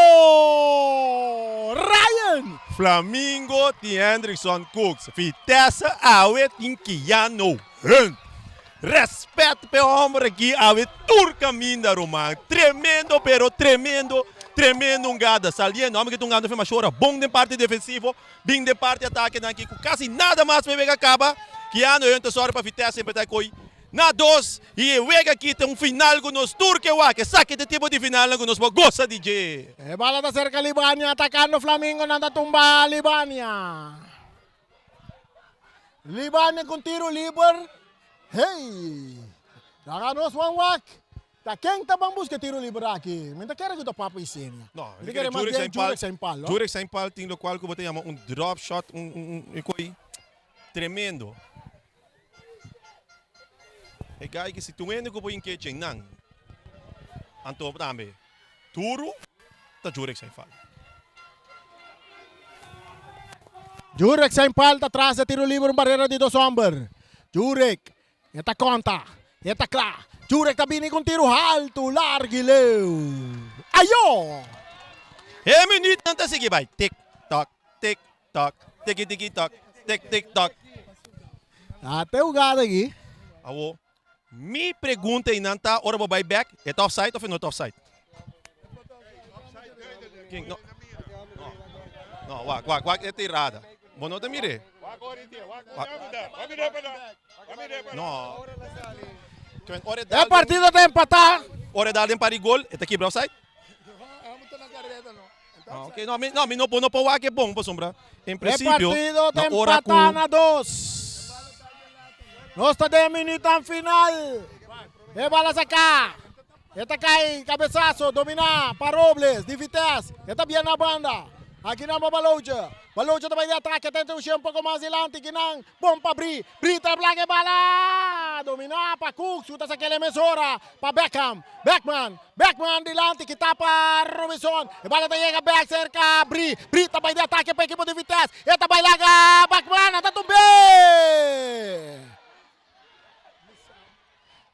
Ryan. Flamengo de Hendrickson Cooks. Vitesse awe tem Keanu. Respeito pelo homem aqui, awe turca minda Roman. Tremendo, pero tremendo gada. Saliendo, homem que tu gado foi machora. Bom de parte defensivo, bem de parte ataque aqui. Quase nada mais para ver que acaba. Que ano eu estou para Vitesse sempre tá coi. Na 2 e wega aqui tem final com nos turque que saque de tipo de final com nos gosta DJ. Bala da cerca Libania atacando Flamengo nanda tumba Libania. Libania com tiro libre. Hey. Daganos wak. Tá quem tá bang busca tiro livre aqui? Minta quero que do papo ensina. Não, Ele quer mais bem Jurek sem palo. Jurek sem palo tem lo qual que você chama drop shot, coi tremendo. E gai que se tu ende ko po inke cheng nang. Anto tambe. Turo ta Jurek sem palo. Jurek sem palo tá atrás de tiro livre barreira de 2 homens. Jurek, eta conta, eta clá. Jurek tá bini com tiro alto, largo e leu. Ayo! É minuto não tá seguir vai. Tic toc, tic toc, tic tic toc, tic tic toc. Até o gado aqui. Awo. Me pergunta aí não tá hora vai back, é offside ou não offside? Não. Não, wag é tirada. Bono tá mire. Não. É partido de empatar. Hora dal para gol, está aqui para offside? Ok, não, não pode que é bom, para sombra. Em princípio, é partido de empatar na 2. Nós está 10 minutos final. É bala sacar. Está cai, cabeçaço, dominar, para Robles, de Vitesse. Está bem na banda. Aqui na Balouja. Balouja também de ataque, tenta um pouco mais adiante. Aqui não, bom para Bri. Bri tá blague bala. Dominar para Cook, chuta essa aquela emissora. Para Beckham. Beckman dilante, que tá para Robinson. E bala tá chega back cerca Bri. Bri também de ataque para a equipe de Vitesse. E também larga Beckman, tá tudo bem.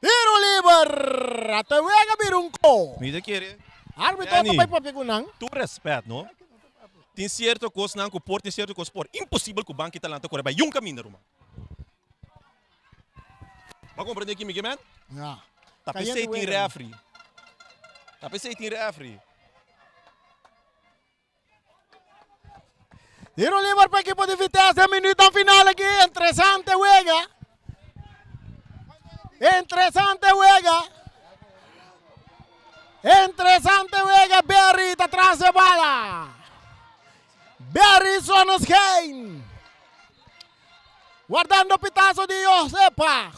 Tiro livre. Até o Ega Birunco. Me querer. Árbitro também para pegar. Tu respeito, não? Tem certo coisa não que o Porto tem certo coisa por impossível que o banco talento corre vai um caminho Roma. Mas compreender aqui Miguel man? Yeah. Tá pensei em refri. Tá pensei em refri. Tiro livre para a equipe de Vitesse, minuto final aqui, interessante Wega. Interessante Wega, Berry tá atrás da bala. Berry Sonoskein. Guardando o pitazo de Josepa.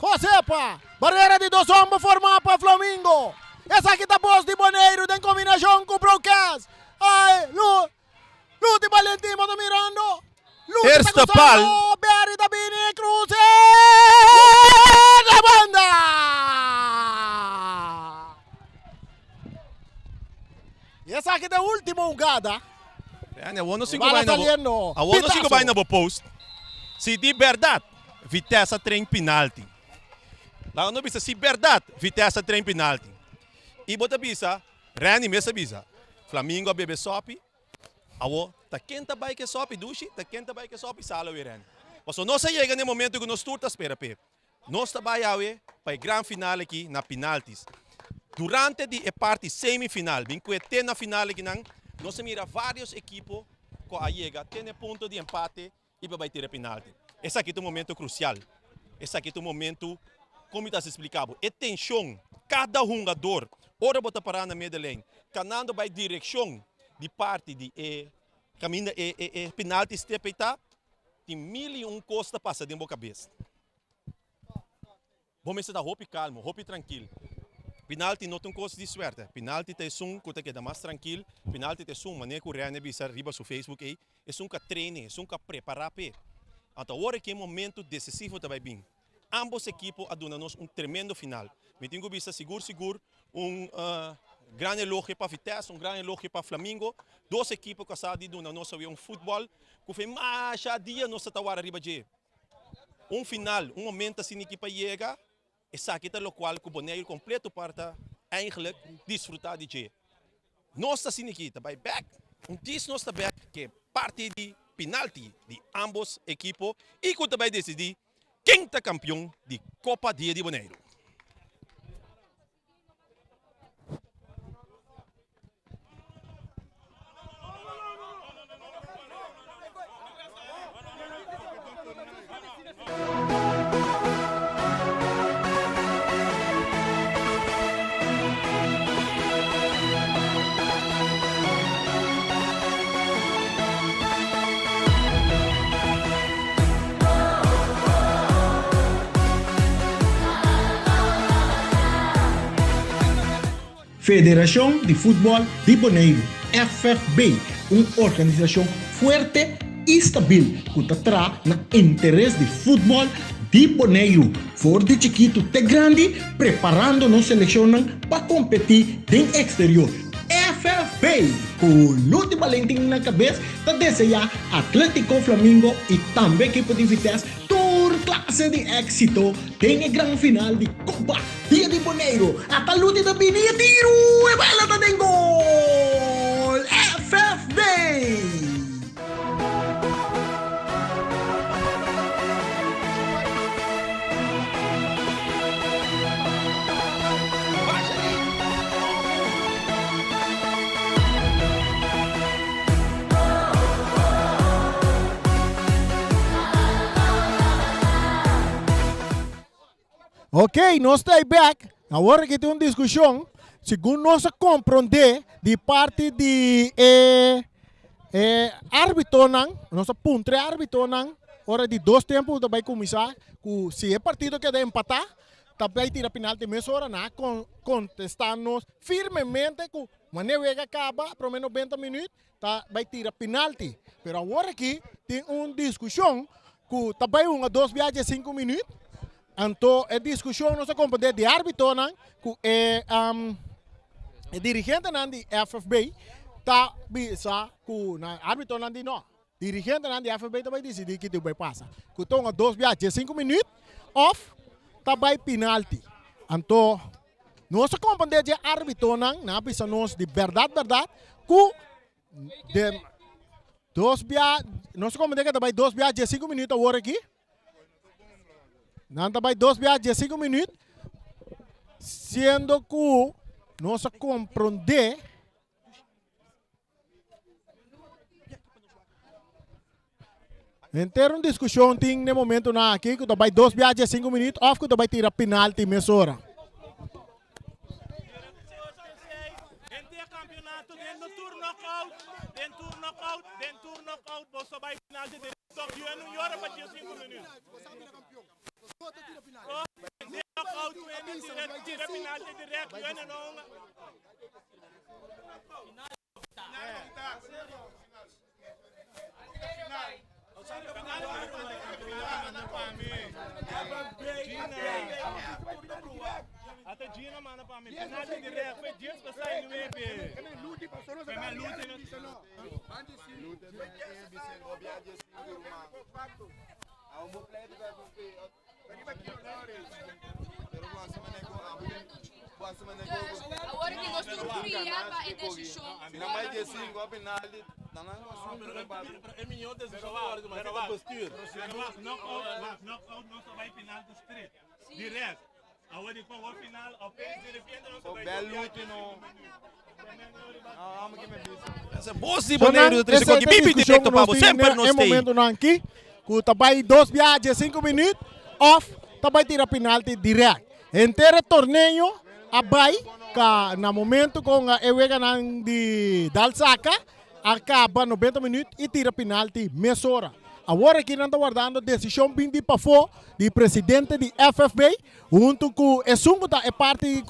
Barreira de 2 homens formada para Flamengo. Essa aqui tá boa de Boneiro, em combinação com o Brocas. Ai, Lute Valentim, tô mirando. Terça pal. Berry da Bini, cruze. Da banda. E essa aqui é a última jogada. A ono sigo vai na post. Se de verdade Vitesse tem penalti. Lá não bisa se verdade Vitesse tem penalti. E bota bisa, Rani mesa bisa. Flamengo bebe sopi. Awo, tá quenta vai que sopi dushi, tá quenta vai que sopi sala we Rani. Paso não se chega no momento que nós turta espera pe. Nós tá vai awe para grande final aqui na penaltis. Durante a parte semifinal, vinculete na final aqui não. Nós mira vários equipos que a chega, tem ponto de empate e vai ter penalti. Esse aqui é um momento crucial. Esse aqui é um momento, como está se explicado, é tensão. Cada jogador, ora bota parar na meia da linha, canando vai direção de parte de caminho penalti estepeitar, tem 1001 costa passa dentro da cabeça. Vamos estar roupa calmo, roupa tranquilo. Penalti não tem coisa de suerte. Penalti tem que queda mais tranquilo. Penalti tem maneira que o Reane bisa riba no Facebook aí. É que treine, é que preparar pe. Então agora que é momento decisivo também bem. Ambos equipos adunam-nos tremendo final. Me tenho bisa seguro grande elogio para Vitesse, grande elogio para Flamengo. 2 equipos que sabem adunam-nos futebol que foi mais dia nossa tawara riba de. Final, momento assim que para chega. Essa aqui é o qual o Boneiro completo para eigenlijk desfrutar de G. Nós estamos aqui, vai back, diz nós está back que parte de penalti de ambos equipos e que também decidir quem é campeão de Copa Dia de Boneiro. Federación de Fútbol de Bonaire, FFB, uma organização forte e estabil que está no interesse de futebol de Bonaire, for de chiquito até grande, preparando nos selecionam para competir no exterior. FFB, com Lute Valentim na cabeça, está desejar Atlético Flamengo e também equipe de Vitesse tour classe de éxito, tem a grande final de Copa Dia de Bonaire, até Lute da Bini e tiro, e bala da den gol, FFB! Ok, nós estamos back. Agora que tem uma discussão, segundo nós compreender de parte de árbitro, nós apontre árbitro, hora de 2 tempos vai começar, se é partido que deve empatar, também tira penalti, mas hora contestando firmemente que maneira acaba, pelo menos 20 minutos, vai tirar penalti. Mas agora aqui tem uma discussão que também 2 viagens 5 minutos. Então, a discussão não se compreende de árbitro, que é dirigente de FFB, está bisa que o árbitro não diz não. Dirigente de FFB também decidir que vai passar. Que estão 2 viagens 5 minutos, off, também penalti. Então, não se compreende de árbitro, não bisa nós de verdade, que de 2 viagens, não se compreende que também 2 viagens 5 minutos agora aqui. Não também 2 viagens 5 minutos, sendo que nós compreender em termos de discussão tem no momento na aqui que também 2 viagens 5 minutos, ou que também tira penalti nessa hora. Dentro knockout, você vai penalti de toque e não hora para 5 minutos. Tira penalti direto, eu não. Até Gina manda para mim. Penalti direto, foi dias para sair no EP. Lute agora que nós turbiamos a decisão. Não mais de 5 a penalti. É melhor decisão agora, mas não vai postura. Knockout não só vai penalti straight. Direto. Agora com o final, o peso de repente não só vai. Belo lute não. Essa boa se boneiro de que bibi direto para você sempre não tem. Momento não aqui, que também 2 viagens 5 minutos, off, também tira penalti direto. Inteiro torneio, abai, que no momento com a Ewega de Dalsaca, acaba 90 minutos e tira penalti meia hora. Agora aqui não está guardando decisão bem para fora do presidente de FFB, junto com o assunto da parte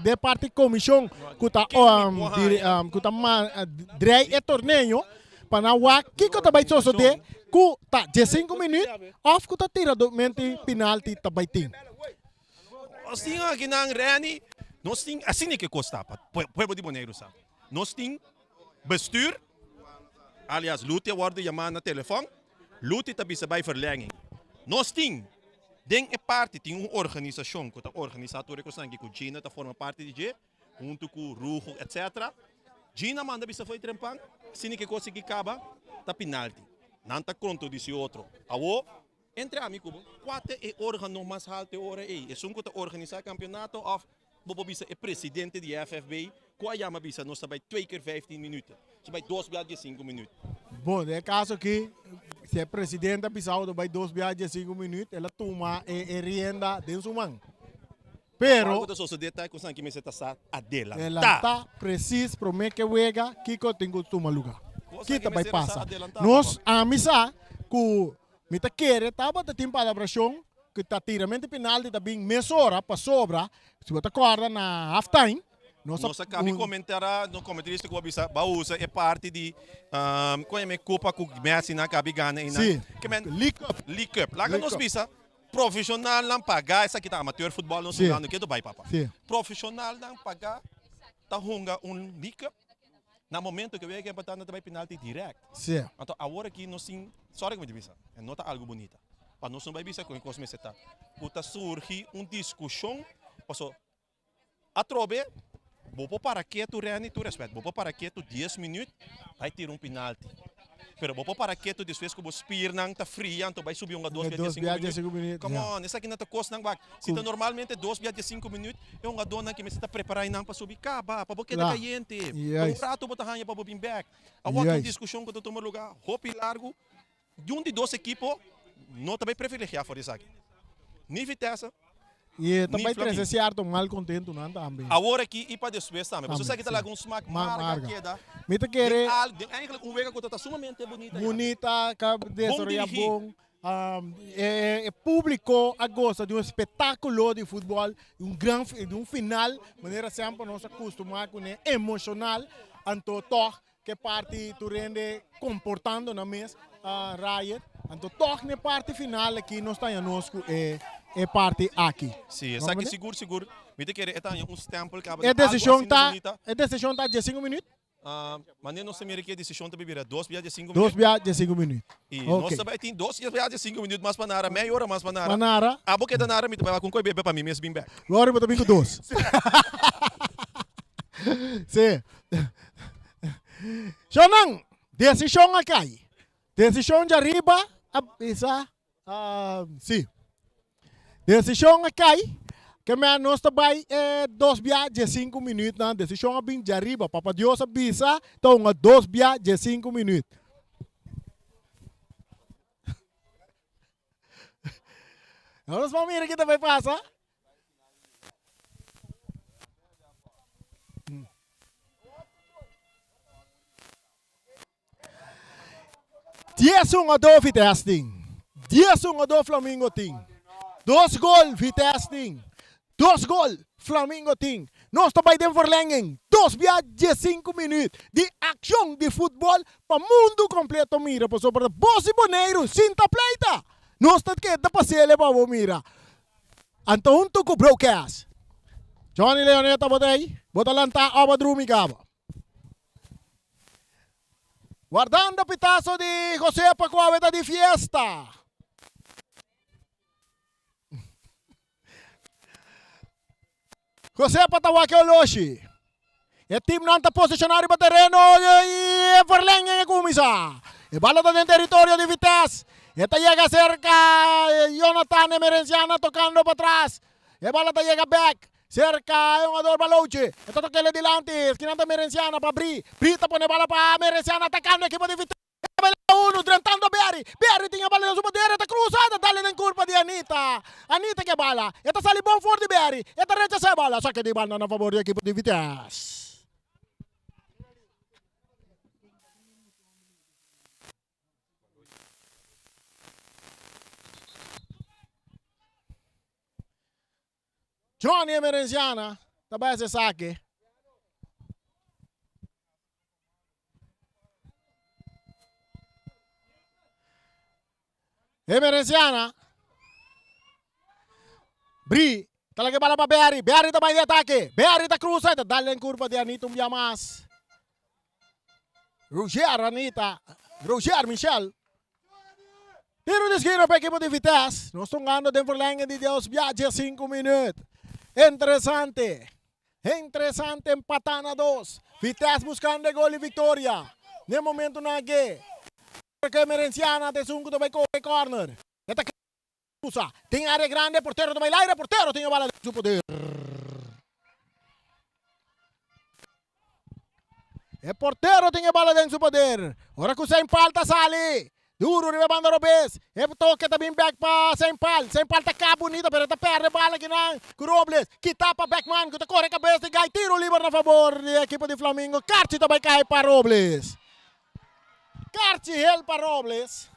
da parte comissão que está direi torneio para o que também só de que tá 5 minutos, off que está tirando penalti também tem. Assim aqui na Reni, nós temos assim que custa para o povo de Bonaire, sabe? Nós temos bestuur, aliás, Lute wordt chamado na telefone. Lute também se vai verlenging. Nós temos, dentro da parte, tem uma organização, que a organizadora que o Gina forma parte de, junto com o Rujo, etc. Gina manda bisa foi trempang, assim que coisa que acaba, tá penalti. Não tá conto desse outro. Awo, entre amigos, 4 é órgão mais alto hora aí. É só que organizar campeonato, of, bobo bisa é presidente de FFB, qual chama bisa, nós vai 2 keer 15 minutos. Você vai 2 viagens 5 minutos. Bom, é caso que se é presidente bisaudo vai 2 viagens 5 minutos, ela toma e rienda de sua mão. Pero ela está precisa para mim que vega que eu tenho que tomar lugar. Que também passa. Nós amisa que me tá querer tava da tempo da pressão que tá tiramento penal de bem meia hora para sobra. Se você acorda na half time, Nós acabamos de comentar no comentarista que o Abisa Bausa é parte de quando é Copa com Messi na cabe gana e na Sim. que men League Cup. Lá que nós bisa profissional não pagar essa aqui tá amateur futebol não Sim. sugando que do bai papa. Sim. Profissional não pagar tá hunga League Cup. Na momento que que é batendo também penalti direto. Sim. Então agora aqui nós sim, sorry que me divisa, é nota algo bonita. Para nós não vai bisa com cosme está. Puta surge discussão, passou a trobe, vou para que tu reani tu respeito, vou para que tu 10 minutos vai ter penalti. Pero vou para que tu después que você spir nang ta fria, então vai subir 2 via 5 minutos. Come on, essa aqui não tá costa nang bak. Se tá normalmente 2 via 5 minutos, é dona que me está preparando nang para subir caba, para boque da caliente. Rato bota hanha para bobin back. A outra discussão que tu toma lugar, hopi largo, de 2 equipos, não também privilegiado por isso aqui. Nem Vitesse. E também tem esse certo mal contento não também. Agora aqui e para después também. Você sabe que tá lá com smack marca queda. Me te querer um vega que tá sumamente bonita. Bonita, desarrolla bom. Público gosta de um espetáculo de futebol, de um final, maneira sempre nós acostumamos com emocional, então toque que parte tu rende comportando na mesa, Riot, então toque na parte final aqui nós estamos conosco é parte aqui. Sim, essa aqui seguro. Me te querer é stempel que é decisão tá de 5 minutos. Mas não se me requer decisão de beber 2 via de 5 2 minutos. via de 5 minutos. E nós também tem 2 via de 5 minutos mais para nara, meia hora mais para nara. Manara. A boca da nara me vai com coi bebê para mim mesmo bem back. Agora eu também com 2. Sim. Shonang, decisão aqui. Decisão de arriba, isa, sim. Decisão aqui, que nós também 2 via de 5 minutos, na decisão bem de arriba, Papa Deus avisa, então 2 via de 5 minutos. Nós vamos ver o que vai passar. A 2 Vitesse ting. 10-1 Flamengo ting. 2 gol Vitesse ting. 2 gol Flamengo ting. Nós também temos verlenging. 2 via de 5 minutos de ação de futebol para o mundo completo. Mira, por sobre Bossi Boneiro, Sinta Pleita. Nós estamos aqui para ser para o mira. Então, tu com broadcast. Johnny Leoneta, bota aí. Bota lanta, aba drumigaba. Guardando o pitazo de José Pacuaveta de fiesta. José Patawake Oloshi. E team não está posicionado para terreno e Verlengue e Kumisa. E bala está em território de Vitesse. Esta llega cerca, Jonathan Emerenciana tocando para atrás. E bala está llega back. Cerca é jogador Balouche. Ito toque ele delante. Esquina da Merenciana para Bri. Bri tá pone bala para Merenciana atacando a equipe de Vitesse. Uno, drentando Berry. Berry tinha bala na sua poder. Esta cruzada. Dale na curva de Anita. Anita que bala. Esta sali bom for de Berry. Esta rechaça a bala. Só que de bala na favor da equipe de Vitesse. Johnny Emerenciana, também esse saque. Emerenciana. Bri, talaga bala para Berry. Berry também de ataque. Berry da cruza, dá-lhe em curva de Anita Biamas. Roger Anita. Roger Michel. Tiro de esquina para a equipe de Vitesse. Nós estamos ganhando de verlenging de Deus viaje 5 minutos. Interessante. Interessante empatando a 2. Vitesse buscando gol e vitória. No momento na que Merenciana de Sunco também corre corner. Esta usa. Tem área grande, porteiro também lá, porteiro tem a bala de seu poder. E porteiro tem a bala de seu poder. Ora que o sem falta sale. Duro de banda Robes. E toque também back para Sempal. Sempal tá cá bonita, pero tá perde bala que não. Robles. Que tapa backman, que tá corre cabeça e cai. Tiro livre na favor da equipe de Flamengo. Carti também cai para Robles. Carti hel para Robles.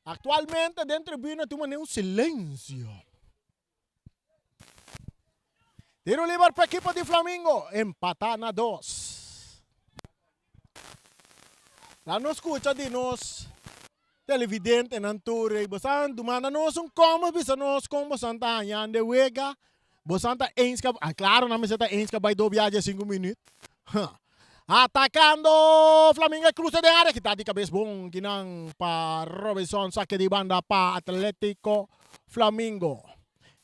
Actualmente dentro da tribuna tu maneira um silêncio. Tiro libre para equipo de Flamengo. Empata na 2. Lá nos escucha de nós. Televidente ng tour. Bosan, dumana nos como bisa nos como santa yan de wega. Bosan ta eens ka. Claro namin sa ta eens ka by do viaje 5 minutos. Atacando Flamengo cruza de área. Kita di cabez bong kinang pa Robinson. Saque de banda pa Atlético Flamengo.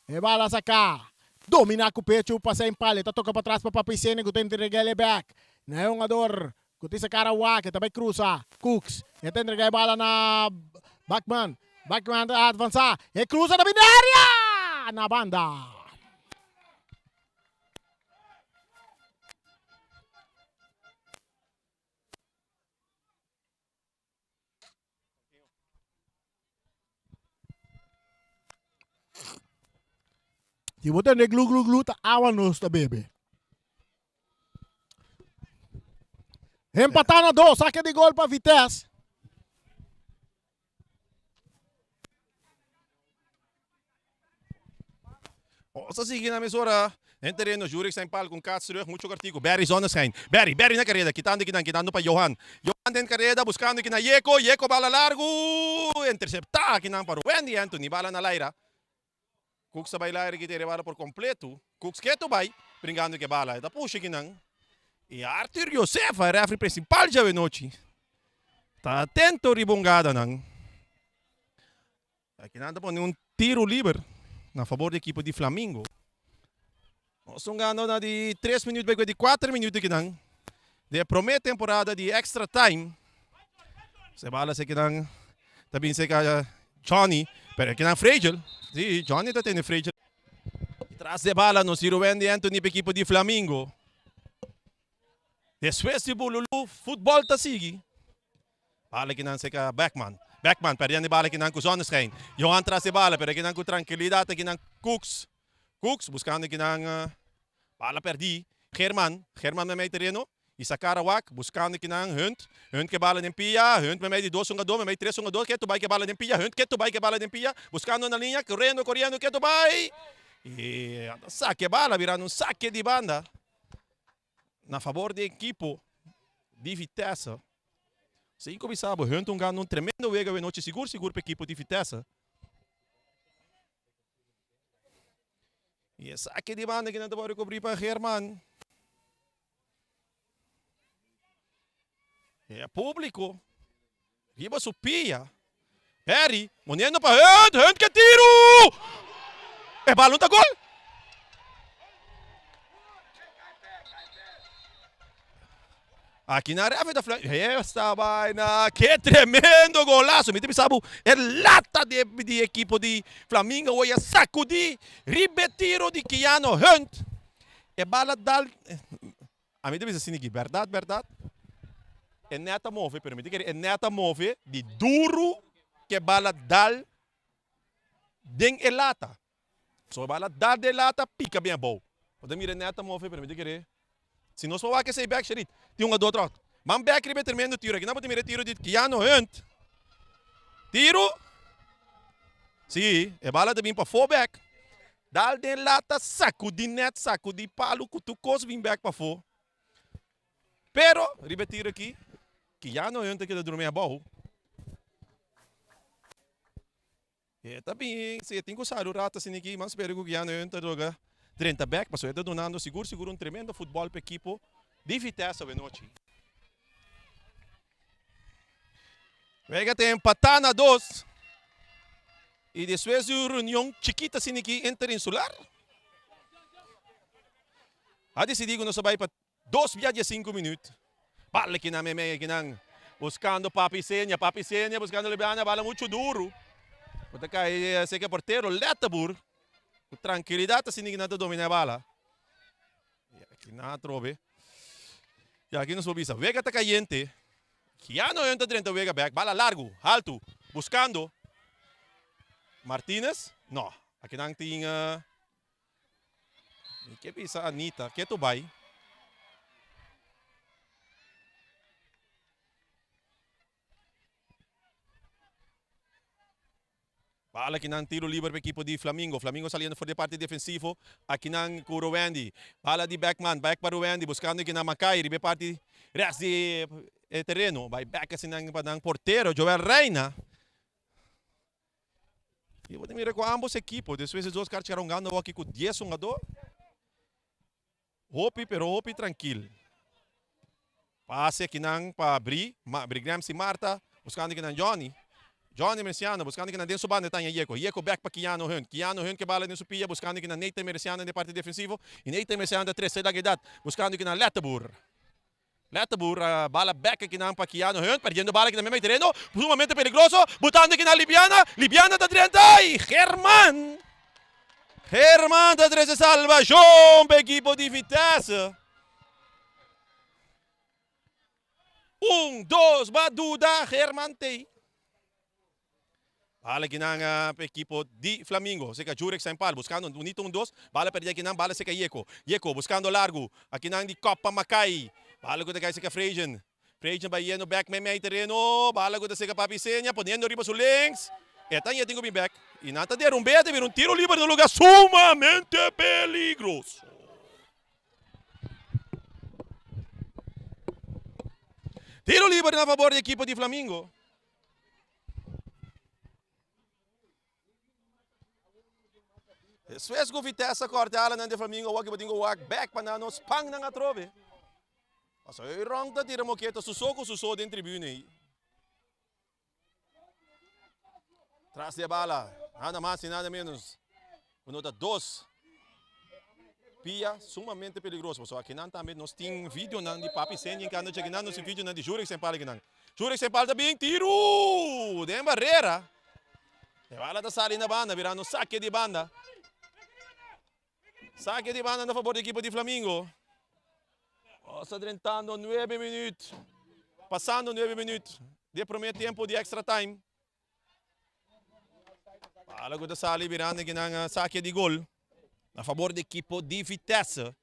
E bala sa ka. Domina com o pecho, passa em paleta, toca para trás para Papicene, que tem que entregar ele back. Na jogador, que tem esse cara que também cruza, Cooks, e tem que entregar a bala na Backman. Backman avançar, e cruza na área, na banda. Se você não é glu, tá awa nos tá bebê. Empatar na 2, saque de gol para Vitesse. Sa sige na mesura. Entereno, Jurek sa impal kung Katz terug, muito artigo. Barry zona schijn. Barry na carrera, quitando pa Johan. Johan den carrera, buscando kina Yeko bala largo. Intercepta kinang para Wendy Anthony, bala na Laira. Cooks sabay Laira kitere bala por completo. Cooks keto bay, brincando que bala. Da puxa kinang. E Arthur Josef, a referee principal já noite. Tá atento ribongada nang. Aqui nada por tiro livre na favor da equipe de Flamengo. Nós ganhamos na de 3 minutos, de 4 minutos que não. De promete temporada de extra time. Se bala se que não. Também se que Johnny, pero que não Fragile. Sim, Johnny tá tendo Fragile. Tras de bala no Ciro Wendy Anthony para equipe de Flamengo. Después de Bululu, futebol tá sigue. Bala que não se que Backman, perdendo bala que não com zona schijn. Johan tras de bala, pero que não com tranquilidade que não Cooks. Cooks buscando que não bala perdi. German na meio terreno. Isakarawak buscando que não Hunt que bala nem pia. Hunt meio de 2-1-2, meio 3-1-2, que tu vai que bala nem pia. Hunt que tu vai que bala nem pia. Buscando na linha, correndo, que tu vai. E saque bala virando saque de banda. Na favor da equipe de Vitesse. Sim, como sabe, Hunt ganhou tremendo wega e noite seguro para a equipe de Vitesse. E saque de banda que não pode cobrir para German. É público. Riba supia. Perry, monendo para Hunt que tiro! É balão da gol! Aqui na rave da Flamengo. Esta vaina. Que tremendo golaço. Me sabe, é lata de equipe de Flamengo. Olha, sacudi. Ribetiro de Keanu Hunt. É bala dal. A mim deve ser assim aqui. Verdade. É neta move, permite que é neta move de duro que bala dal den elata. So bala dal de lata pica bem bom. Pode mirar neta move, permite que se nós for que sei back sheet, tem um do outro. Man back ribe tremendo tiro, aqui não pode mirar tiro de Keanu Hunt. Tiro. Sim, é bala de vir para fullback. Dal de lata saco de net, saco de palo, cutucos vim back para fora. Pero ribe tiro aqui. Keanu Hunt que dormir a bola. É também, se tem que usar o rata assim aqui, mas espero que o Keanu Hunt joga 30 back, mas está donando seguro tremendo futebol para a equipe de Vitesse de noite. Vega tem empatar na 2. E depois de reunião chiquita assim aqui interinsular. A decidir que nós vai para 2 viagens 5 minutos. Bala que na meia que não buscando Papicene, buscando Libiana, bala muito duro. Porque cai sei que porteiro Letabur. Com tranquilidade assim ninguém nada domina a bala. E aqui na trove. E aqui nos obisa. Vega tá caliente. Keanu entra dentro Vega back, bala largo, alto, buscando. Martínez? Não. Aqui não tinha. Que pisa Anita, que tu vai? Bala kinang tiro libre para equipo de Flamengo. Flamengo saliendo por de parte defensivo. Aqui nang Kuro Wendy. Bala de Backman. Back para o Wendy. Buscando que na Macay. Ribe parte rest de terreno. Vai back assim nang porteiro. Joel Reina. E vou mirar com ambos equipos. Depois os dois caras chegaram ganhando aqui com 10 jogadores. Hopi, pero Hopi tranquilo. Passe aqui nang para Brigram si Marta. Buscando que nang Johnny. Johnny Merciano, buscando que na dentro banda está Yeko. Yeko back para Kiano Hun. Kiano Hun que bala dentro pia, buscando que na Nathan Merciano de parte defensivo. E Nathan Merciano da 3 da idade, buscando que na Letebur. Letebur, bala back aqui na para Kiano Hun, perdendo bala aqui na mesmo terreno. Sumamente perigoso, botando aqui na Libiana. Libiana da 30 e Herman. Herman da 13 salva. Jombe equipo de Vitesse. 1, 2, Baduda, Herman Tei. Bala ginang equipo de Flamengo. Seca Jurek sem pal, buscando bonito 2. Bala perdia ginang, bala seca Yeko. Yeko buscando largo. Aqui nang di Copa Macay. Bala ko da kay seca Frejen. Frejen by Yeno back may terreno. Bala ko da seca Papisenya, ponendo riba su links. Eta ia tingo back. Inanta de rumbete, vir um tiro livre no lugar sumamente peligroso. Tiro livre na favor da equipe de Flamengo. Suez go Vitesse corte ala nan de Flamengo wag badingo wag back pa nanos pang nang atrobe. Paso irong ta tira mo keto susoko den tribune. Tras de bala, nada mais e nada menos. Nota 2. Pia sumamente perigoso. So aqui nan também nós tem vídeo nan de Papi Senha que anda chegando nesse vídeo nan de Jurek sem pala nan. Jurek sem pala também tiro de barreira. E bala da sala na banda, virando saque de banda. Saque de banda a favor da equipe de Flamengo. Está entrando 9 minutos. Passando 9 minutos. De primeiro tempo de extra time. Bala da sala virando aqui na saque de gol. A favor da equipe de Vitesse.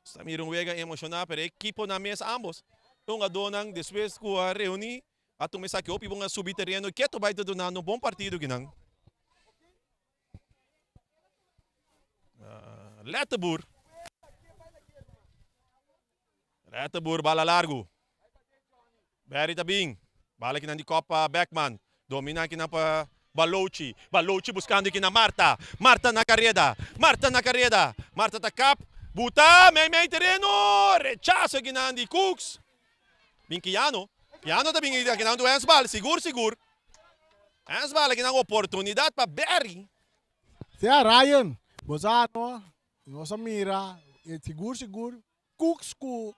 Está mirando wega emocional para a equipe na mesa ambos. Então a dona depois que a reunir, a tu mesa que opi vão subir terreno que tu vai te donar um bom partido que não. Letebur, bala largo. Berry Tabing. Bala aqui na de Copa Beckman. Domina aqui na para Balouchi. Balouchi buscando aqui na Marta. Marta na carrera. Marta tá cap. Buta, meio terreno. Rechaço aqui na de Cooks. Binkiano. Piano também aqui na do Ensbal. Seguro. Ensbal aqui na oportunidade para Berry. Se a Ryan, Bozano. Nossa mira, seguro. Cooks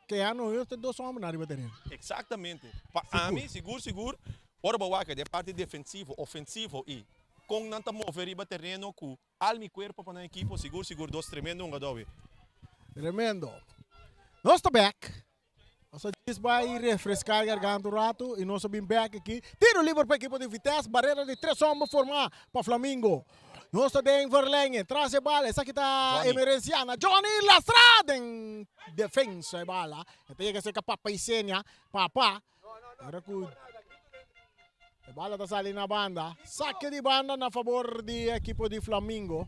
que ano eu tenho 2 homens na riba terreno. Exatamente. Para mim, seguro. Ora bawaca de parte defensivo, ofensivo e com nanta mover riba terreno com almi corpo para a equipe seguro 2 tremendo jogador. Tremendo. Nós está back. Nós vai refrescar a garganta um rato e nós estamos back aqui. Tiro livre para a equipe de Vitesse, barreira de 3 homens formar para Flamengo. Nós estamos em verlengue, traz a bala, essa aqui está emergenciana. Johnny Lastrada em defesa a bala. Então chega a ser capaz de Senha, papá. Agora que a bala está saindo na banda. Saque de banda na favor da equipe de Flamengo.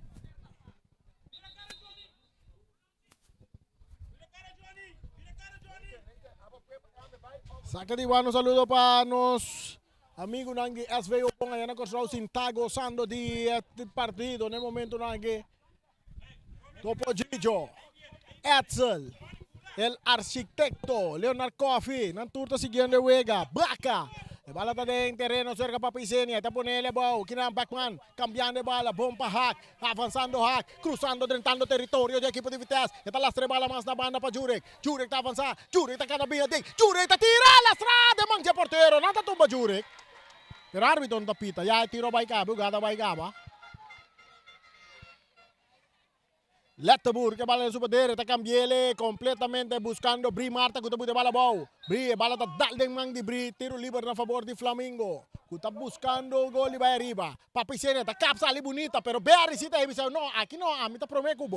Saque de banda, saludo para nós. Amigo nangi SVO ngayon ako sa Sintago Sando di partido no momento nangi Topo Gigio Etzel el arquitecto Leonard Coffey nan turta siguiendo Wega Braca e bala ta de terreno cerca pa Pisenia ta ponele bau kinang Backman cambiando bala bomba hack avanzando hack cruzando drentando territorio de equipo de Vitesse eta las 3 bala más na banda pa Jurek ta avanza Jurek ta canabia ding Jurek ta tira la strada mangia portero nanta tumba Jurek. Pero árbitro não pita, já tirou Baicaba, o gata Baicaba. Letebur, que bala em sua poder, está cambiando completamente, buscando Bri Marta, que está bala bom. Bri, bala está dando mang de Bri, tiro livre na favor de Flamengo. Que está buscando o gol e vai arriba. Papicena, está capsa ali bonita, pero Berry si está aí, não, aqui não, a mim está prometo,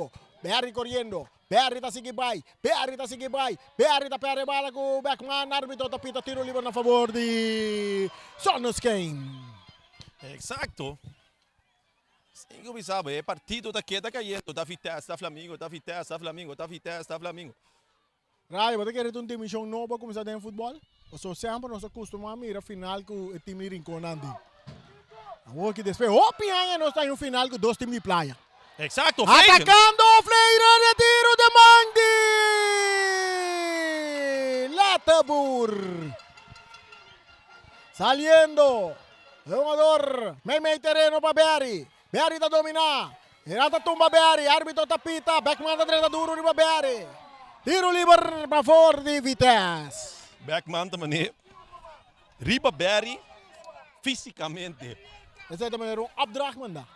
Berry correndo. Berry está seguindo vai. Berry está perde bala com o Beckman, árbitro está pita, tiro livre na favor de Sonosken. Exacto. Sim, que sabe, é partido da queda caindo, da Vitesse, da Flamengo, da Vitesse, da Flamengo, da Vitesse, da Flamengo. Rai, você quer um time novo começar a futebol? Ou só sempre nós acostumamos a mirar final com o time de Rincón Andi. Agora que depois, Pinhanga nós está em um final com 2 times de playa. Exacto, Atacando Freire, retiro de Mandi. Latabur. Saliendo. Jugador, meio terreno para Berry. Berry está dominar. Irata tumba Berry, árbitro tapita, Beckman da direita duro de Berry. Tiro livre para fora de Vitesse. Beckman também. Riba Berry, fisicamente. Esse também era opdracht, manda.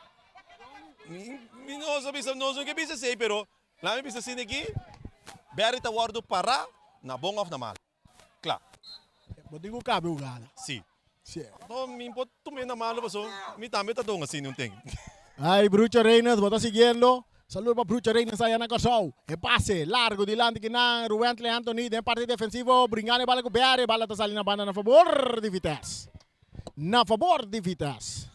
Não sei o que precisa ser, pero lá me precisa ser aqui. Berry está guardado para na bom ou na mal. Claro. Vou dizer que cabe o galo. Sim. Sim. Não, me importa também na mal, mas me também está dando assim, não tem. Ay, Brucho Reynes, vos está siguiendo. Saludos para Brucho Reynes allá en Cosou. El pase largo delante que na Rubén Tle Anthony de parte defensivo. Bringane bala com Beare. Bala está saliendo na banda na favor de Vitesse. Na favor de Vitesse.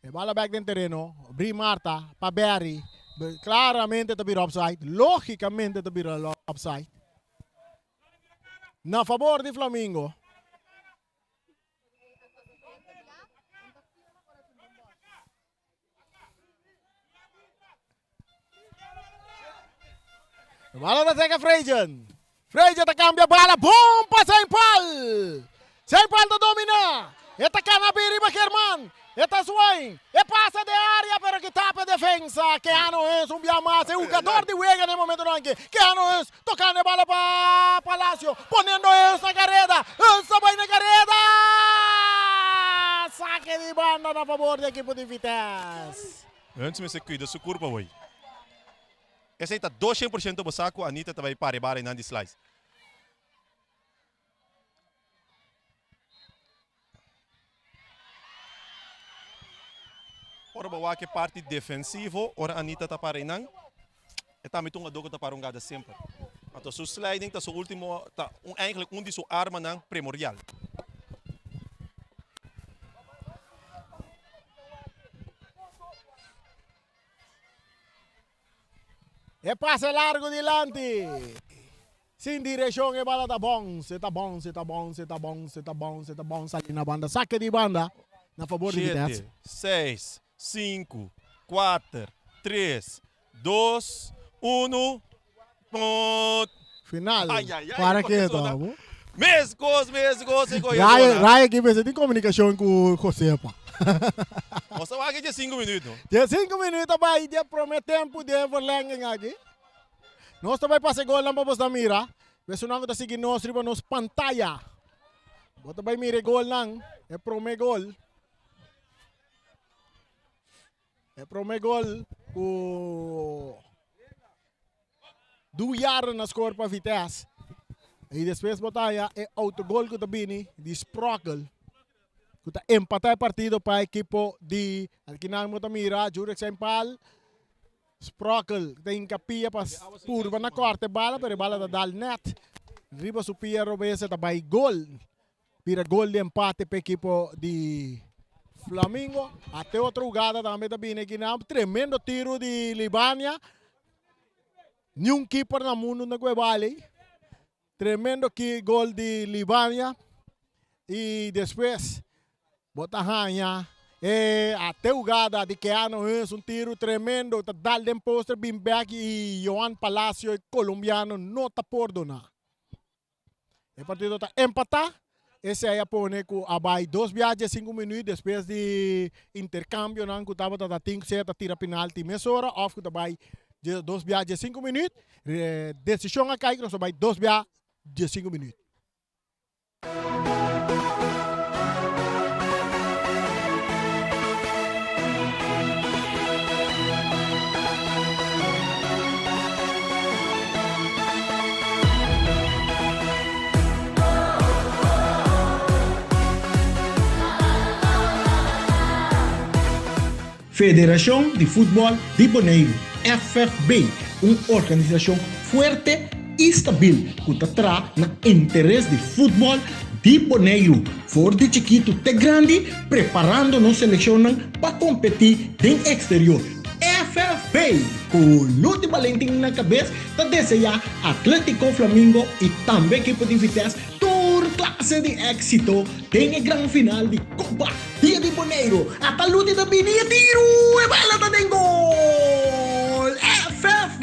E bala back dentro terreno. Bri Marta para Beare. Claramente está vira offside. Logicamente está vira offside. Na favor de Flamengo. Bala da Zeca Freijan. Freijan tá cambia bala. Bom para Sempal. Sempal tá domina. Eta Canabiri para Germán. Eta Swain. E passa de área, pero que tapa a defensa. Que ano é um biamás. É um jogador de Huega no momento não que. Que ano é tocando bala para Palacio. Ponendo essa carrera. Essa vai na carrera. Saque de banda a favor do equipo de Vitesse. Antes me se cuida sua curva hoje. Essa aí está 200% do saco, a Anitta vai para e não slice. Ora, boa que parte defensivo, ora a Anitta está para e não. E também tem um adoro que está para um gada sempre. Então, seu sliding está seu último, está eigenlijk de sua arma não primordial. E pase largo delante. Sin direção e bala tá bom. Se tá bom, se tá bom, se tá bom, se tá bom, se tá bom. Sali na banda. Saque de banda. Na favor de Vitesse. 6, 5, 4, 3, 2, 1. Final. Ai, para que tá? Mescos. Raya que você tem comunicação com o Josepa. Você vai aqui de 5 minutos. De 5 minutos vai de prometer tempo de verlenging aqui. Nós também passamos gol lá para você mira. Mas não está seguindo nós riba nos pantalla. Você vai mirar gol não. É prometer gol. É prometer gol com Duyar na score para Vitesse. E depois botar é autogol que está vindo de Sprockle. Kita empatar partido para a equipo de Alquinang Motamira, Jurex Sempal, Sprockle, tem capia para purva na corte bala, pero bala da dal net. Riba supia Robesa tabay gol. Pira gol de empate para a equipo de Flamengo. Até outra jogada também também aqui tremendo tiro de Libania. Nenhum keeper na mundo na Guevale. Tremendo gol de Libania. E depois Botahanha, até o gada de que ano é tiro tremendo, tá dando um poster Bimbeck e Joan Palacio, colombiano, não está por donar. O partido está empatado, esse aí põe com abai 2 viagens 5 minutos, depois de intercâmbio, não que estava tá 5 certa tira penalti, meia hora, off que abai 2 viagens 5 minutos, decisão a cair, nós abai 2 viagens 5 minutos. Federação de Futebol de Bonaire, FFB, uma organização forte e estável que trata no interesse do futebol de Boneiro. For de chiquito te grande, preparando nos selecionam para competir em exterior. FFA, com Lute Valentim na cabeça, tá desejar Atlético Flamengo e também equipe de Vitesse tour classe de éxito. Tem a grande final de Copa Dia de Boneiro. Até Lute da Binia tiro e bala tá tem gol. FFA.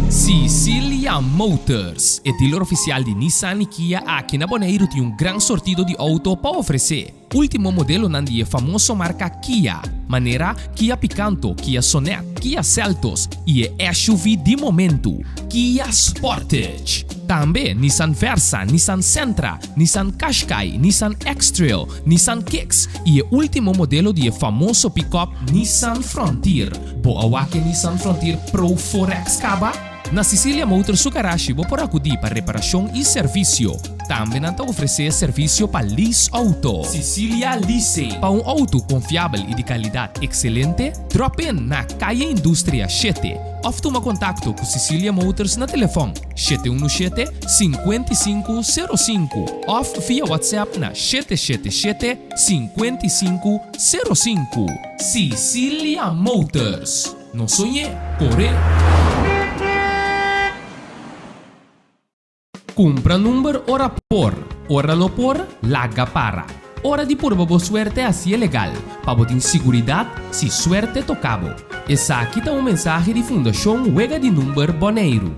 Sicilia Motors, e dealer oficial di Nissan e Kia aqui na Bonaire tem um grande sortido de auto para oferecer. Último modelo nandi é famoso marca Kia, maneira Kia Picanto, Kia Sonet, Kia Seltos e é SUV de momento, Kia Sportage. Também Nissan Versa, Nissan Sentra, Nissan Qashqai, Nissan X-Trail, Nissan Kicks e o último modelo de famoso pick-up Nissan Frontier. Boa que Nissan Frontier Pro 4X Caba? Na Sicilia Motors su garagem vou por acudir para reparação e serviço. Também não oferecer serviço para lease auto. Sicilia Leasing. Para um auto confiável e de qualidade excelente, drop in na Calle Indústria 7. Ou toma contato com Sicilia Motors na telefone 717-5505 ou via WhatsApp na 777-5505. Sicilia Motors. Não sonhe, corre. Compra número ora lo por, laga para. Hora de pôr boa suerte assim é legal, para botar segurança se suerte tocabo. Essa aqui tá mensagem de Fundação Wega de Número Boneiro.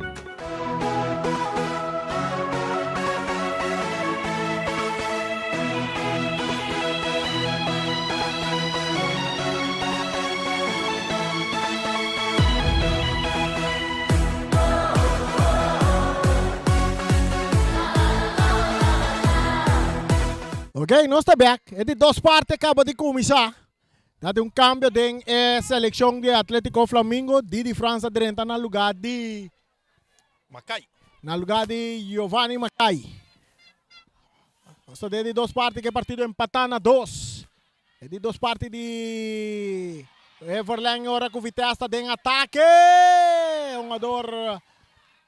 Ok, nós está back. É de duas partes acaba de começar. Dá um cambio de seleção de Atlético Flamengo de França direita no lugar de Macai. No lugar de Giovanni Macai. Nós de duas partes que é partido empatando a 2. É de duas partes de Everland ora com Vitesse está em ataque. Um ador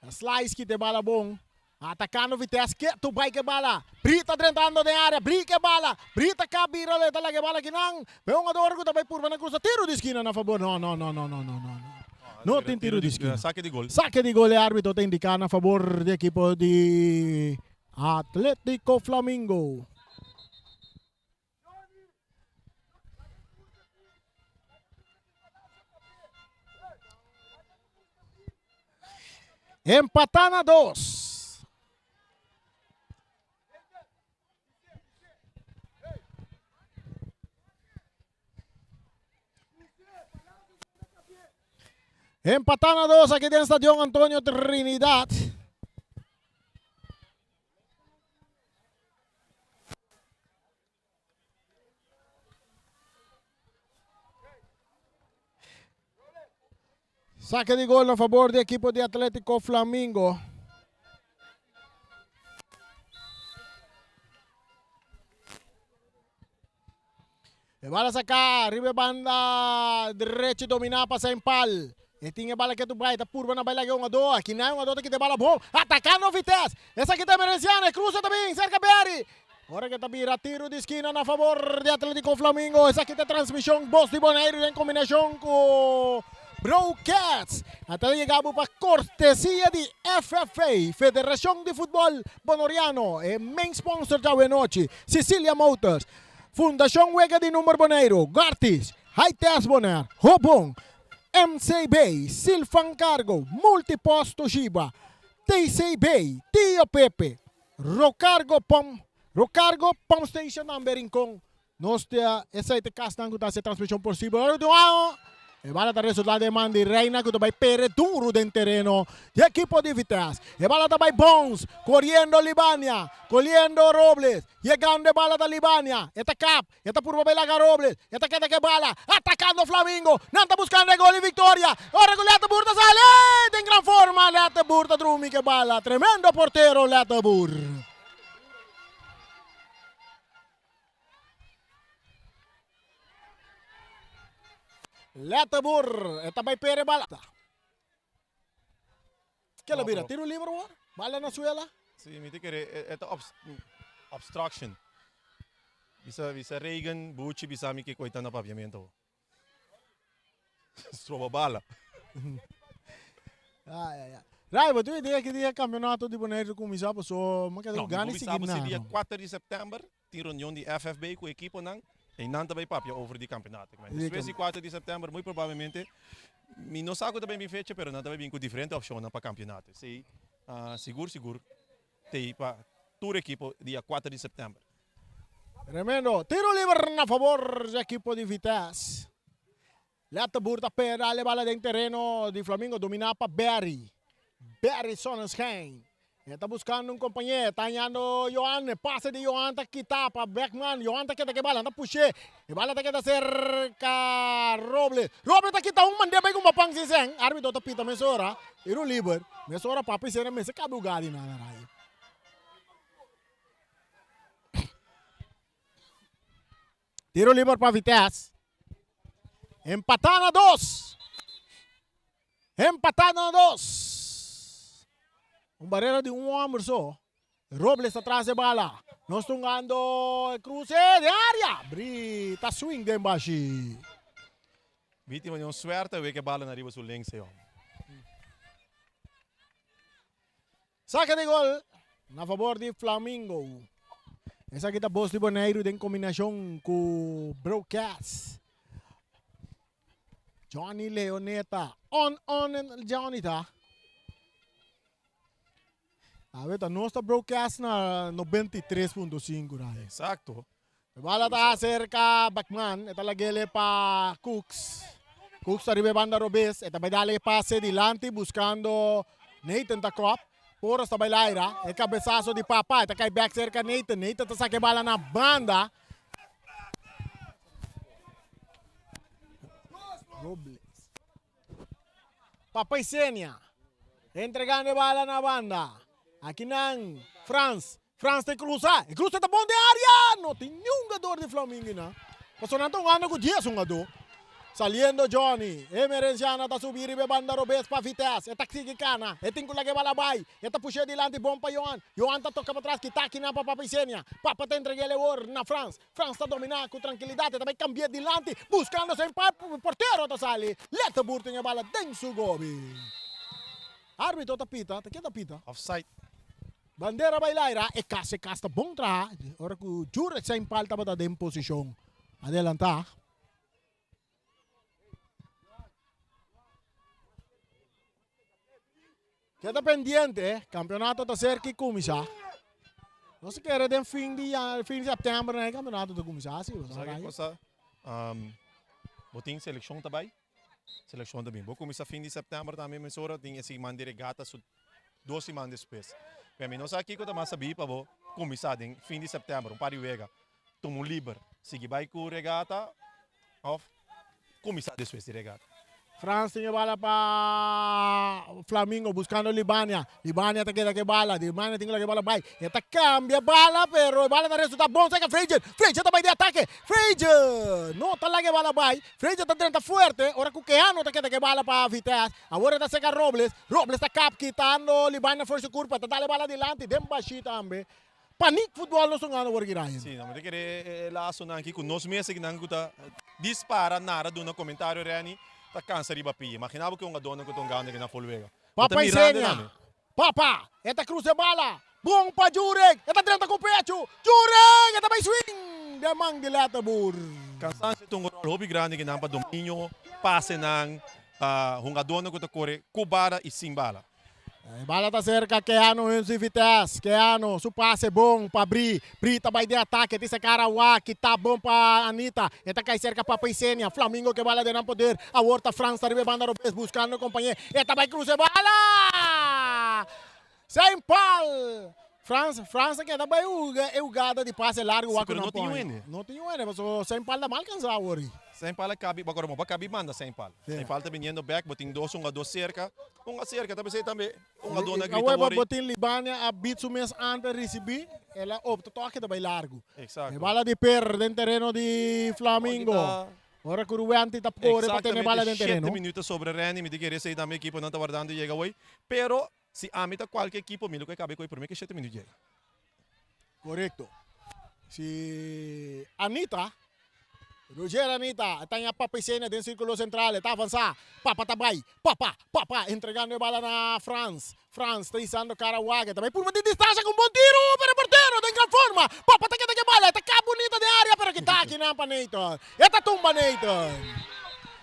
slice que de bala bom. Atacando Vitesse, que tu vai que bala. Brita entrando de área, Brita bala. Brita cabira, leta la que bala que não. Vê um adoro que também por na cruz, tiro de esquina na favor. Não. Não tem tiro de esquina. Saque de gol. Saque de gol, o árbitro tem indicado a favor do equipo de Atlético Flamengo. Empatando a 2. Empatando a 2 aqui dentro do Estadio Antônio Trinidad. Saque de gol a favor do equipo de Atlético Flamengo. E bala sacar, arriba banda direito dominar passa em pal. E tinha bala que tu vai, tá purba na bala que é um ador. Aqui não é um ador que tem bala bom. Atacando o Vitesse. Essa aqui tá merenciando, cruza também, cerca Berry. Agora que tá vira tiro de esquina na favor de Atlético Flamengo. Essa aqui tá transmissão Boss de Bonaire em combinação com Broadcast. Até chegamos para cortesia de FFA, Federação de Futebol Bonoriano. E main sponsor da noite, Sicilia Motors. Fundação Wega de Número Boneiro, Gartis, High-Test Bonaire, Robon, MCB, Silfan Cargo, Multiposto Shiba, TCB, Tio Pepe, Rocargo Pump Station number Rincon. Nós temos essa casa que está se transmissão possível. E bala da resultado de Mandi Reina que vai pere duro dentro terreno de equipo de Vitesse. E bala da Bones, corriendo Libania, corriendo Robles, llegando de bala da Libania. Esta cap, esta purva belaga Robles, esta queda que bala, atacando Flamengo, não está buscando gol e victoria. Ora con Leta Burta sale, en gran forma Leta Burta Drumi que bala, tremendo portero Leta Bur. Leta Bur, esta vai pere bala. Que la vira, tiro livre, bala na suela. Sim, me querer é obstruction. Bisa Reagan, Bucci, bisa mi que coitando paviamento. Strova bala. Rai, mas tu ideia que dia campeonato de Bonaire começar, so, mas que Não, ganha no seguir começamos dia na. 4 de setembro, tem reunião de FFB com a equipe não, e não também papia over de campeonato. Mas depois de 4 de setembro, muito provavelmente, mi não sabe também bem feito, mas não também bem com diferente opção para campeonato. Sim, seguro, tem para toda a equipe dia 4 de setembro. Tremendo. Tiro livre na favor da equipe de Vitesse. Leta burta pera, le bala dentro terreno de Flamengo, dominar para Barry. Barry Sonnenschein. Está buscando um companheiro, está ganhando Johan, passe de Johan, está quitando para Beckman, Johan está quitando que bala, está puxando, e bala está quitando cerca Robles. Robles está quitando mande bem com uma pang siseng, árbitro está pita mesora, tiro livre, mesora papi sena mesa cabugadi na raia. Tiro livre para Vitesse. Empatando a 2. Empatando a 2. Barreira de homem só. Robles atrás de bala. Nós estamos jogando cruze de área. Brita swing de embaixo. Vítima de suerte, vê que a bola na riba sul length sa'yo. Saca de gol na favor de Flamengo. Essa aqui tá boss de Bonaire em combinação com broadcast. Johnny Leoneta. On, Johnny tá. Nós está broadcast na 93.5. Exacto. A bola está cerca Backman. Esta lagi para Cooks. Cooks arriba banda Robes. Esta vai darle passe dilante buscando Nathan Takop. Por esta bailaira. El cabeçazo de Papa. Esta cai back cerca Nathan. Nathan está saque bala na banda. Robles. Papa e Senia. Entregando bala na banda. Aqui não, France tem que cruzar. E cruza tá bom de área. Não tem nenhum jogador de Flamengo, não. Passou não estão ganhando com 10 jogador. Saliendo Johnny. Emerenciana tá subir e banda Robes para Vitesse. Eta sigue cana. Eta tem que lagi bala bay. Eta puxa dilante bom para Johan. Johan tá toca para trás que tá aqui na Papa Pisenia. Papa tá entregue ele or na France. France tá dominando com tranquilidade. Também cambia dilante. Buscando sem porteiro tá sali. Leta burta a bala dentro do gobi. Árbitro tá pita. Tá que tá pita? Offside. Bandeira bailaira e casta bom tra. Ora que o jure sem falta para dar em posição. Adelantar. Queda pendiente, campeonato da cerca e começar. Não se quer de fim de setembro, né? Campeonato da começar, sim. Sabe que coisa? Boting seleção também. Seleção também. Vou começar fim de setembro também, mas agora tem esse mande regata 2 semanas depois. Para mim, não sei aqui que eu também sabia para vou começar em fim de setembro, para vega. Tomo livre. Sigue vai com regata, off. Começar depois de regata. France tem bala para Flamengo buscando Libania. Libania tem que bala. Libania tem que bala vai. Eta cambia bala, pero bala da resultado bom. Saca Frazier. Frazier também de ataque. Frazier. Não tá lá que bala vai. Frazier tá dentro forte. Ora com Keano tá que bala para Vitesse. Agora tá seca Robles. Robles tá cap quitando Libania força curva. Tá dale bala dilante. Dem baixi também. Panik futebol não são ano Wargirayan. Sim, não me querer laço não aqui com nós mesmos que não tá dispara nada do no comentário Rani. Tá cansa riba pia. Imaginava que um adona que tão ganhando que na Folvega. Papa Isenia. Papa, esta cruz de bala. Bom para Jurek. Esta trenta com o pecho. Jurek, esta vai swing. Demang de Letabur. Cansança tong hobby grande que não para domínio, passe não, um adona que tá corre, cubara e sem bala. Bala tá cerca, Keano em Vitesse. Keano, su passe bom para Bri. Bri também de ataque. Esse cara que tá bom para Anita. Eta cai cerca para Paisenia. Flamengo que bala de não poder. A Horta França arriba banda Robes buscando companheiro. Eta vai cruze bala. Sem pal. França que também é jogada de passe largo. Sim, não tinha ainda. Não tinha ainda, mas sem pal da mal cansar hoje. Sem pala cabe, agora mo cabe manda sem pala. Sem falta vindo back, boting dos cerca. Cerca também sei também. Adona grita agora ori. botin Libania a bitsu mes antes receber, ela opta toque também largo. Exato. Bala de per dentro terreno de Flamengo. Ora que o Ruanti tapore para ter bala dentro terreno. 7 minutos sobre Reni, me diga esse da minha equipe não tá guardando chega hoje. Pero Se amita qualquer equipo, milo que cabe com o primeiro que 7 minutos. Correcto. Si Anita, Roger Anita, está em papicena dentro do círculo central, está avançando, papa tabay, papa, entregando a bola na France. France está usando Karawaga, também por uma distância com bom tiro, para porteiro, tem grande forma, papa tá que bola, está cá bonita de área, para que tá aqui na Nathan, esta tumba Nathan.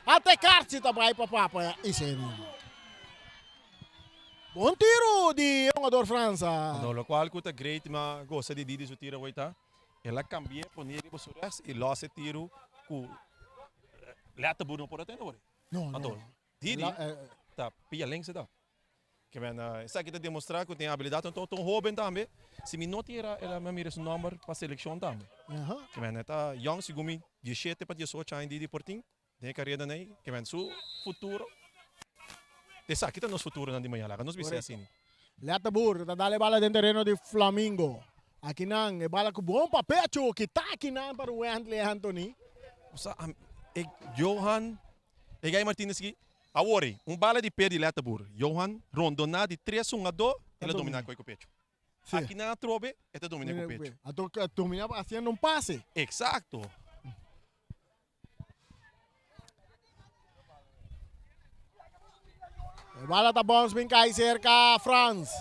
Até Carci também, papa, isso é bom tiro de jogador França. No, lo qual kuta great, mas gosta de Didi su tiro hoje, tá? Ela cambia, põe ele para o resto e losse tiro com leta burro por até agora. Não, Adoro. Didi, tá, pia lengse tá. Que vem, essa aqui tá demonstrar que tem habilidade, então tão jovem também. Se me não tira, ela me mira seu número para seleção também. Que vem, tá, young segumi, 17 para 18 anos Didi Portinho, tem carreira aí, que vem, seu futuro. Essa aqui tá nosso futuro na de manhã lá, nós vamos assim. Leta burro, tá dando bola dentro do terreno de Flamengo. Aqui não, é bala com bom papel, que tá aqui não para o Anthony. Johan, Gai Martinez aqui, agora, bala de pé de Letabur. Johan, Rondona de 3-1-2, ela domina com o pecho. Aqui na trobe, ela domina com o pecho. A domina fazendo passe. Exato. A bala tá bom, vem cair cerca France.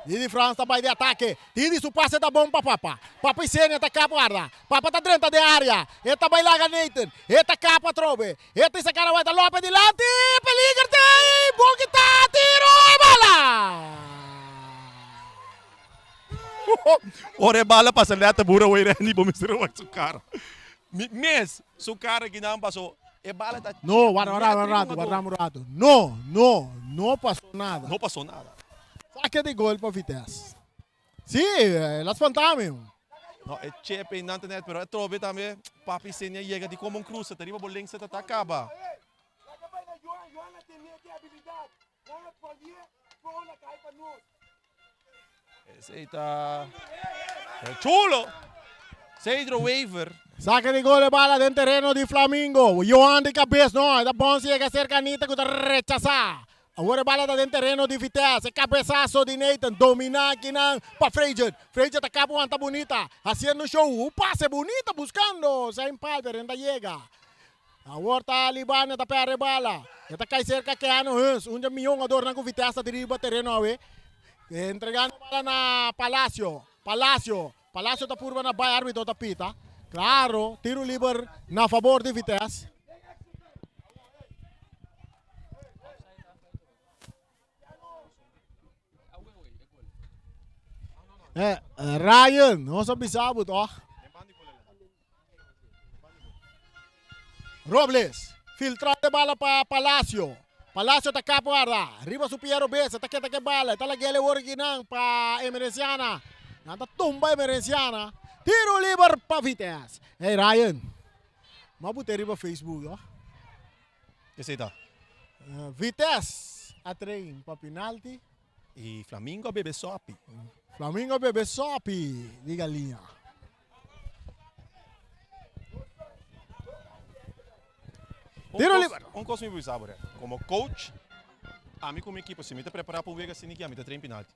Didi France também de ataque. Didi su passe tá bom para Papa. Papa Isenia tá cá guarda. Papa tá dentro da área. Eta vai lá Nathan. Eta cá para Trobe. Eta essa cara vai da Lopes de lado. Peligro tem. Bom que tá. Tiro e bola. Ora bala passa leta burra o Irene bom mistura o seu cara. Mes, seu cara que não passou. E bala tá. No, guardamos. Não passou nada. Não passou nada. Saque de gol para Vitesse. Sim, las fantasmas. No, é chepe na internet, pero é trove também. Papi Senia chega de como cruza, tá riba boleng se tá acaba. Esse aí tá chulo. Cedro Waiver. Saque de gol de bala dentro do terreno de Flamengo. Johan de cabeça, não. É bom se chega cercanita que tá rechazar. Agora bala da dentro terreno de Vitesse, cabeçaço de Nathan, domina aqui para Frazier. Frazier tá cá tá bonita, fazendo show, o passe bonita, buscando, sem palper, ainda chega. Agora tá Libana, tá perto bala, tá cai cerca que ano, milhão jogador na Vitesse, tá diriba terreno aí, entregando bala na Palacio tá purba na Bay, árbitro tá pita, claro, tiro livre na favor de Vitesse. Ryan, não sabe sabot, ó. Robles, filtrado de bala para Palacio. Palacio tá cá guarda. Riba su Piero Bessa, tá que bala. Tá lá original para Emerenciana. Nada tumba Emerenciana. Tiro livre para Vitesse. Hey Ryan, mabuti riba Facebook, ó. Que se tá? Vitesse, a trem para penalti. E Flamengo bebe sopi. Flamengo bebe sopi de galinha. Tiro livre. Coisa me sabe, como coach, a mim como equipe, se me tá preparar para o Vega Sinikia, me tá trein penalti.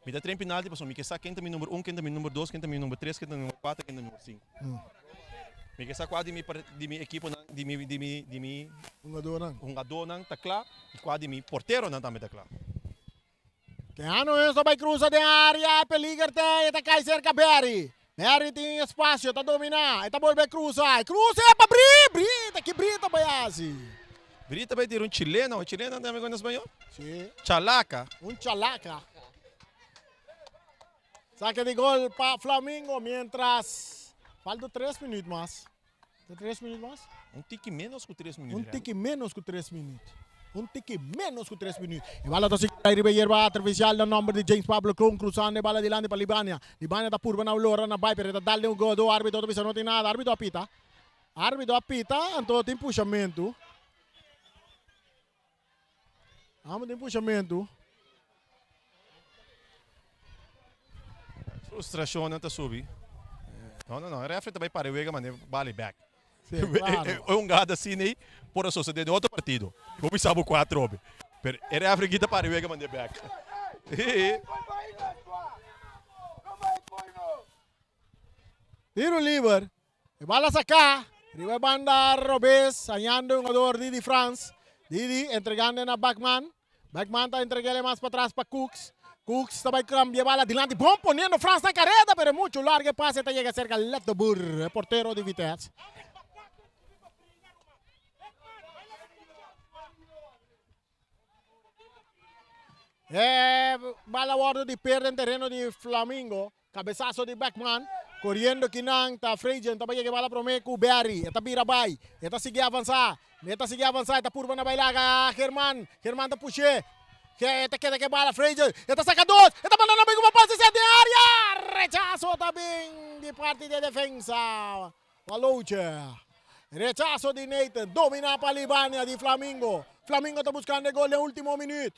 Me tá trein penalti, para me que sa quem tá número 1, quem tá número 2, quem tá número 3, quem tá número 4, quem tá número 5. Me que sa quadro de minha equipe, de mi jogador não tá claro, e quadro de mi porteiro não também tá claro. Que ano isso vai cruzar de área, peligro tem, tá cai cerca Berry. Berry tem espaço, tá dominar, tá volver cruzar. Cruza é para Brita, que Brita vai assim. Brita vai ter chileno também com espanhol? Sim. Chalaca. Chalaca. Saque de gol para Flamengo, mientras falta 3 minutos mais. 3 minutos mais? Tique menos que 3 minutos. Tique menos que 3 minutos. Tique menos que 3 minutos. E bala tá seguindo a hierba artificial no nome de James Pablo Krum, cruzando a bala de lande para Libania. Libania tá purba na Lora, na Viper, tá dando gol do árbitro, não tem nada, árbitro apita. Árbitro apita, então tem puxamento. Tem puxamento. Frustração não tá subindo. Não, a refre também para o Vega, mas vale back. Sim, claro. Gado assim, né? Por suceder de outro partido. Vou pensar o 4, mas a refre para o Vega, mas back. Tiro livre. E bala sacar. Riba banda Robes. Hallando un jugador Didi France. Didi entregando na Backman. Backman está entregando más para atrás para Cooks. Cooks está cambiando bala adelante. Bom poniendo France na carreta, pero mucho largo pase. Te llega cerca Letobur, portero de Vitesse. Bala guardo di perde in terreno di Flamingo. Cabezazo di Backman. Corriendo Kinang, tá Frejen, tá que bala pro Meku, Berry, tá Birabay, tá seguir avançar, tá Purba na bailaga, German tá puxê, que bala Frejen, tá saca dois, tá mandando bem uma passe de área, rechazo também de parte de defensa, Walouche, rechazo de Nathan, domina para Libânia de Flamingo. Flamingo está buscando gol no último minuto.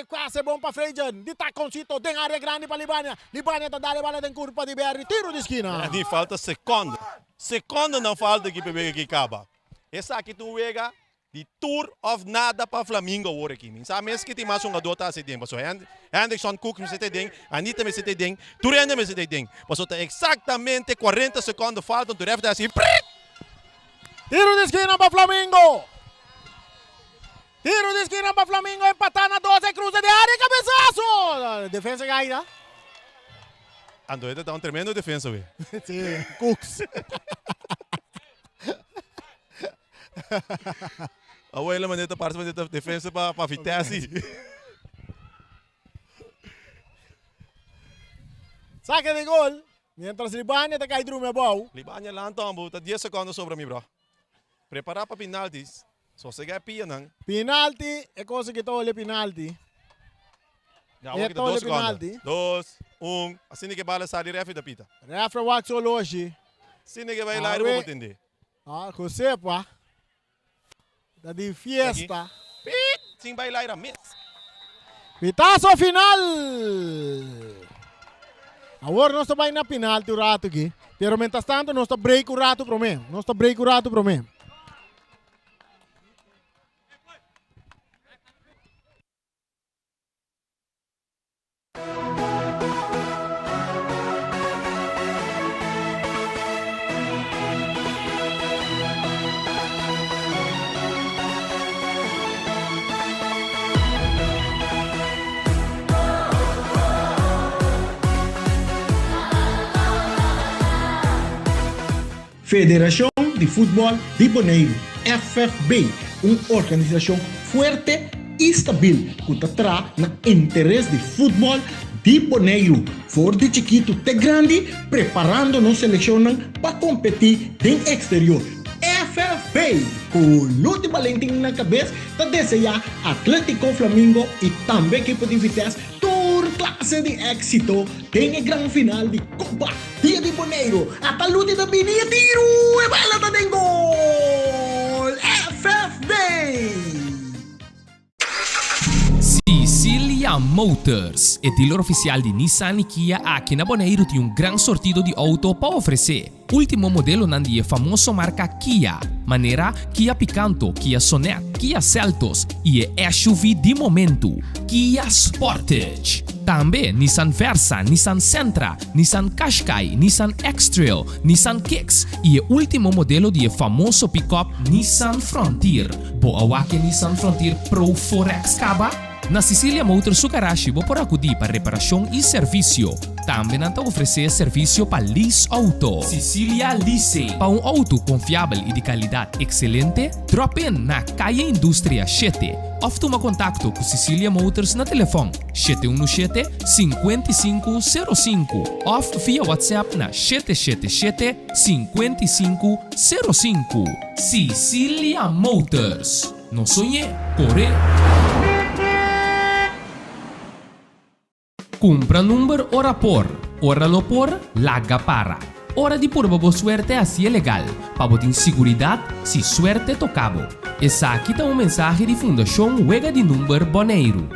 Quase bom para Frejen. De taconcito, tem área grande para Libânia. Libânia está dando bola em curva de Berry. Tiro de esquina. Não falta segundo. Segundo não falta que pega que acaba. Essa aqui tu pega de tour of nada para Flamingo agora aqui. Sabe mesmo que tem mais um jogador tá se tem. Passou Anderson Cook me se tem, Anita me se tem, Turenda me se tem. Passou exatamente 40 segundos faltam. Tu deve estar assim. Tiro de esquina para Flamingo. Tiro de esquina para Flamingo, empatar na 12, cruza de área, cabeçaço! Defesa caída. Andoeta está um tremendo defesa, velho. Sim, Cooks. A abuela maneta parte da defesa para Vitesse. Saque de gol. Mientras Libânia está caindo no bom. Libânia lá então, está 10 segundos sobre mim, bro. Preparar para penaltis. Só se ganha pia, não? Penalti é coisa que tole penalti. É tole penalti. 2, 1. Assim que bala sai refe da pita. Refe wax hoje. Assim que vai lá e vou entender. Ah, você pá. Da de fiesta. Pit, sim vai lá e mesmo. Pitazo final. Agora nós estamos na penalti o rato aqui. Pero mientras tanto nós estamos break o rato para mim. Nós estamos break o rato para mim. Federación de Fútbol de Bonaire, FFB, una organización fuerte y stabil que está en interés de fútbol de Bonaire. For de chiquito de grande, preparando-nos seleccionan para competir en exterior. FFB, con Luti Valentín na cabeça, está desejar Atlético Flamingo e também equipe de Vitesse tour classe de éxito. Tem a grande final de Copa Dia de Bonaire. Até Luti da Binia tiro e bala da den gol. FFB. Sicilia Motors, o dealer oficial de Nissan e Kia aqui na Bonaire tem um grande sortido de auto para oferecer. Último modelo nandi famoso marca Kia, maneira Kia Picanto, Kia Sonet, Kia Seltos e SUV de momento, Kia Sportage. Também Nissan Versa, Nissan Sentra, Nissan Qashqai, Nissan X-Trail, Nissan Kicks e o último modelo de famoso pick-up Nissan Frontier. Boa que Nissan Frontier Pro 4X Caba? Na Sicilia Motors Sukarashi vou por acudir para reparação e serviço. Também não oferecer serviço para lease auto. Sicilia Lease. Para um auto confiável e de qualidade excelente, drop in na Calle Indústria 7. Ou toma contato com Sicilia Motors na telefone 717-5505 ou via WhatsApp na 777-5505. Sicilia Motors. Não sonhe, corre. Compra número ora por, ora lo por, laga para. Hora de pôr boa suerte assim é legal, para botar segurança se suerte tocabo. Essa aqui tá mensagem de Fundação Huega de Número Bonaire.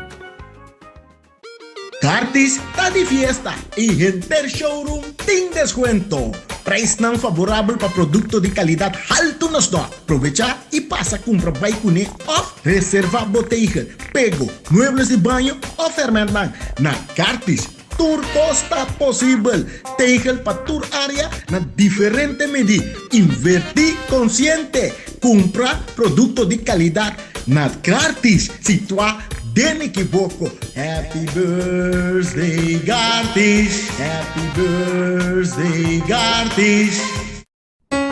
Cartis está de fiesta y Enter Showroom sin descuento. Preço não favorável para produto de qualidade alto nos dó. Aproveita e passa a comprar vai com off reserva botella, pego, muebles de banho ou fermentan na Cartis. Tour costa possível. Tegel para tour área na diferente medida. Invertir consciente. Compra produto de qualidade na Cartis. Situa den equivoco. Happy birthday, Gartis. Happy birthday, Gartis.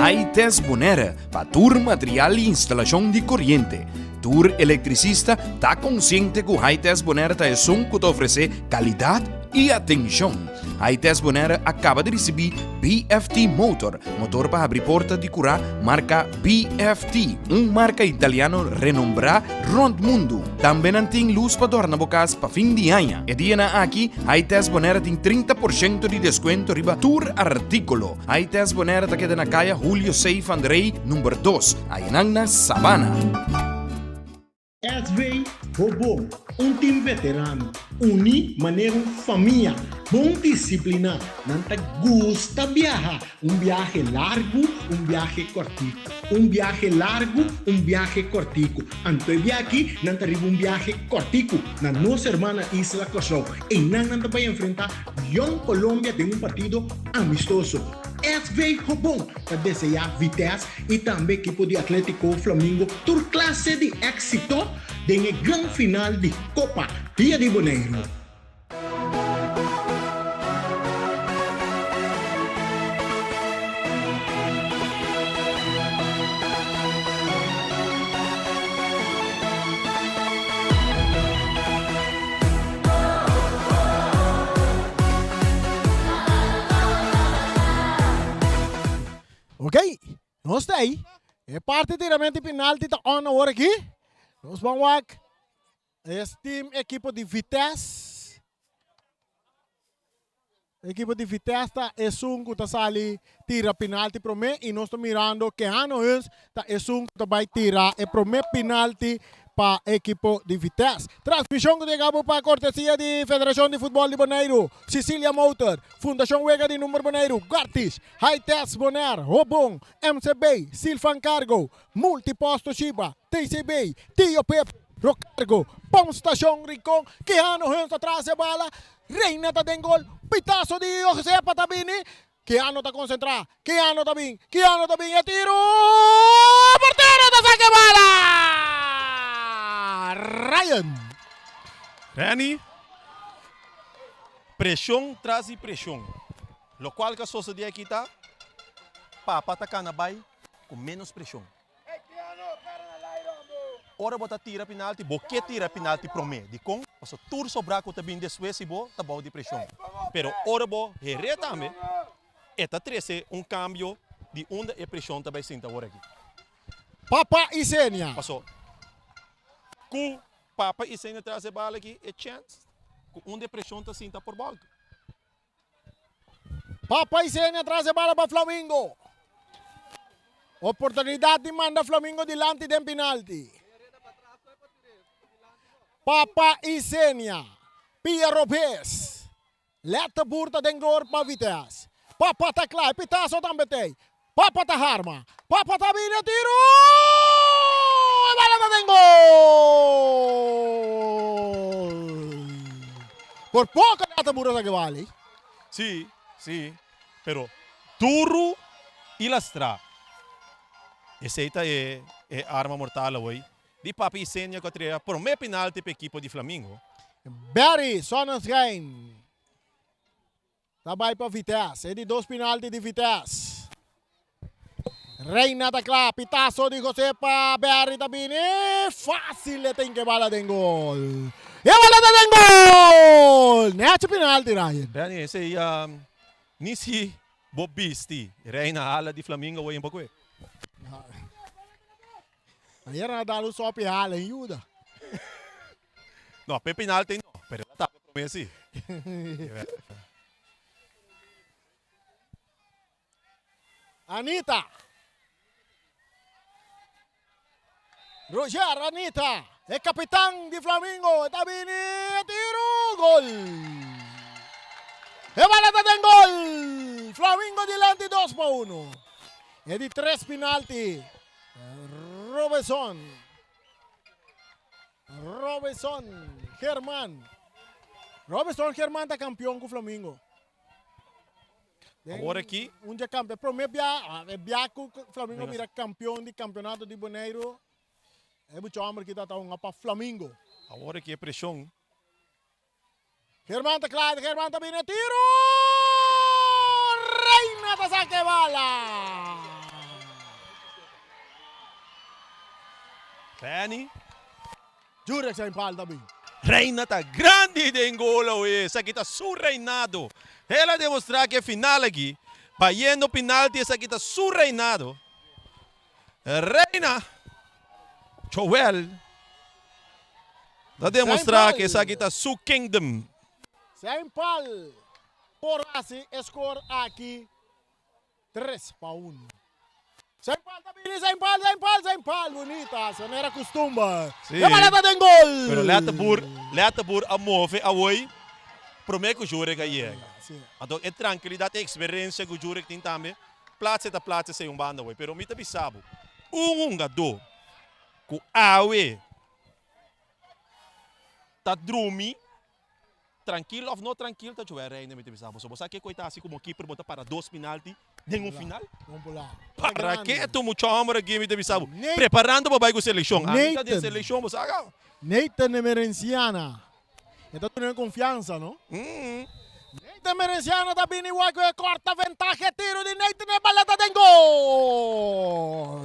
Aites Bonera, para tour material e instalação de corrente. Tour eletricista está consciente que o Aites Bonera está que te oferece qualidade e atenção. Aites Bonera acaba de receber BFT Motor para abrir porta de curar marca BFT, marca italiano renombrada rond mundo. Também tem luz para dormir bocas para fim de ano. E dia aqui, Aites Bonera tem 30% de desconto riba tour artículo. Aites Bonera está queda na caia Julio Seif Andrei, número 2, aí na Sabana. SV Robô, time veterano, uni maneira família, bom disciplina, não te gusta viajar, viaje largo, viaje cortico, viaje largo, viaje cortico. Antes de aqui, não te arriba viaje cortico, na nossa irmã Isla Cosó, e não te vai enfrentar Young Colômbia de partido amistoso. SV Robô, para desejar vitesse e também equipo de Atlético Flamengo, tur classe de éxito de grande final de Copa Rio de Janeiro. Ok, nós está aí. É parte diretamente penalti está on agora aqui. Nós vamos lá. Este time, equipo de Vitesse. Equipo de Vitesse é que está sali tira penalti para mim e nós estamos mirando que ano antes está que vai tirar e para mim penalti para a equipo de Vitesse. Transmissão que chegamos para a cortesia de Federação de Futebol de Bonaire, Sicilia Motor, Fundação Wega de Número Bonaire, Gartis, Hightech Bonaire, Robon, MCB, Silfan Cargo, Multiposto Shiba, TCB, Tio Pep, Rocargo, Pão Station Rincon, que ano antes atrás a bala, Reina está em gol, pitaço de José Patabini, que ano está concentrado, que ano está bem, e tiro, porteiro está saque bala! Rani, pressão traz pressão. Lo qual que a sociedade aqui está, para atacar na baia com menos pressão. Ora bota tira penalti, boque tira penalti para mim. De com, passo tudo sobrar que também después se bo, tá bom de pressão. Pero ora bo hereta também, eta trece cambio de onde a pressão também senta agora aqui. Papa e Sênia. Passo. Com Papa e Sênia traz a bola aqui, é chance. Onde a pressão está senta por volta. Papa e Sênia traz a bola para Flamengo. Oportunidade de mandar Flamengo dilante de penalti. Papa e Sênia. Pia Robes. Leta burta dengor para Vitesse. Papa tá claro, pitaço também tem. Papa tá arma. Papa tá vindo, tiro! A bola tá dengol! Por pouco leta burta que vale. Sim, sim. Pero duro e lastra. Essa é arma mortal hoje. De Papa e Sênia que tira por meio penalti para a equipe de Flamengo. Barry Sonnensgein. Trabalho para Vitesse. É de 2 penaltis de Vitesse. Reina da Clá. Pitaço de José para Barry também. Fácil tem que bala de gol. E a bola de gol! Nete penalti, Ryan. Rani, esse aí nisi bobisti. Reina ala de Flamengo hoje um pouco. Aí era dar o só piala em Yuda. Não, para penalti não. Pero ela tá para Messi. Anita. Roger Anita. É capitão de Flamengo. Está vindo. Tiro. Gol. E bola está em gol. Flamengo dilante 2-1. E di 3 penalti. Robinson Germán. Robinson Germán está campeão com o Flamengo. Agora aqui. Um dia campeão. Primeiro dia que o Flamengo vira campeão de campeonato de Boneiro. É muito homem que está para Flamengo. Agora aqui é pressão. Germán está claro. Germán está bem. Tiro! Reina da saque bala. Fanny. Jurek sa impal também. Reina tá grande de Angola, ué. Essa aqui tá surreinado. Ela demonstrar que é final aqui. Bayendo penalti, essa aqui tá surreinado. Reina. Joel. Tá demonstrar que essa aqui tá su kingdom. Sa impal. Por assim, score aqui 3-1. Sa impal. Bonita. Sa nera costumba. Sim. É maleta de gol. Pero leta por a move a oi. Prometo que o Jurek aí. Então é tranquilidade e experiência que o Jurek tem também. Platse sem banda oi. Pero mita bisabo. Gado. Com awe. Tá drumi. Tranquilo ou não tranquilo, tá jogar ainda me bisabo. So você que coitado assim como keeper bota para 2 penalti, nenhum final. Vamos pular. Para que tu muito amor aqui me bisabo? Preparando para a seleção. A mitad de seleção você aga. Nathan Emerenciana. Então tu tem confiança, não? Nathan Emerenciana tá bem igual que corta vantagem, tiro de Nathan e balada de gol.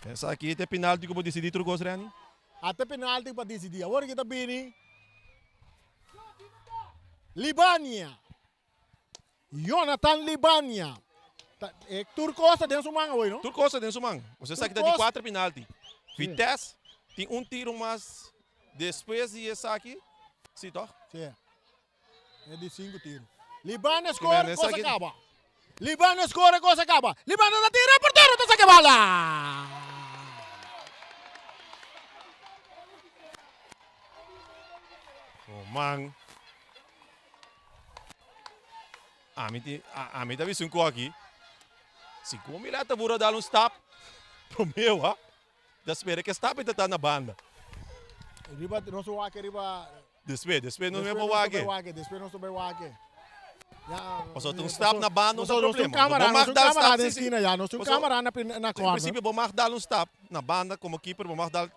Essa aqui é penalti que eu vou decidir tudo coisa, Rani. Até penalti para decidir. Agora kita bini Libania. Jonathan Libania. Turcosa tem sumang hoje, não? Turcosa tem sumang. Você sabe que tá de 4 penalti. Vitesse tem um tiro mais depois de essa aqui. Sim, tá? Sim. É de 5 tiros. Libania score, coisa acaba. Libania score, coisa acaba. Libania da tira, porteiro, tá saque bala. Oh, man. A mim tá visto aqui. Se como ele tá por dar um stop pro meu, ha? Da espera que stop ainda tá na banda. Riba não sou wake riba. Después não é para wake. Después não sou para wake. Passou um stop na banda, não tem problema. Não tem câmera na esquina já, não tem câmera na corda. No princípio, vamos dar um stop na banda como keeper, vamos dar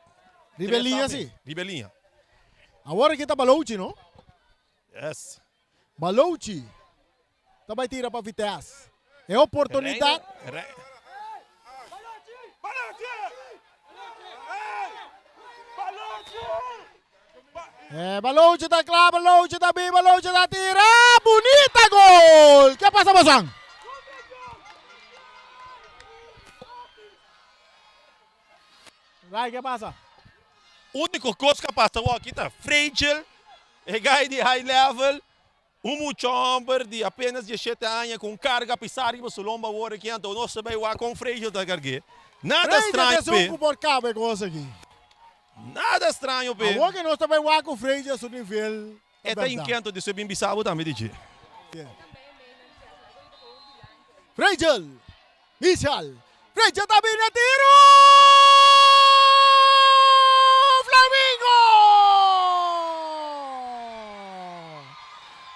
Ribelinha sim. Ribelinha. Agora que tá Balouchi, não? Yes. Balouchi. Tá vai tirar para Vitesse. É oportunidade. Balouchi tá claro, Balouchi tá bem, Balouchi tá tira. Bonita gol. Que passa, Bozang? Vai, que passa? Único coisa que passa aqui tá Fragile, é guy de high level, muito homem de apenas 17 anos com carga pisar e você lomba o que então não sabe o com Fragile da carga. Nada estranho, pe. Por cabe coisa aqui. Nada estranho, pe. Agora que não sabe o com Fragile no nível. É tá inquieto de ser bem bisabo também, DJ. Fragile, Michel, Fragile tá bem na tiro.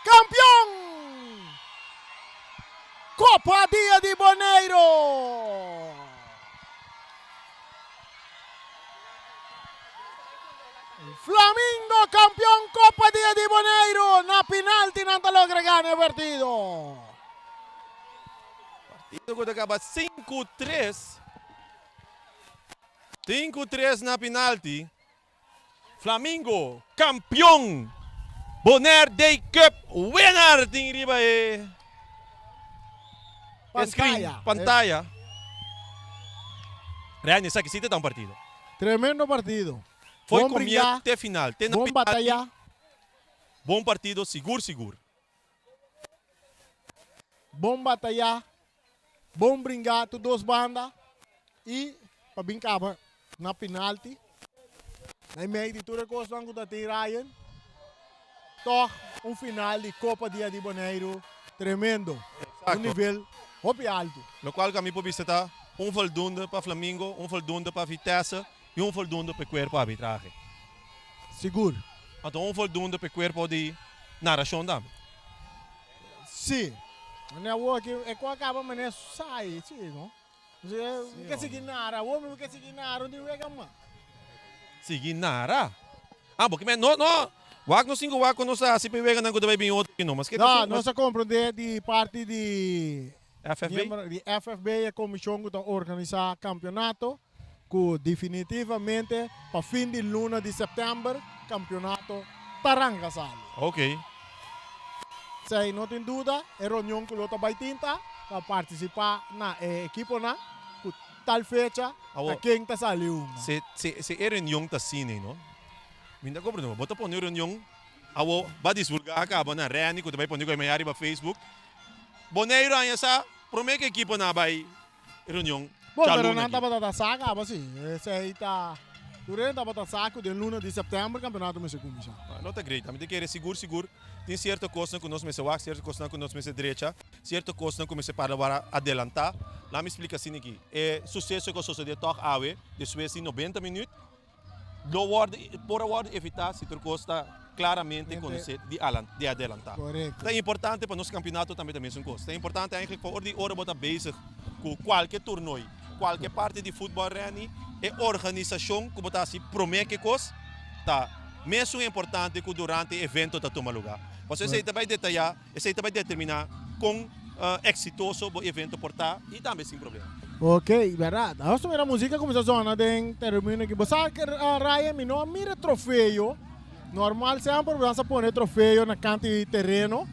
Campeão! Copa Dia de Boneiro! Flamengo campeão Copa Dia de Boneiro! Na penalti não te logra ganhar o partido! Partido que acaba 5-3. 5-3 na penalti. Flamengo campeão! Bonaire Day Cup winner ting riba pantalla. Real, essa aqui tá um partido. Tremendo partido. Foi comigo até final. Bom batalha. Bom partido, seguro. Bom batalha. Bom brincar, duas bandas. E para brincar na penalti. Na meio de tudo que nós vamos tirar. Toch um final de Copa Dia de Boneiro tremendo. Exacto. Um nível muito alto. Lo qual kami po visita, voldoende para Flamengo, voldoende para Vitesse e voldoende para o corpo arbitragem. Seguro. Então voldoende para o corpo de narração também. Sim. Não é o que é qual acaba mas sai, sim, não? Você quer seguir nada, o homem quer seguir nada, onde vai gamar? Seguir nara. Porque não, wag no singo wag no sa si pewega nang kuda bem outro não, mas que não, nós compreender de parte de FFB, de FFB a comissão que está organizar campeonato que definitivamente para fim de luna de setembro campeonato taranga sali. Ok. Sem não tem dúvida, é reunião que lota vai tinta para participar na equipe na tal fecha a quem está saliu. Se reunião tá cine, não? Minda ko bro, bota po ni reunião. Awo ba divulgar acaba na reni ko vai pôr ko mayari ba Facebook. Boneiro anya sa promete equipe na vai reunião. Bom, pero não estava da saga, mas sim, esse aí tá durante estava da saco de luna de setembro campeonato me segundo já. Não tá great, mas tem que ser seguro. Tem certa coisa que nós me se wak, certa coisa que nós me se direita, certa coisa que me se para adelantar. Lá me explica assim aqui. É sucesso que sucedeu toque awe, depois de 90 minutos. Por evitar se a coisa claramente conhecer de adelantar. Correto. É importante para nosso campeonato também a mesma coisa. É importante eigenlijk para de hora botar bezig com qualquer torneio, qualquer parte de futebol reni, é organização que botar se promete coisa, tá? Mesmo é importante que durante o evento tá toma lugar. Você vai detalhar, você vai determinar com exitoso o evento portar e também sem problema. Ok, verdade. Nós temos a música como se zona de termina que você Ryan me não mira troféu. Normal sempre você põe troféu na canto de terreno.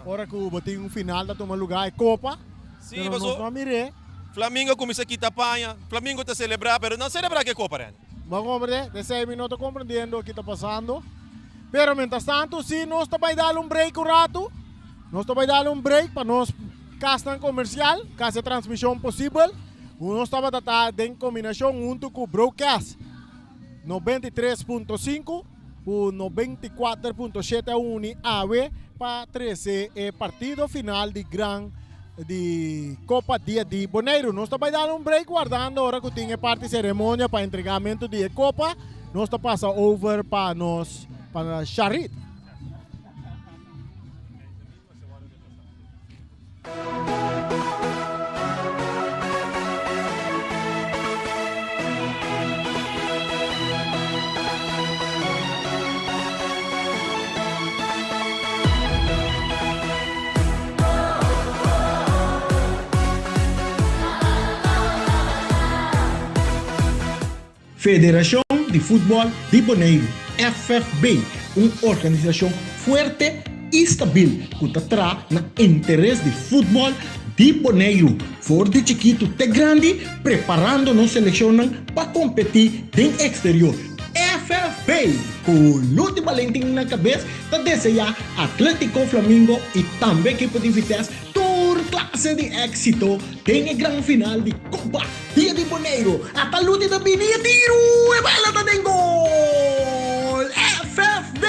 Ora que o tem final da toma lugar é Copa. Sim, mas não mire. Flamengo começa aqui tapanha. Flamengo tá celebrar, pero não celebrar que Copa, né? Vamos compreender, de 6 minutos compreendendo o que está passando. Pero mientras tanto, sim, nós vai dar break um rato. Nós vai dar break para nós castan comercial, casa transmissão possível. Nós estava em combinação junto com o broadcast 93.5 o 94.71 AW para 13 partido final de Copa Dia de Boneiro. Nós vai dar break guardando hora que tem parte cerimônia para entregamento de Copa. Nós passa over para nós para Charit. Federação de Futebol de Boneiro, FFB, uma organização forte e estável que está no interesse de futebol de Boneiro, forte, chiquito, até grande, preparando nos selecionam para competir no exterior. FFB, com Lute Valentim na cabeça, está desejar Atlético Flamengo e também equipe de Vitesse classe de éxito tem a grande final de Copa Dia de Boneiro. A luta da Binia tiro e bala da gol. FFB.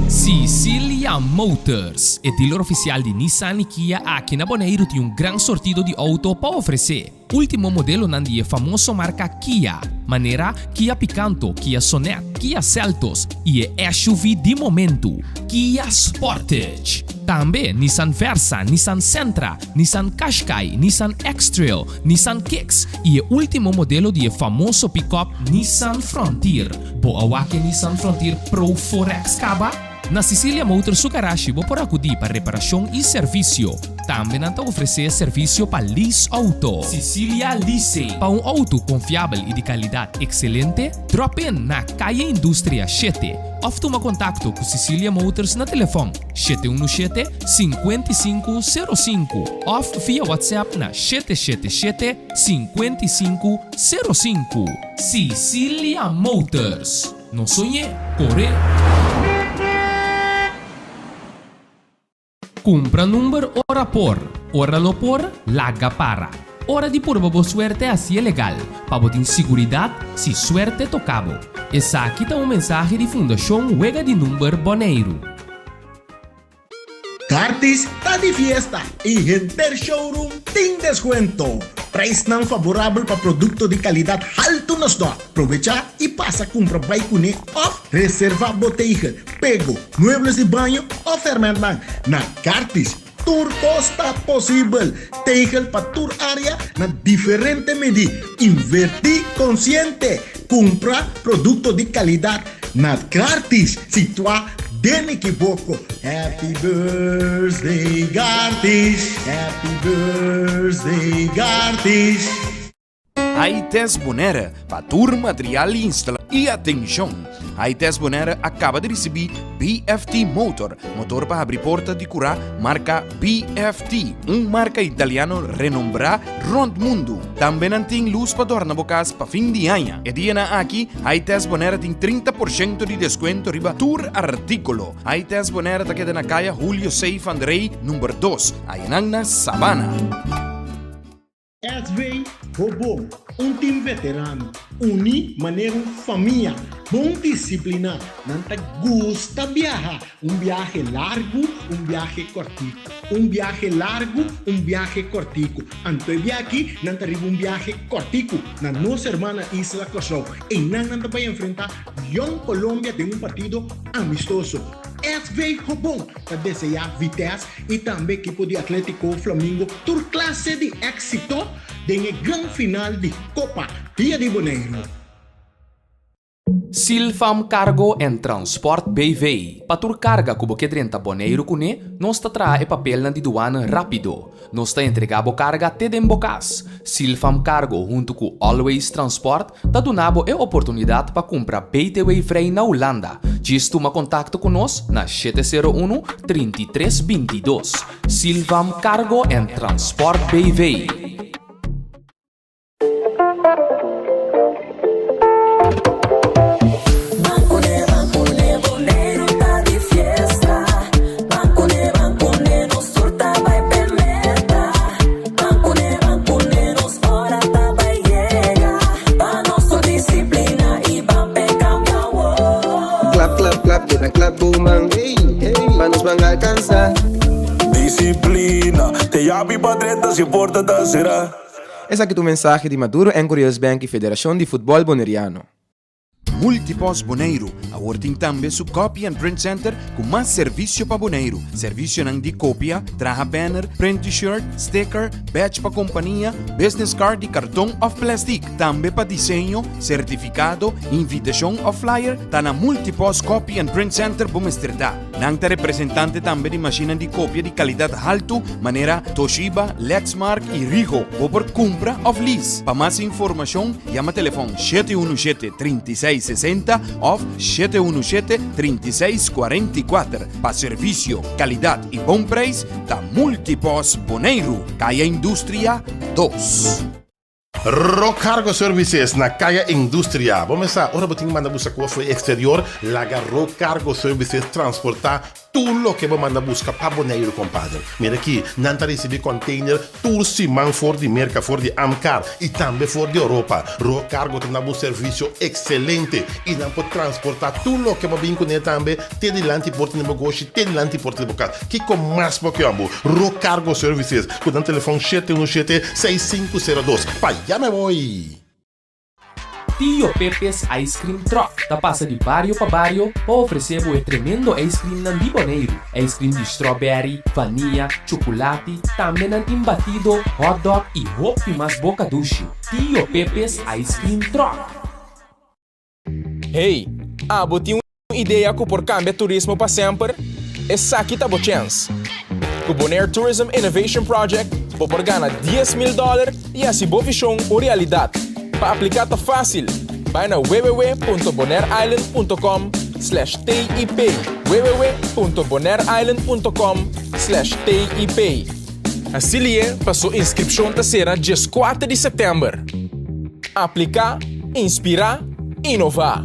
Sicilia Motors, o dealer oficial de Nissan e Kia aqui na Boneiro tem grande sortido de auto para oferecer. Último modelo nandi é famoso marca Kia, maneira Kia Picanto, Kia Sonet, Kia Seltos e SUV de momento, Kia Sportage. Também Nissan Versa, Nissan Sentra, Nissan Qashqai, Nissan X-Trail, Nissan Kicks e o último modelo de famoso pick-up Nissan Frontier. Boa que Nissan Frontier Pro 4X Caba? Na Sicilia Motors su garagem vou por acudir para reparação e serviço. Também não oferecer serviço para lease auto. Sicilia Lease. Para auto confiável e de qualidade excelente, drop in na Calle Indústria 7. Ou toma contato com Sicilia Motors na telefone 717-5505 ou via WhatsApp na 777-5505. Sicilia Motors. Não sonhe, corre. Compra número ora no por, laga para. Hora de pôr boa suerte assim é legal, para botar seguridade se suerte tocabo. Essa aqui tá mensagem de Fundação Wega de Número Boneiro. Cartis está de fiesta e Renter Showroom tem descuento. Preço não favorável para produto de qualidade alto nos dó. Aproveita e passa a comprar Baikune off reserva botella, pego, muebles de banho ou fermentan. Na Cartis, tur costa possível. Tegel para tur área na diferente medida. Invertir consciente. Compra produto de qualidade na Cartis. Situar den equivoco. Happy birthday, Gartis. Happy birthday, Gartis. A ITES Bonera, para tur material e instalação. E atenção, a ITES Bonera acaba de receber BFT Motor para abrir porta de curar, marca BFT, marca italiano renombrada rond mundo. Também não tem luz para tornar bocas para fim de ano. E dia aqui, a ITES Bonera tem 30% de desconto riba tur artículo. A ITES Bonera está queda na caia Julio Seif Andrei, número 2, aí na Sabana. SV Robô, time veterano, uni maneiro família, bom disciplina, não te gusta viajar, viaje largo, viaje cortico, viaje largo, viaje cortico, antes aqui, não te arriba viaje cortico, na nossa irmã Isla Cosó, e não te vai enfrentar Young Colômbia de partido amistoso. SV Robô, para desejar vitesse e também equipo de Atlético Flamengo, tur classe de éxito de grande final de Copa Rio de Janeiro. Silfam Cargo and Transport BV. Patur carga cubo que 30 boneiro cune, nós ta trae papel na de duana rápido. Nós ta entregabo carga te dembocas. Silfam Cargo junto com Always Transport ta donabo e oportunidade para comprar BTW Frei na Holanda. Diz toma contato conosco na 701-3322. Silfam Cargo and Transport BV. Disciplina, te llamo para 30 se importa da será. Essa aqui é o mensagem de Maduro em Curious Bank e Federação de Futebol Boneriano. Multipos Boneiro, agora tem também seu Copy and Print Center com mais serviço para boneiro. Serviço de cópia, traja banner, print t-shirt, sticker, badge para companhia, business card e cartão of plastic. Também para desenho, certificado, invitação ou flyer, tá na Multipos Copy and Print Center Bumesterdá. Nanta representante também de máquina de cópia de qualidade alto, maneira Toshiba, Lexmark e Ricoh, ou por compra ou lease. Para mais informação, chama telefone 717-3660 ou 717-3644. Para serviço, qualidade e bom preço, da Multipos Boneiro, Caia Indústria 2. Rocargo Services na Caia Indústria. Vamos começar. Ora, botinho manda buscar com o exterior. Laga Rocargo Services transportar tudo o que você manda buscar para Boneiro, compadre. Mira aqui, não tá receber container, tudo simão for de merca, for de Amcar e também for de Europa. Rocargo tem um serviço excelente e não pode transportar tudo o que você vem com ele também. Tem de lá porta de negócio, tem de lá porta de boca. Que com mais pouco amor. Rocargo Services. Com o telefone 717-6502. Pai, já me voy. Tio Pepe's Ice Cream Truck tá passa de barrio para barrio para oferecer o tremendo ice cream na Boneiro. Ice cream de strawberry, vanilla, chocolate, também embatido, hot dog e hope mais boca duche. Tio Pepe's Ice Cream Truck. Hey, botei uma ideia que por cambia turismo para sempre? Essa aqui tá boa chance. Com o Bonaire Tourism Innovation Project, por ganhar $10,000 e assim boa uma realidade. Para aplicar tá fácil. Vai na www.bonaireisland.com/TIP www.bonaireisland.com/TIP. Assim para sua inscrição tá será dia 4 de setembro. Aplicar, inspirar, inovar.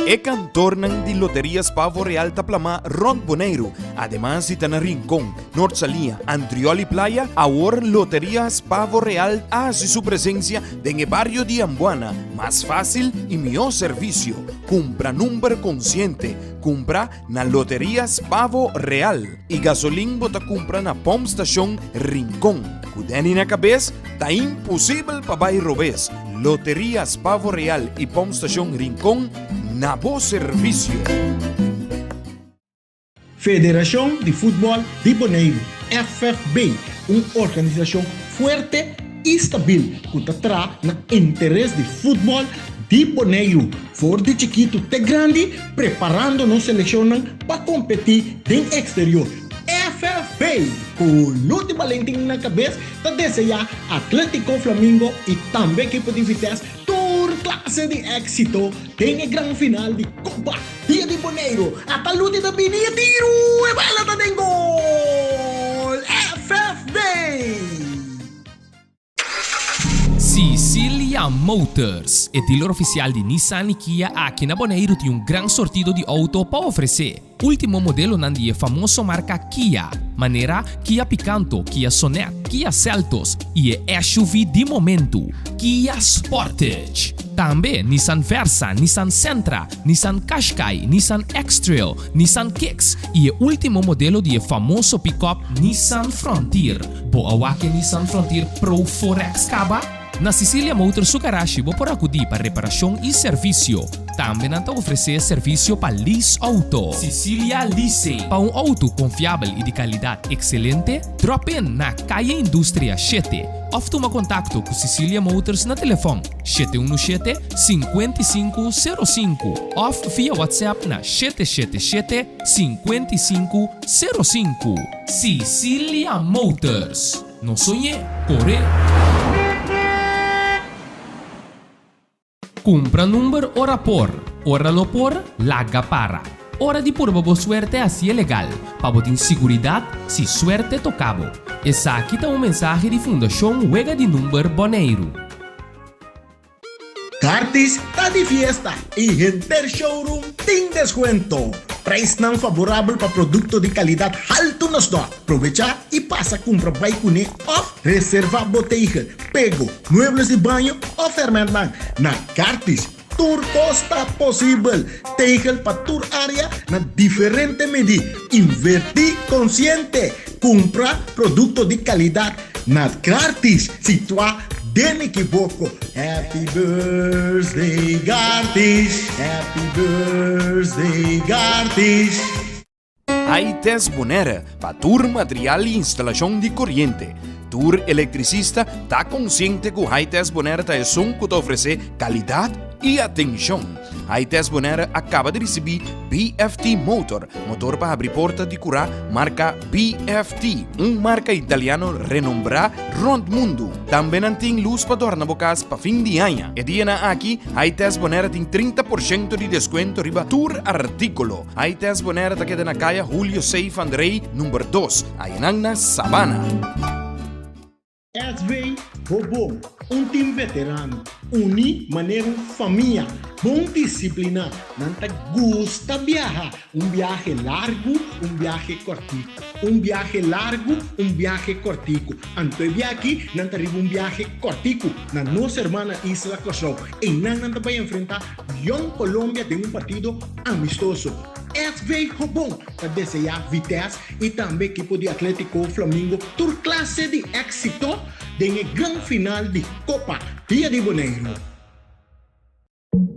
E cantor ng di Loterias Pavo Real Taplama Ron Boneiro. Además, si na Rincón, Norsalia, Antrioli Playa, ahora Loterias Pavo Real hace su presencia en el barrio de Ambuana. Más fácil y mejor servicio. Compra número consciente. Compra na Loterias Pavo Real. Y gasolín bota compra na Pump Station Rincón. Kudeni na cabez, ta imposible pa bay robes. Loterias Pavo Real y Pump Station Rincón, na bo servicio. Federación de Fútbol de Bonaire, FFB, uma organização fuerte e stabil que trata no interesse de futebol de Bonaire, for de chiquito até grande, preparando nos selecionam para competir no exterior. FFB, com Lute Valentim na cabeça, está desejar Atlético Flamengo e também equipe de Vitesse tour classe de éxito. Tem a grande final de Copa Dia de Bonaire. A Lute da Binia tiro e bala da den gol. FFB. Sicilia Motors, o dealer oficial de Nissan e Kia aqui na Bonaire tem um grande sortido de auto para oferecer. Último modelo nandi famoso marca Kia, maneira Kia Picanto, Kia Sonet, Kia Seltos e SUV de momento, Kia Sportage. Também Nissan Versa, Nissan Sentra, Nissan Qashqai, Nissan X-Trail, Nissan Kicks e o último modelo de famoso pick-up Nissan Frontier. Boa que Nissan Frontier Pro 4X Caba? Na Sicilia Motors su garagem vou por acudir para reparação e serviço. Também não oferecer serviço para lease auto. Sicilia Leasing. Para um auto confiável e de qualidade excelente, drop in na Calle Indústria 7. Ou toma contato com Sicilia Motors na telefone 717-5505 ou via WhatsApp na 777-5505. Sicilia Motors. Não sonhe, corre! Compra número ora por, ora lo por, laga para. Hora de pôr boa suerte assim é legal, para botar segurança se suerte tocabo. Essa aqui tá mensagem de Fundação Huega de Número Bonaire. Cartis está de fiesta e Renter Showroom tem descuento. Preço não favorável para produto de qualidade alto nos dó. Aproveita e passa a comprar bike off, reserva botella, pego, muebles de banho ou fermentan. Na Cartis, tour costa possível. Tegel para tour área na diferente medida. Invertir consciente. Compra produto de qualidade na Cartis. Situa den equivoco. Happy birthday, Gartis. Happy birthday, Gartis. Hightest Bonera, para tour material e instalação de corrente. Tour eletricista está consciente que o Hightest Bonera é som que te oferece qualidade e atenção. Hightest Bonera acaba de receber BFT Motor para abrir porta de curar marca BFT, marca italiano renombrada rond mundo. Também tem luz para dormir bocas para fim de ano. E dia aqui, Hightest Bonera tem 30% de desconto riba tour artículo. Hightest Bonera está queda na calle Julio Seif Andrei, número 2, aí na Sabana. SV Robô, time veterano, uni maneira família, bom disciplina, não te gusta viajar, viaje largo, viaje cortico, viaje largo, viaje cortico. Antes de aqui, não te arriba viaje cortico, na nossa irmã Isla Cosó, e não te vai enfrentar Young Colômbia de partido amistoso. SV Robô, para desejar Vitesse e também equipe de Atlético Flamengo, tour classe de éxito de grande final de Copa Dia de Bonaire.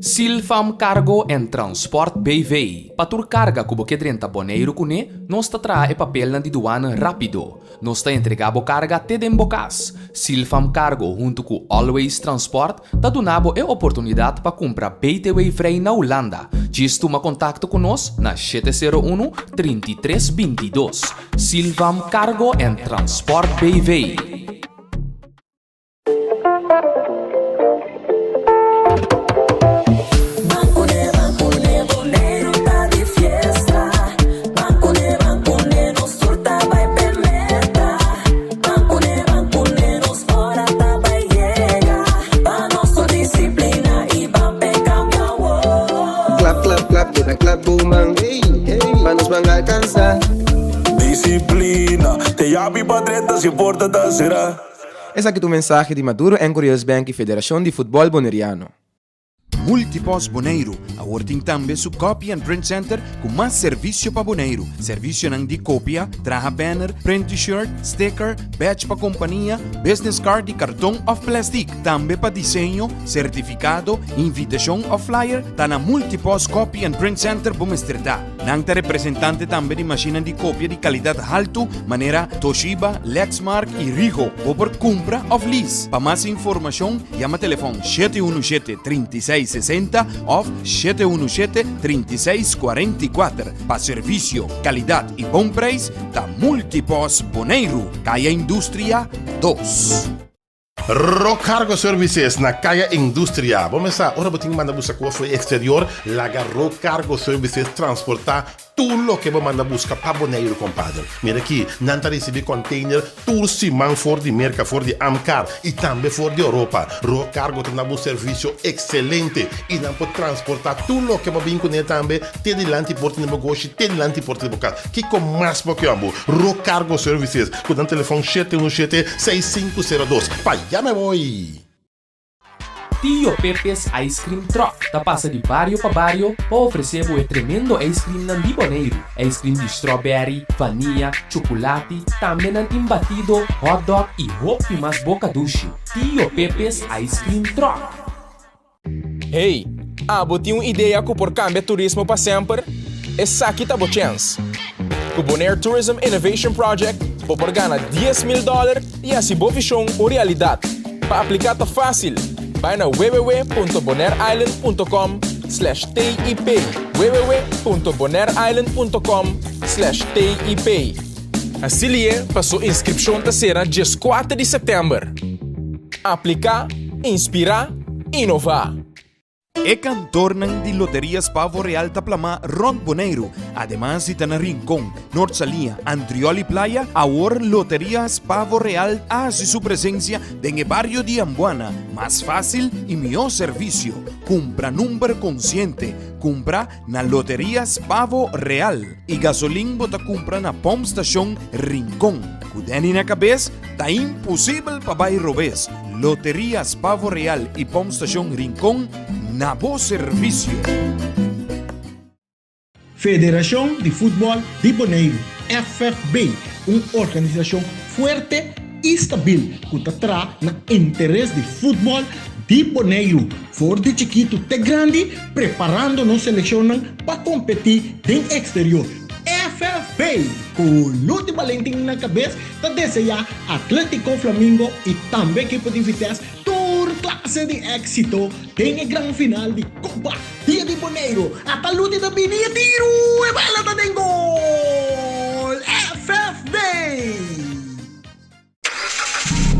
Silfam Cargo and Transport BV. Patur carga kubo kedrenta Bonaire kune, nós ta trae papel na diduana rápido. Nós ta entregabo carga te dembocas. Silfam Cargo junto com Always Transport ta donabo e oportunidade para comprar BTW Frey na Holanda. Gisto uma contacto conosco na 701-3322. Silvam Cargo and Transport BV. Clap, clap, mas nos van a alcanzar. Disciplina, te llamo para treta se porta da será. Esse aqui é o mensagem de Maduro em Curious Bank e Federação de Futebol Boneriano. Multipos Boneiro, awarding tambe su Copy and Print Center com mais serviço para boneiro. Serviço nang di copia, traha banner, print t-shirt, sticker, badge pa companhia, business card de cartão of plastic. Tambe pa desenho, certificado, invitação of flyer, ta na Multipos Copy and Print Center bumestrita. Nang ta representante tambe di machina di copia di qualidade alto, maneira Toshiba, Lexmark e Ricoh, ou por compra of lease. Pa mais informação, llama telefone 717-3660 of 717-3644. Pa serviço, qualidade e bom preço, ta Multipos Boneiro, Caia Indústria 2. Rocargo Services na Caia Indústria. Vamos lá, ora botinho manda buscar coisa exterior, laga Rocargo Services transportar tudo lo que você manda buscar para Boneiro, compadre. Mira aqui, não está recebendo container, tudo simão for de merca, for de Amcar e também for de Europa. Rocargo tem um serviço excelente e não pode transportar tudo lo que você vem com ele também, tem de lante porta de negócio, tem de lante porta de bocal. Que com mais porque eu amo. Rocargo Services, com o telefone 717-6502. Pai, já me vou. Tio Pepe's Ice Cream Truck tá passa de barrio para barrio para oferecer o tremendo ice cream nan di Boneiro. Ice cream de strawberry, vanilla, chocolate, também nan imbatido, hot dog e hopi mais boca duche. Tio Pepe's Ice Cream Truck. Hey, tinha uma ideia que por cambiar turismo para sempre? Essa aqui tá boa chance. Com o Bonaire Tourism Innovation Project, por ganhar $10,000 e assim boa visão ou realidade. Para aplicar tá fácil. Vai na www.bonaireisland.com/TIP www.bonaireisland.com/TIP. Assim para sua inscrição tá será dia 4 de setembro. Aplicar, inspirar, inovar. E cantornan de Loterias Pavo Real Taplama Ron Boneiro. Además de Tana Rincón, Norsalia, Andrioli Playa, ahora Loterias Pavo Real hace su presencia en el barrio de Ambuana. Más fácil y mejor servicio. Compra número consciente. Compra na Loterias Pavo Real. Y gasolín bota compra na Pump Station Rincón. Kudeni na cabeza, ta imposible pa bay robes. Loterias Pavo Real y Pump Station Rincón, na bo servicio. Federação de Futebol de Boneiro, FFB, uma organização forte e estável que está no interesse de futebol de Boneiro, for de chiquito até grande, preparando-nos selecionam para competir no exterior. FFB, com Lute Valentim na cabeça, está desejar Atlético Flamengo e também equipe de Vitesse classe de éxito tem a grande final de Copa Dia de Boneiro. A Lute da Binia tiro e bala da den gol. FFB.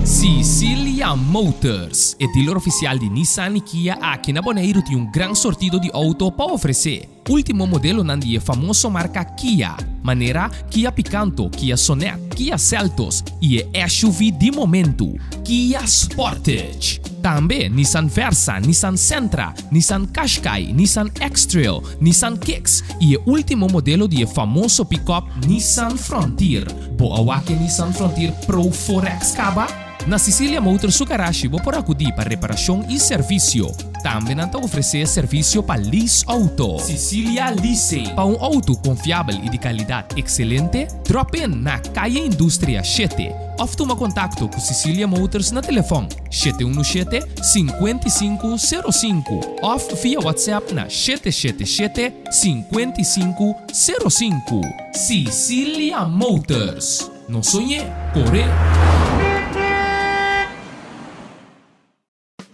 Sicilia Motors, o dealer oficial de Nissan e Kia aqui na Boneiro tem um grande sortido de auto para oferecer. Último modelo nandi famoso marca Kia, maneira Kia Picanto, Kia Sonet, Kia Seltos e SUV de momento, Kia Sportage. Também Nissan Versa, Nissan Sentra, Nissan Qashqai, Nissan X-Trail, Nissan Kicks e o último modelo de famoso pick-up Nissan Frontier. Boa que Nissan Frontier Pro 4X Kaba? Na Sicilia Motors Sukarashi vou por acudir para reparação e serviço. Também não oferecer serviço para lease auto. Sicilia Leasing. Para um auto confiável e de qualidade excelente, drop in na Caia Indústria 7. Ou toma contato com Sicilia Motors na telefone 717-5505 ou via WhatsApp na 777-5505. Sicilia Motors. Não sonhe, corre.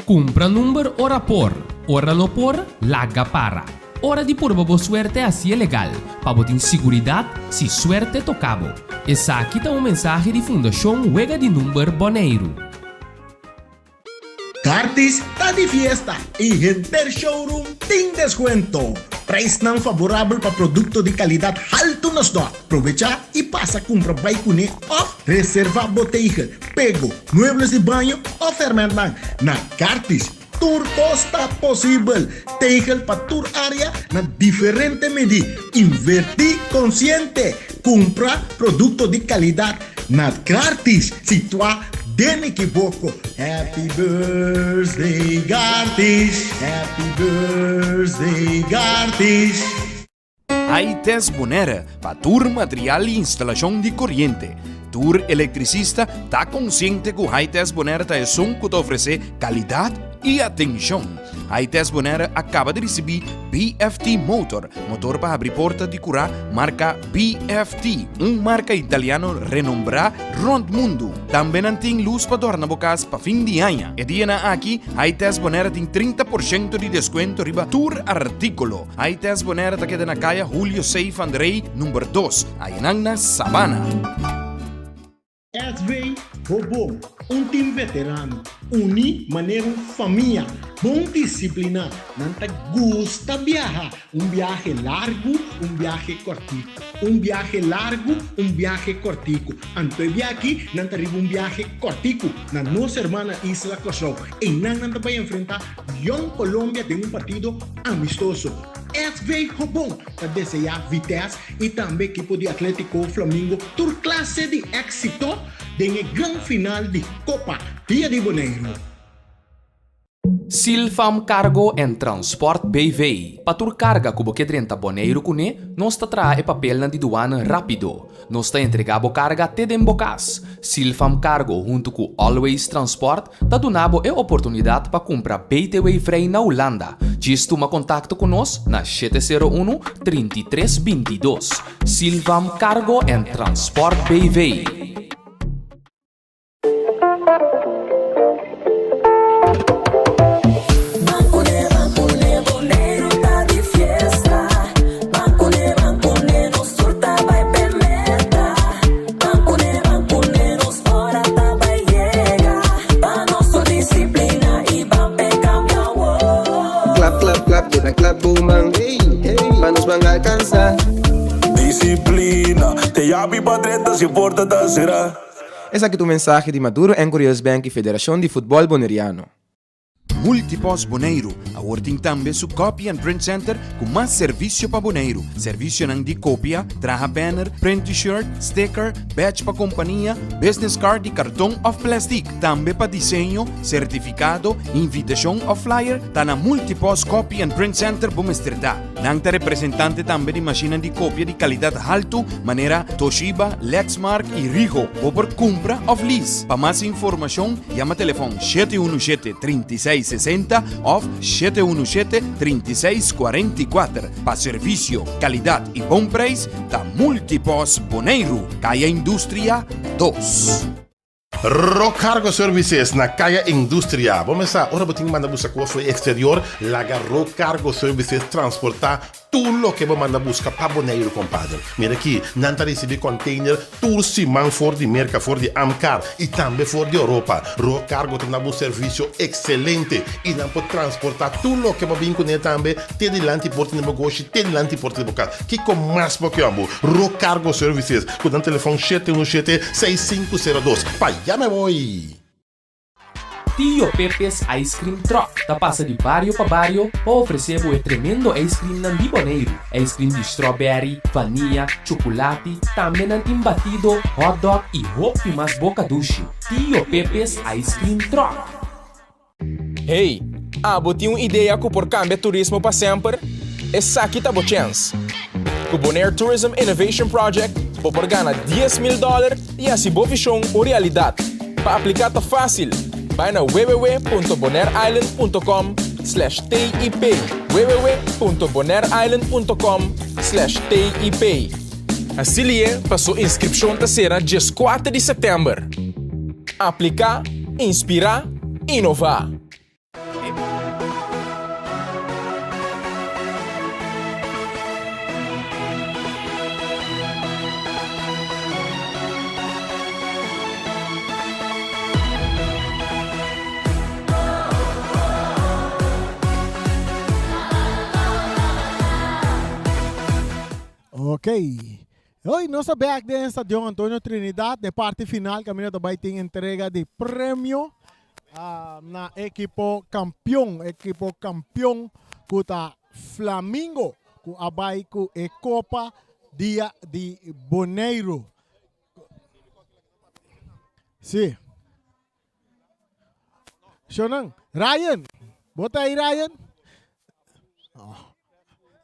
Compra número ora por, ora lo por, laga para. Hora de purba bo suerte assim é legal, para botar seguridade se suerte tocabo. Essa aqui tá mensagem de Fundação Wega de Número Boneiro. Cartis está de fiesta e Renter Showroom tem descuento. Preço não favorável para produto de qualidade alto nos dó. Aproveita e passa a comprar baicune ou reserva botella, pego, muebles de banho ou fermentan na Cartis. Tour costa possível. Tegel para tour área na diferente medida. Invertir consciente. Compra produto de qualidade na grátis. Situa den equivoco. Happy birthday, Gartis. Happy birthday, Gartis. Aites Bonera, para tour material e instalação de corrente. Tour eletricista está consciente que o Aites Bonera está que te oferecer qualidade e atenção. Aites Bonera acaba de receber BFT Motor para abrir porta de curar marca BFT, marca italiano renombrada rond mundo. Também tem luz para dormir na boca para fim de ano. E dia aqui, Aites Bonera tem 30% de desconto riba tour artículo. Aites Bonera está queda na caia Julio Seif Andrei, número 2, Ayanangna, Sabana. SV Robô, time veterano, maneira família, bom disciplina, não te gusta viajar, viaje largo, viaje cortico, viaje largo, viaje cortico. Antes de aqui, não te arriba viaje cortico, na nossa irmã Isla Cosó, e não te vai enfrentar Young Colômbia de partido amistoso. SV Robô, para desejar vitesse e também equipo de Atlético Flamengo, tur classe de éxito de grande final de Copa Rio de Janeiro. Silfam Cargo and Transport BV. Patur carga kubo que 30 boneiro kune, nós tra e papel na diduana rápido. Nós entregabo carga te dembocas. Silfam Cargo junto com Always Transport ta donabo e oportunidade para comprar BTW Frei na Holanda. Gisto uma contato com nós na 701-3322. Silfam Cargo and Transport BV. Clap boomang, manos van a alcanzar. Disciplina, te llamo para 30 se porta da será. Esse aqui é o mensagem de Maduro em Curious Bank e Federação de Futebol Boneriano. Multipos Boneiro, awarting também su Copy and Print Center com mais serviço para Boneiro. Serviço nang de cópia, traha banner, print t-shirt, sticker, badge para companhia, business card e cartão of plastic. Também para desenho, certificado, invitação of flyer, tá na Multipos Copy and Print Center Bumesterdá. Nang ta representante também de máquina de cópia de qualidade alto, maneira Toshiba, Lexmark e Rigo, ou por compra of lease. Para mais informação, chama telefone 717-3660 ou 717-3644. Para serviço, qualidade e bom preço, da Multipos Boneiro, Caia Indústria 2. Rocargo Services na Caia Indústria. Vamos lá, ora botinho manda buscar coisa exterior, laga Rocargo Services transportar tudo o que você manda buscar para Boneiro, compadre. Mira aqui, não está recebendo container, tudo simão for de merca, for de Amcar e também for de Europa. Rocargo tem um serviço excelente e não pode transportar tudo o que você vem também, te de lantiporte de Mogoshi, te de lantiporte de Bocal. Que com mais porque amo, Rocargo Services, com o telefone 717-6502. Pai, já me voy. Tio Pepe's Ice Cream Truck tá passa de barrio para barrio para oferecer o tremendo ice cream na Boneiro. Ice cream de strawberry, vanilla, chocolate, também tem batido, hot dog e hopi mais boca duche. Tio Pepe's Ice Cream Truck. Hey, botinho uma ideia que por cambia turismo para sempre? Essa aqui tá chance. Com o Bonaire Tourism Innovation Project, por ganhar $10,000 e assim bofichão ou realidade. Para aplicar tá fácil. Vai na www.bonaireisland.com/TIP www.bonaireisland.com/TIP. Assim para sua inscrição tá será dia 4 de setembro. Aplicar, inspirar, inovar. Ok. Hoy nós back de Estadio Antonio Trinidad de parte final. Caminho também tem entrega de prêmio na equipo campeão kuta Flamengo ku abay ku e Copa Dia de Boneiro. Si. Shonang, Ryan. Bota aí, Ryan.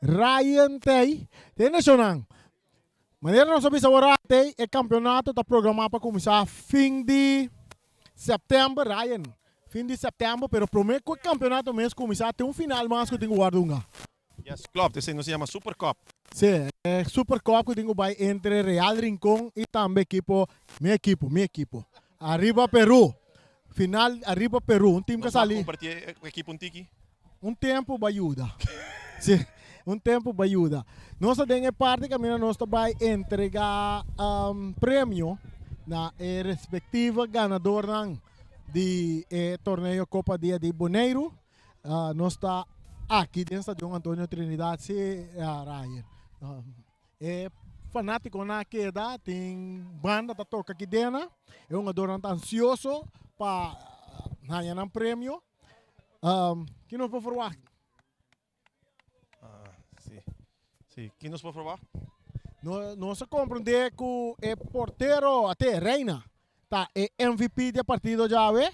Ryan Tay. Tem Shonang. Maneira não sabe saber Tay, o campeonato está programado para começar fim de setembro, Ryan. Fim de setembro, pero prometo que o campeonato mesmo começar tem final mais que eu tenho guardado. Yes, klopt. Esse não se chama Super Cup. Sim, é Super Cup que tenho vai entre Real Rincón e também meu equipo. Arriba Peru. Final arriba Peru, time que sali. Compartilhar a equipe um tiki. Tempo vai ajudar. Sim, tempo vai ajudar. Nós temos parte que nós vai entregar prêmio na respectiva ganador de torneio Copa Dia de Boneiro. Nós está aqui dentro do Estado Antônio Trinidad, Ryan. É fanático na queda, tem banda que toca aqui dentro. É um adorante ansioso para ganhar um prêmio. Que nós podemos falar? Sim. Que nós podemos falar? Nós compreendemos que o porteiro até Reina tá MVP do partido já é.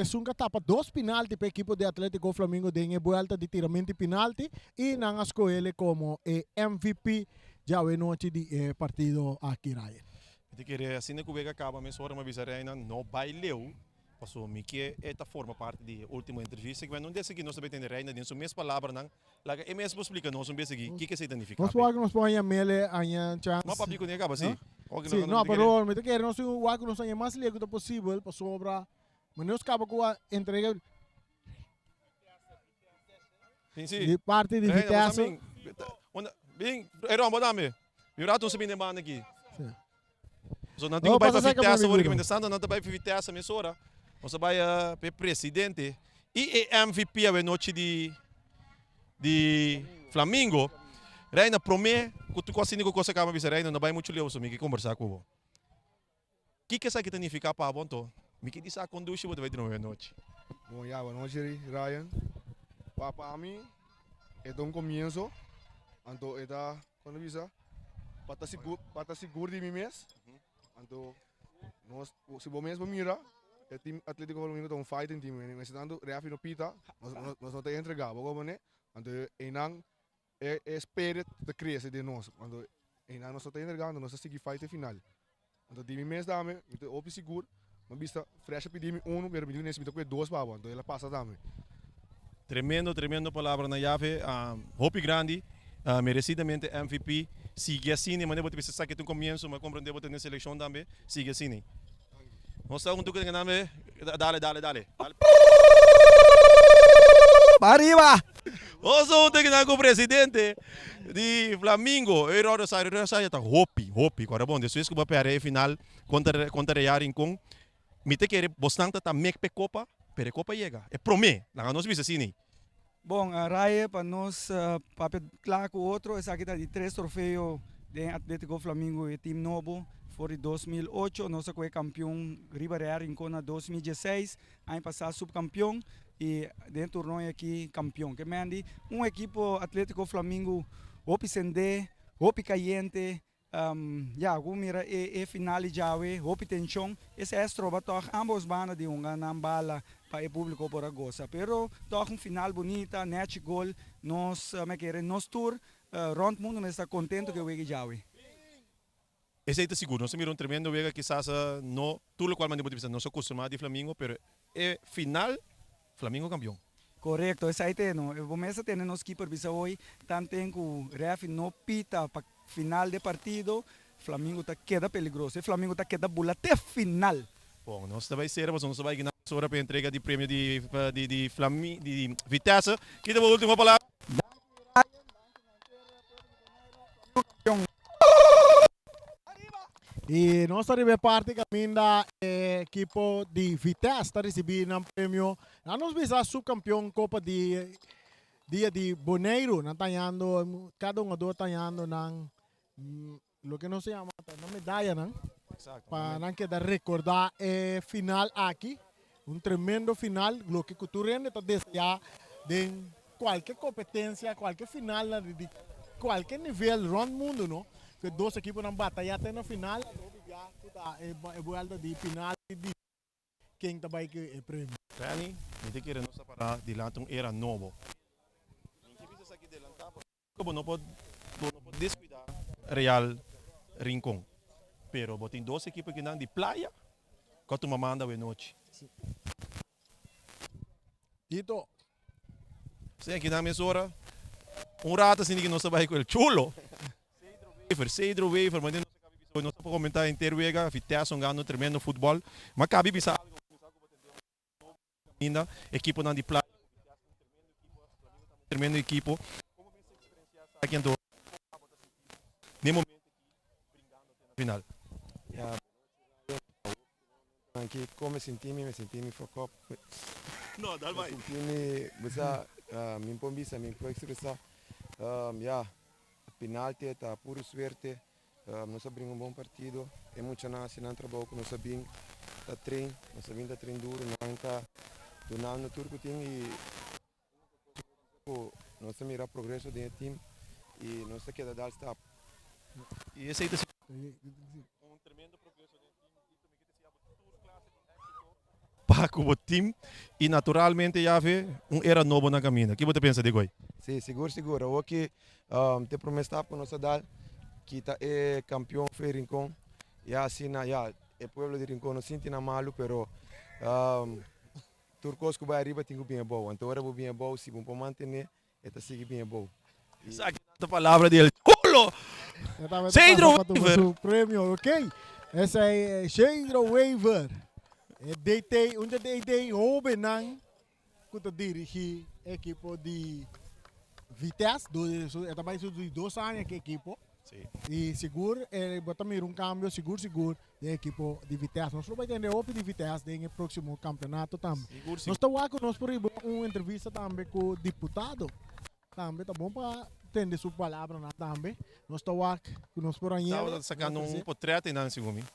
Sunga tapa 2 penalti para a equipe de Atlético Flamengo de volta de tiramento de penalti e não escolhe ele como MVP já é noite de partido aqui, Ryan. Eu queria assim que o Vega acaba, mas agora uma vez a Reina não baileu. Passou me que esta forma parte da última entrevista que não desse aqui nós também tem Reina dentro mesma palavra não lá é mesmo explica nós um vez aqui que significa. Nós vamos pôr a mele a chance. Não para pico nem acaba sim. Sim, não, pero me te quero nós o algo nós é mais lego possível para sobra. Mas nós acaba com a entrega de parte de Vitesse. Bem, era uma dame. Eu já estou subindo a aqui. So não tenho para Vitesse agora que me desando não vai para Vitesse mesmo hora. Nós vai para presidente e MVP a noite de Flamengo. Reina promete que tu quase não consegue acabar bisa Reina não vai muito leu sobre que conversar com o. Que isso aqui significa para bom to? Me que disse a conduzir você vai ter uma noite. Bom, ya, boa noite, Ryan. Para mim, é um começo. Então, é da quando visa para seguro de mim mesmo. Então, nós se bom mesmo mira, o time Atlético Flamengo tem fighting team, mas tanto reafi no pita, nós não te entregar, bogo né? Então, enang é spirit de crescer de nós. Então, enang nós te entregar, nós seguir fight final. Então, time mesmo dame, então opi seguro. Mas vista fresh pedimos pero pedimos nesse com 2 para então ela passa também. Tremendo palavra na chave. Hope grande, merecidamente MVP. Sigue assim, mas depois você sabe que tu começo, mas compreender você na seleção também. Sigue assim. Nós estamos com o nome. Dale. Arriba! Nós estamos com o presidente de Flamengo. Ele está Hope. Agora bom, depois que vai para a final contra Real Rincón. Me te quer bostang tá mek pe copa, pero copa chega. É promê, lá nós vimos assim. Bom, a Raia para nós papel claro com outro, essa aqui tá de 3 troféus de Atlético Flamengo e time novo. Foi 2008, nós foi campeão Real Rincón na 2016, ano passado subcampeão e dentro do torneio aqui campeão. Que mandi equipo Atlético Flamengo opi sende, opi caliente. Mira final já houve tensão, esse é trova toch ambos banda de bala para o público por goza, pero toch final bonita, net gol, nós tour, rond mundo nós está contento que o já Esse é seguro, nós temos tremendo vega quizás no tudo qual man pode pensar, nós acostumado de Flamengo, pero é final Flamengo campeão. Correto, esse aí tem, começa a ter nos keeper bisa hoje, tanto que o ref não pita para final de partido, Flamengo está queda peligroso, Flamengo está queda bola até final. Bom, nós também seremos, nós vai ganhar hora para entrega de prêmio de Flamengo, de Vitesse. Que deu a última palavra. E nós estamos parte caminho da equipe de Vitesse, está recebendo um prêmio. Nós vimos subcampeão Copa de Dia de Boneiro, cada está ganhando lo que não se chama, na medalha, para não quedar recordar final aqui. un tremendo final, lo que tú rende ya de cualquier competencia, cualquier final, de cualquier nivel, rond mundo, ¿no? Que dos equipos han batallado en la final, ya é vuelta de final de quem também que é prêmio. Rani, não quer nossa para dilante era novo. Como não pode descuidar Real Rincón. Pero botin duas equipes que andam de praia, que tu manda a noite. Dito. Sim, aqui na minha hora, rato assim que não sabe com ele chulo. Cedro Wafer, mas não se pode comentar inteiro vega, Vitesse ganhando tremendo futebol, mas cabe bisa algo ainda, equipe não de praia, tremendo equipe. Aqui ando nem momento final. Anche come sentirmi fra cop. No, dal vai. Sentirmi, mi pombisa, mi può expressar. Penalti tá puro suerte. Nós abrimos um bom partido. É muito nasce não trabalho com nós bem. Tá treino, nós bem tá treino duro, não tá do nada turco tem e nós mira progresso do time e nós queda dar stop. E esse aí tá tremendo progresso do para o time e naturalmente já vê era novo na caminho. O que você pensa de Goi? Sim, seguro. O que te promessa para nós dar que tá é campeão foi Rincón. E assim o povo de Rincón não sente na malo, pero Turcos que vai arriba tem que bem bom. Então era bem bom, se vão manter, está sigue bem bom. Sabe a palavra dele? Culo! Cedro Waver! Prêmio, ok? Essa é Cedro Waver. Deitei, onde deitei Obenang, que dirige a equipe de Vitesse, também são 2 anos que equipe. Sim. E seguro, botamos cambio seguro da equipe de Vitesse. Nós vamos ter o de Vitesse no próximo campeonato também. Nós estamos aqui, nós por uma entrevista também com o deputado. Também tá bom para entender sua palavra também. Nós estamos aqui, nós por aí. Estava sacando portreto e não segundo.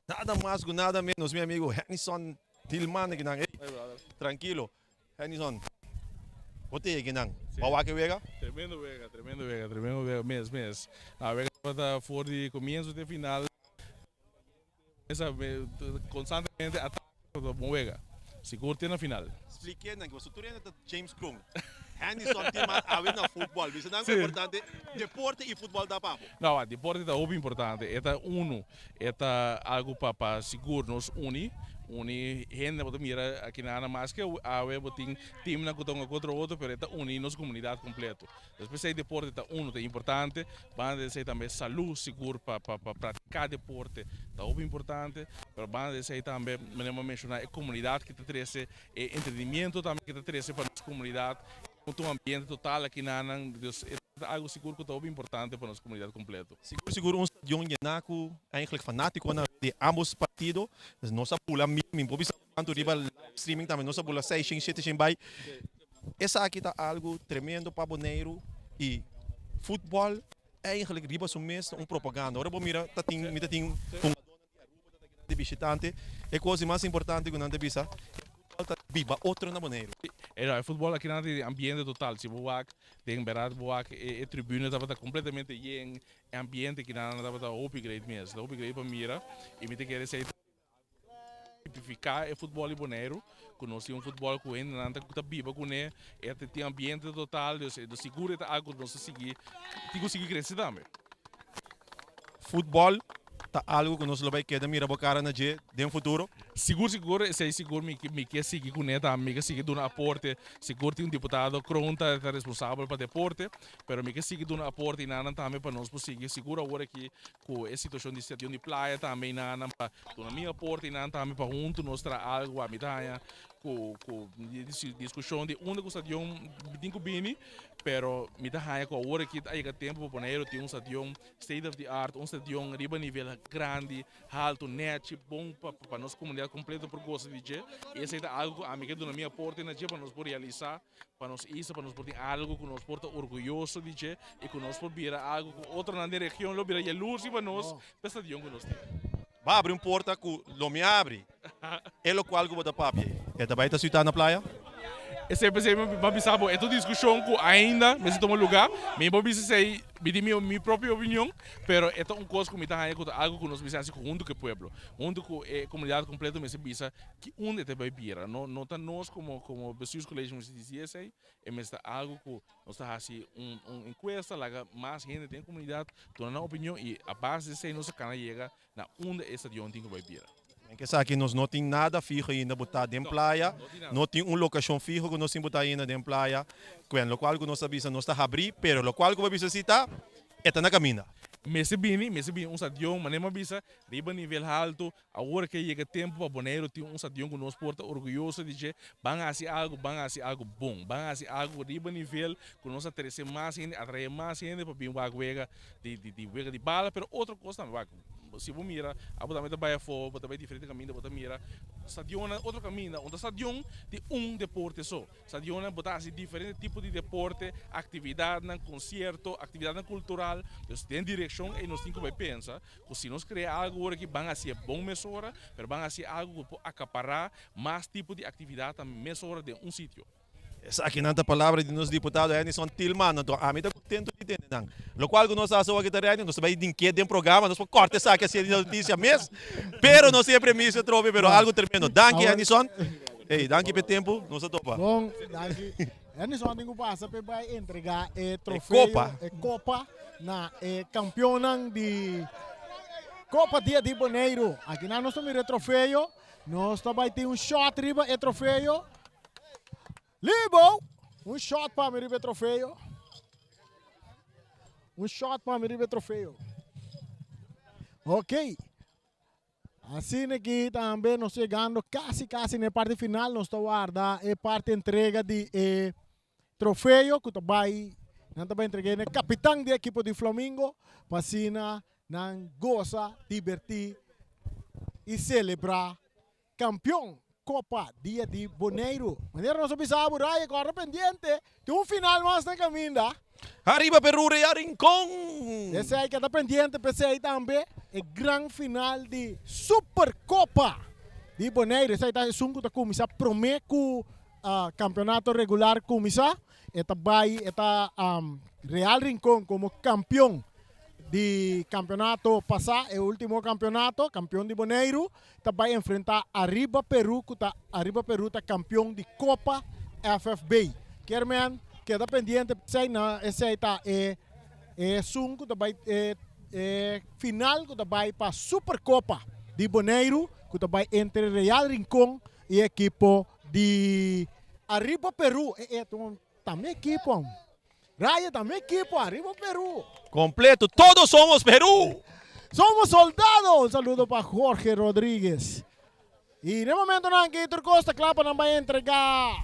Nada mais, nada menos, meu amigo Henison Tillman, tranquilo. Henison, você é que não? Bawa que vega? Tremendo vega, mesmo. A vega está fora de começo de final. Constantemente ataca o bom vega. Seguro tem na final. Expliquei que você está James Krung. Henison Tillman a ver no futebol. Isso não é importante. Deporte e futebol da papo. Não, deporte é muito importante. É algo para seguro nos gente bota mira aqui na mais que a web botin time na cotonga contra outro, pero está nossa comunidade completo. Depois aí deporte está é importante, banda de também saúde seguro para praticar deporte, está muito importante, pero banda de também me mencionar a comunidade que está trazendo entretenimento também que está trazendo para nossa comunidade, com um ambiente total aqui na algo seguro que é muito importante para nossa comunidade completa. Seguro um stadion llenaco, eigenlijk fanático de ambos partidos. Nossa pula mim, por isso tanto rival streaming também nossa pula 6 7 vai. Essa aqui tá algo tremendo para Bonaire e futebol eigenlijk riba so mês propaganda. Ora mira tá tem de visitante é coisa mais importante que não te visa. Viva outro na Bonaire. O futebol aqui na ambiente total. Se você tem verdade, a tribuna estava completamente em ambiente que não estava upgrade mesmo. Upgrade para mira e me quer dizer tipificar o futebol em Bonaire. Conhecer futebol com ele, não está viva com ele. Tem ambiente total, do seguro é algo que nós conseguir crescer também. Futebol tá algo que nós vai querer mirar para cara na de futuro. Seguro, me quer seguir com ele, me quer seguir dando aporte. Seguro tem deputado que é responsável para deporte, mas me quer seguir dando aporte e nada também para nós conseguir. Seguro agora que com a situação de estação de praia também nada para dar minha aporte e nada também para junto nós trazer algo a mitad com discussão de onde o estadião tem que vir, pero mitad com agora que há tempo para Bonaire tem estadião state of the art, estadião riba nível grande, alto, net, bom para nossa comunidade completa por gosto de dizer. Esse é algo a mim que na minha porta na dia para nós poder realizar, para nós isso, para nós poder algo que nós porta orgulhoso de dizer e que nós poder algo com outra na região, lo vira luz para nós, esse estadião que nós temos. vai abrir porta que não me abre. É o qual que vou dar papi. É também tá suitando na praia? É sempre babisabo, é toda discussão que ainda me toma lugar, me babisa sei, me di minha própria opinião, pero é uma coisa que me tá aí algo que nós pensamos junto com o pueblo, junto com a comunidade completa, me se bisa que onde te vai vir, não tá nós como pessoas colegios me dizia sei, é me está algo que nós tá assim encuesta, lá mais gente tem comunidade, dando a opinião e a base de sei nossa cana chega na onde essa de ontem que vai vir. Que aqui nós não tem nada fijo ainda botar dentro da praia, não tem uma locação fijo que nós temos botar ainda dentro da praia, com o qual que nós sabemos não está a abrir, pero o qual que vai visitar é na caminha. Mese bini um stadion, mas nem bisa, riba nível alto, agora que chega tempo para Bonaire ter um stadion que nos porta orgulhoso de dizer, van a ser algo bom, van a ser algo riba nível, que nós atrair mais gente, atrair mais gente para vir uma wega de bala, pero outra coisa também, se você mira, a botar também vai fora, também diferente caminho, botar mira, stadion outro caminho, onde stadion de deporte só, stadion botar assim diferente tipo de deporte, atividade, concerto, atividade cultural, então tem direção e nós temos que pensar que se nós criar algo que van a ser bom mesora, mas van a ser algo que acaparar mais tipo de atividade também mesora de sítio. Essa aqui nanta palavra de nosso deputado Anderson Tillman, então a mim está contento de entender não. O qual que nós achamos aqui também, nós vai dinheiro de programa, nós corta essa aqui assim notícia mesmo, pero não sempre me se trove, pero algo tremendo. Danke Anderson. Ei, danke pelo tempo, nós topa. Bom, danke. Anderson tem que passar para vai entregar troféu, Copa na campeão de Copa Dia de Bonaire. Aqui nós estamos no troféu, nós também tem shot riba troféu. Libo, shot para me troféu. Shot para me troféu. Ok. Assim aqui também nós chegando quase na parte final, nós estamos guardando a parte entrega de troféu que também entreguei no capitão da equipe de Flamengo, para assim não goza, divertir e celebrar campeão. Copa Dia de Bonaire. Maneira nós observamos Raya agora pendiente de final mais na caminha. Arriba Peru Real Rincón. Esse aí que está pendiente, esse aí também é grande final de Supercopa de Bonaire. Esse aí está junto da comissão promete que campeonato regular comissão eta vai eta Real Rincón como campeão de campeonato passado, é o último campeonato, campeão de Bonaire, vai enfrentar Arriba Peru, que está campeão de Copa FFB. Querem que está pendiente, esse aí está sungo, vai final, que vai para Supercopa de Bonaire, que vai entre Real Rincón e equipe de Arriba Peru. Também equipe. Raya também equipe, Arriba Peru. Completo, todos somos Perú. Somos soldados. Un saludo para Jorge Rodríguez. Y de momento, aquí Turcosta Clapa nos va a entregar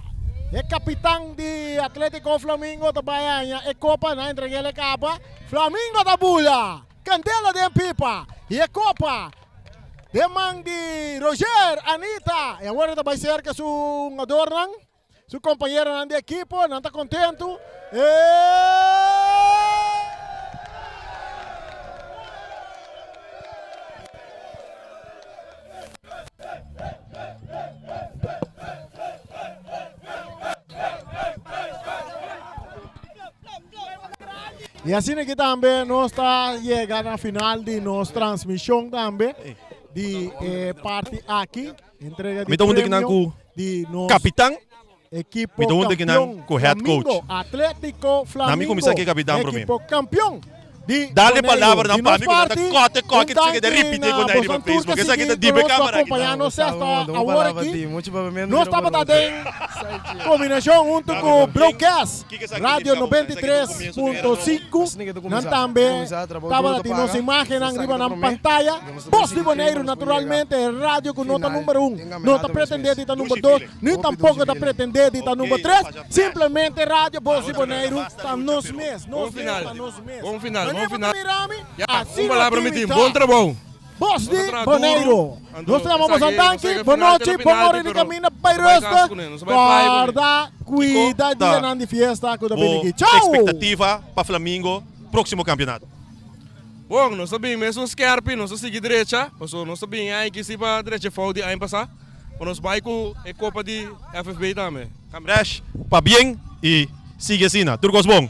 el capitán de Atlético Flamengo, el Copa, nos entrega la capa. Flamengo da Bula, Candela de Pipa, y el Copa de man de Roger, Anita. Y ahora va a ser que su adornan, su compañero de equipo, no está contento. E assim aqui também nós está chegando à final de nossa transmissão também de parte aqui entrega de prêmio de nosso capitão equipe campeão head coach Atlético Flamengo equipe campeão dale palavra na pânico na corte que de repetir com ele no Facebook essa aqui da dibe câmera acompanhando sexta agora aqui nós estamos dando combinação junto com o broadcast rádio 93.5 nós também estamos dando nossa imagem arriba na pantalla Voz de Bonaire naturalmente rádio com nota número 1 não está pretendendo estar número 2 nem tampouco está pretendendo estar número 3 simplesmente rádio Voz de Bonaire está nos mês bom final palavra me bom trabalho. Voz de Bonaire. Nós estamos aqui. Boa noite, boa hora de caminho para esta. Guarda, cuida de grande fiesta. Tchau. Expectativa para Flamengo, próximo campeonato. Bom, nós sabemos mesmo scarpe, nós seguimos direita, nós sabemos aí que se para direita falta aí passar, nós vai com a Copa de FFB também. Cambrash, pa bem e sigue assim, Turcos bom.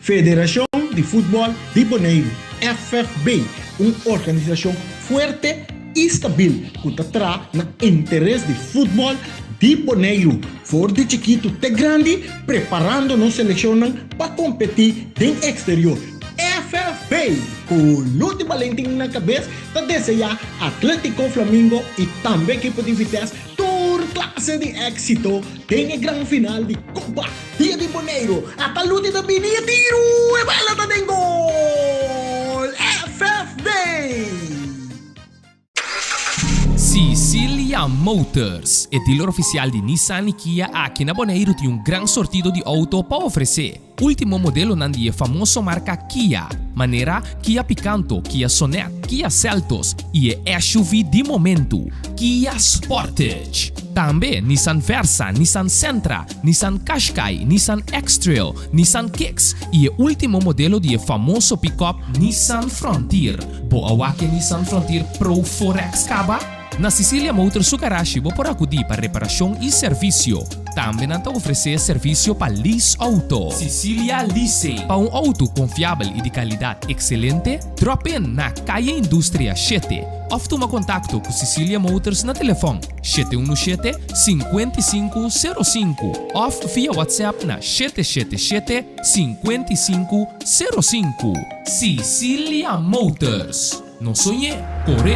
Federación de Fútbol de Bonaire, FFB, una organización fuerte y estabil que está en el interés del fútbol de Bonaire. For de chiquito de grande, preparándonos seleccionan para competir en exterior. FFB, con Lute Valentín en la cabeza, te desea Atlético Flamingo y también equipo de Vitesse clase de éxito en el gran final de Copa Dia de Bonaire. Hasta el último vinía tiro y bala de gol. FFB. Sicilia Motors, o dealer oficial de Nissan e Kia aqui na Bonaire, tem um grande sortido de auto para oferecer. Último modelo nandi famoso marca Kia, maneira Kia Picanto, Kia Sonet, Kia Seltos e SUV de momento, Kia Sportage. Também Nissan Versa, Nissan Sentra, Nissan Qashqai, Nissan X-Trail, Nissan Kicks e o último modelo de famoso pick-up Nissan Frontier. Boa que Nissan Frontier Pro 4X Caba? Na Sicilia Motors Sukarashi vou por acudir para reparação e serviço. Também não oferecer serviço para lease auto. Sicilia Leasing. Para um auto confiável e de qualidade excelente, drop in na Calle Indústria 7. Ou toma contato com Sicilia Motors na telefone 717-5505 ou via WhatsApp na 777-5505. Sicilia Motors. Não sonhe, corre.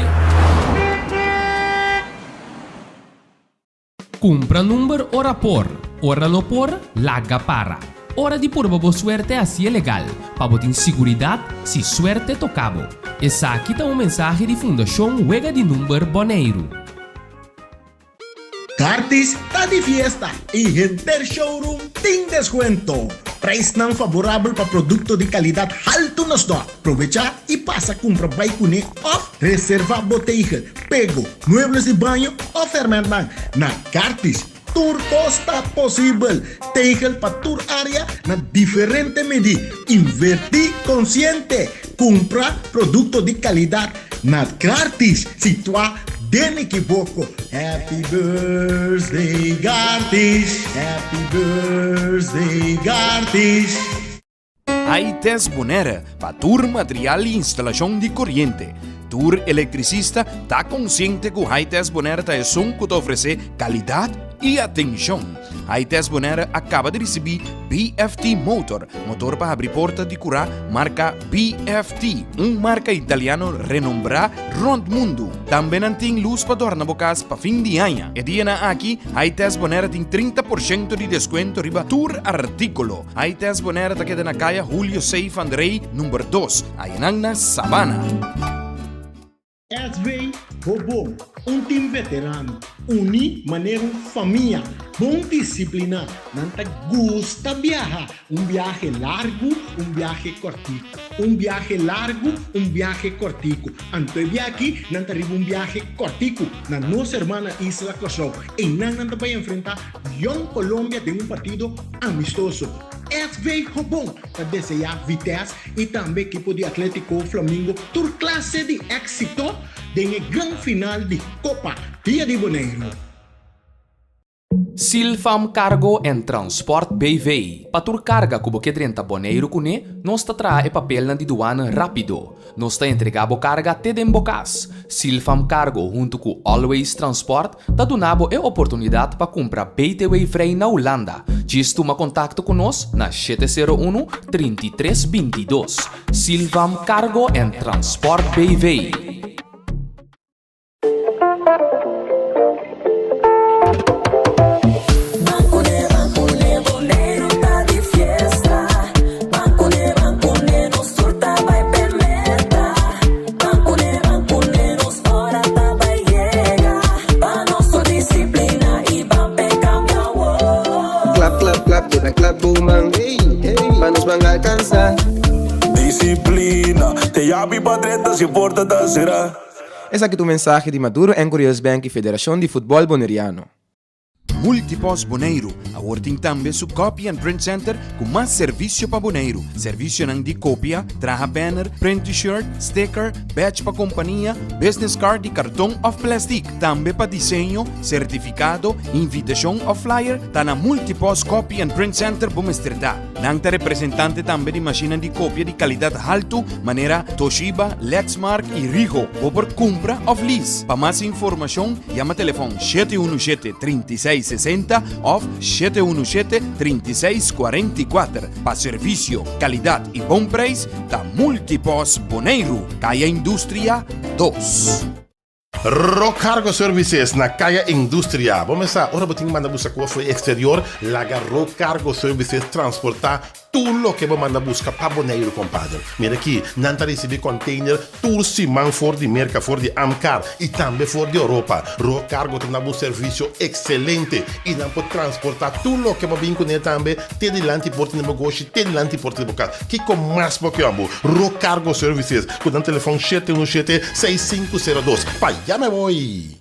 Compra número ora por, ora no por, laga para. Hora de pôr boa suerte assim é legal, para botar segurança se suerte tocabo. Essa aqui tá mensagem de Fundação Huega de Número Bonaire. Cartis está de fiesta y Enter Showroom tem descuento. Preço não favorável para produto de qualidade alto nos dá. Aprovecha e passa a comprar bike off, reserva botella, pego, muebles de banho ou fermentan. Na Cartis, tour costa possível. Tegel para tour área na diferente medida. Invertir consciente. Compra produto de qualidade na Cartis. Situa den equivoco. Happy birthday, Gartis. Happy birthday, Gartis. Hightech Bonaire para tour material e instalação de corrente. Tour eletricista está consciente que o Hightech Bonaire está som que te oferece qualidade e atenção. Hightech Bonaire acaba de receber BFT Motor para abrir porta de curar marca BFT, marca italiano renombrada rond mundo. Também tem luz para dormir bocas para fim de ano. E dia aqui, Hightech Bonaire tem 30% de desconto riba tour artículo. Hightech Bonaire está queda na calle Julio Seif Andrei, número 2, aí na Sabana. SV Bobo, time veterano, uni maneira família, bom disciplina, não te gusta viajar, viaje largo, viaje cortico, viaje largo, viaje cortico. Antes de aqui, não te arriba viaje cortico, na nossa irmã Isla Cosó, e não te vai enfrentar Young Colômbia de partido amistoso. SV Hobon para desejar Vitesse e também equipo de Atlético Flamengo tur classe de éxito em grande final de Copa Rio de Janeiro. Silfam Cargo and Transport BV. Patur carga kubo que 30 boneiro kune, nós ta trae papel na diduana rápido. Nós ta entregabo carga te dembocas. Silfam Cargo junto com Always Transport ta donabo e oportunidade para comprar BTW Frei na Holanda. Diz toma contato conosco na 701-3322. Silfam Cargo and Transport BV. Clap boomang, manos van a alcanzar. Disciplina, te llamo para 30 se porta da será. Esse aqui é o mensagem de Maduro em Curious Bank e Federação de Futebol Boneriano. Multipos Boneiro, a working tambe su copy and print center com mais serviço para boneiro. Serviço nang di copia, traha banner, print t-shirt, sticker, badge pa companhia, business card de cartão of plastic. Tambe pa desenho, certificado, invitação of flyer, tá na Multipos Copy and Print Center Bumesterdá. Nang ta representante tambe de máquina de cópia de qualidade alto, maneira Toshiba, Lexmark e Ricoh, ou por compra of lease. Pa mais informação, chama telefone 717-3660 of 717-3644. Pa serviço, qualidade e bom preço, da Multipos Boneiro, Caia Indústria 2. Rocargo Services na Caia Indústria. Vamos lá, ora botinho manda buscar coisa exterior, laga Rocargo Services transportar tudo o que você manda buscar para Boneiro, compadre. Mira aqui, não está recebendo container, tudo simão for de merca, for de Amcar e também for de Europa. Rocargo tem um serviço excelente e não pode transportar tudo o que você vem também, te de lantiporte de Bogoshi, te de lantiporte de Bocal. Que com mais porque amo, Rocargo Services, com o telefone 717-6502. Pai, já me voy.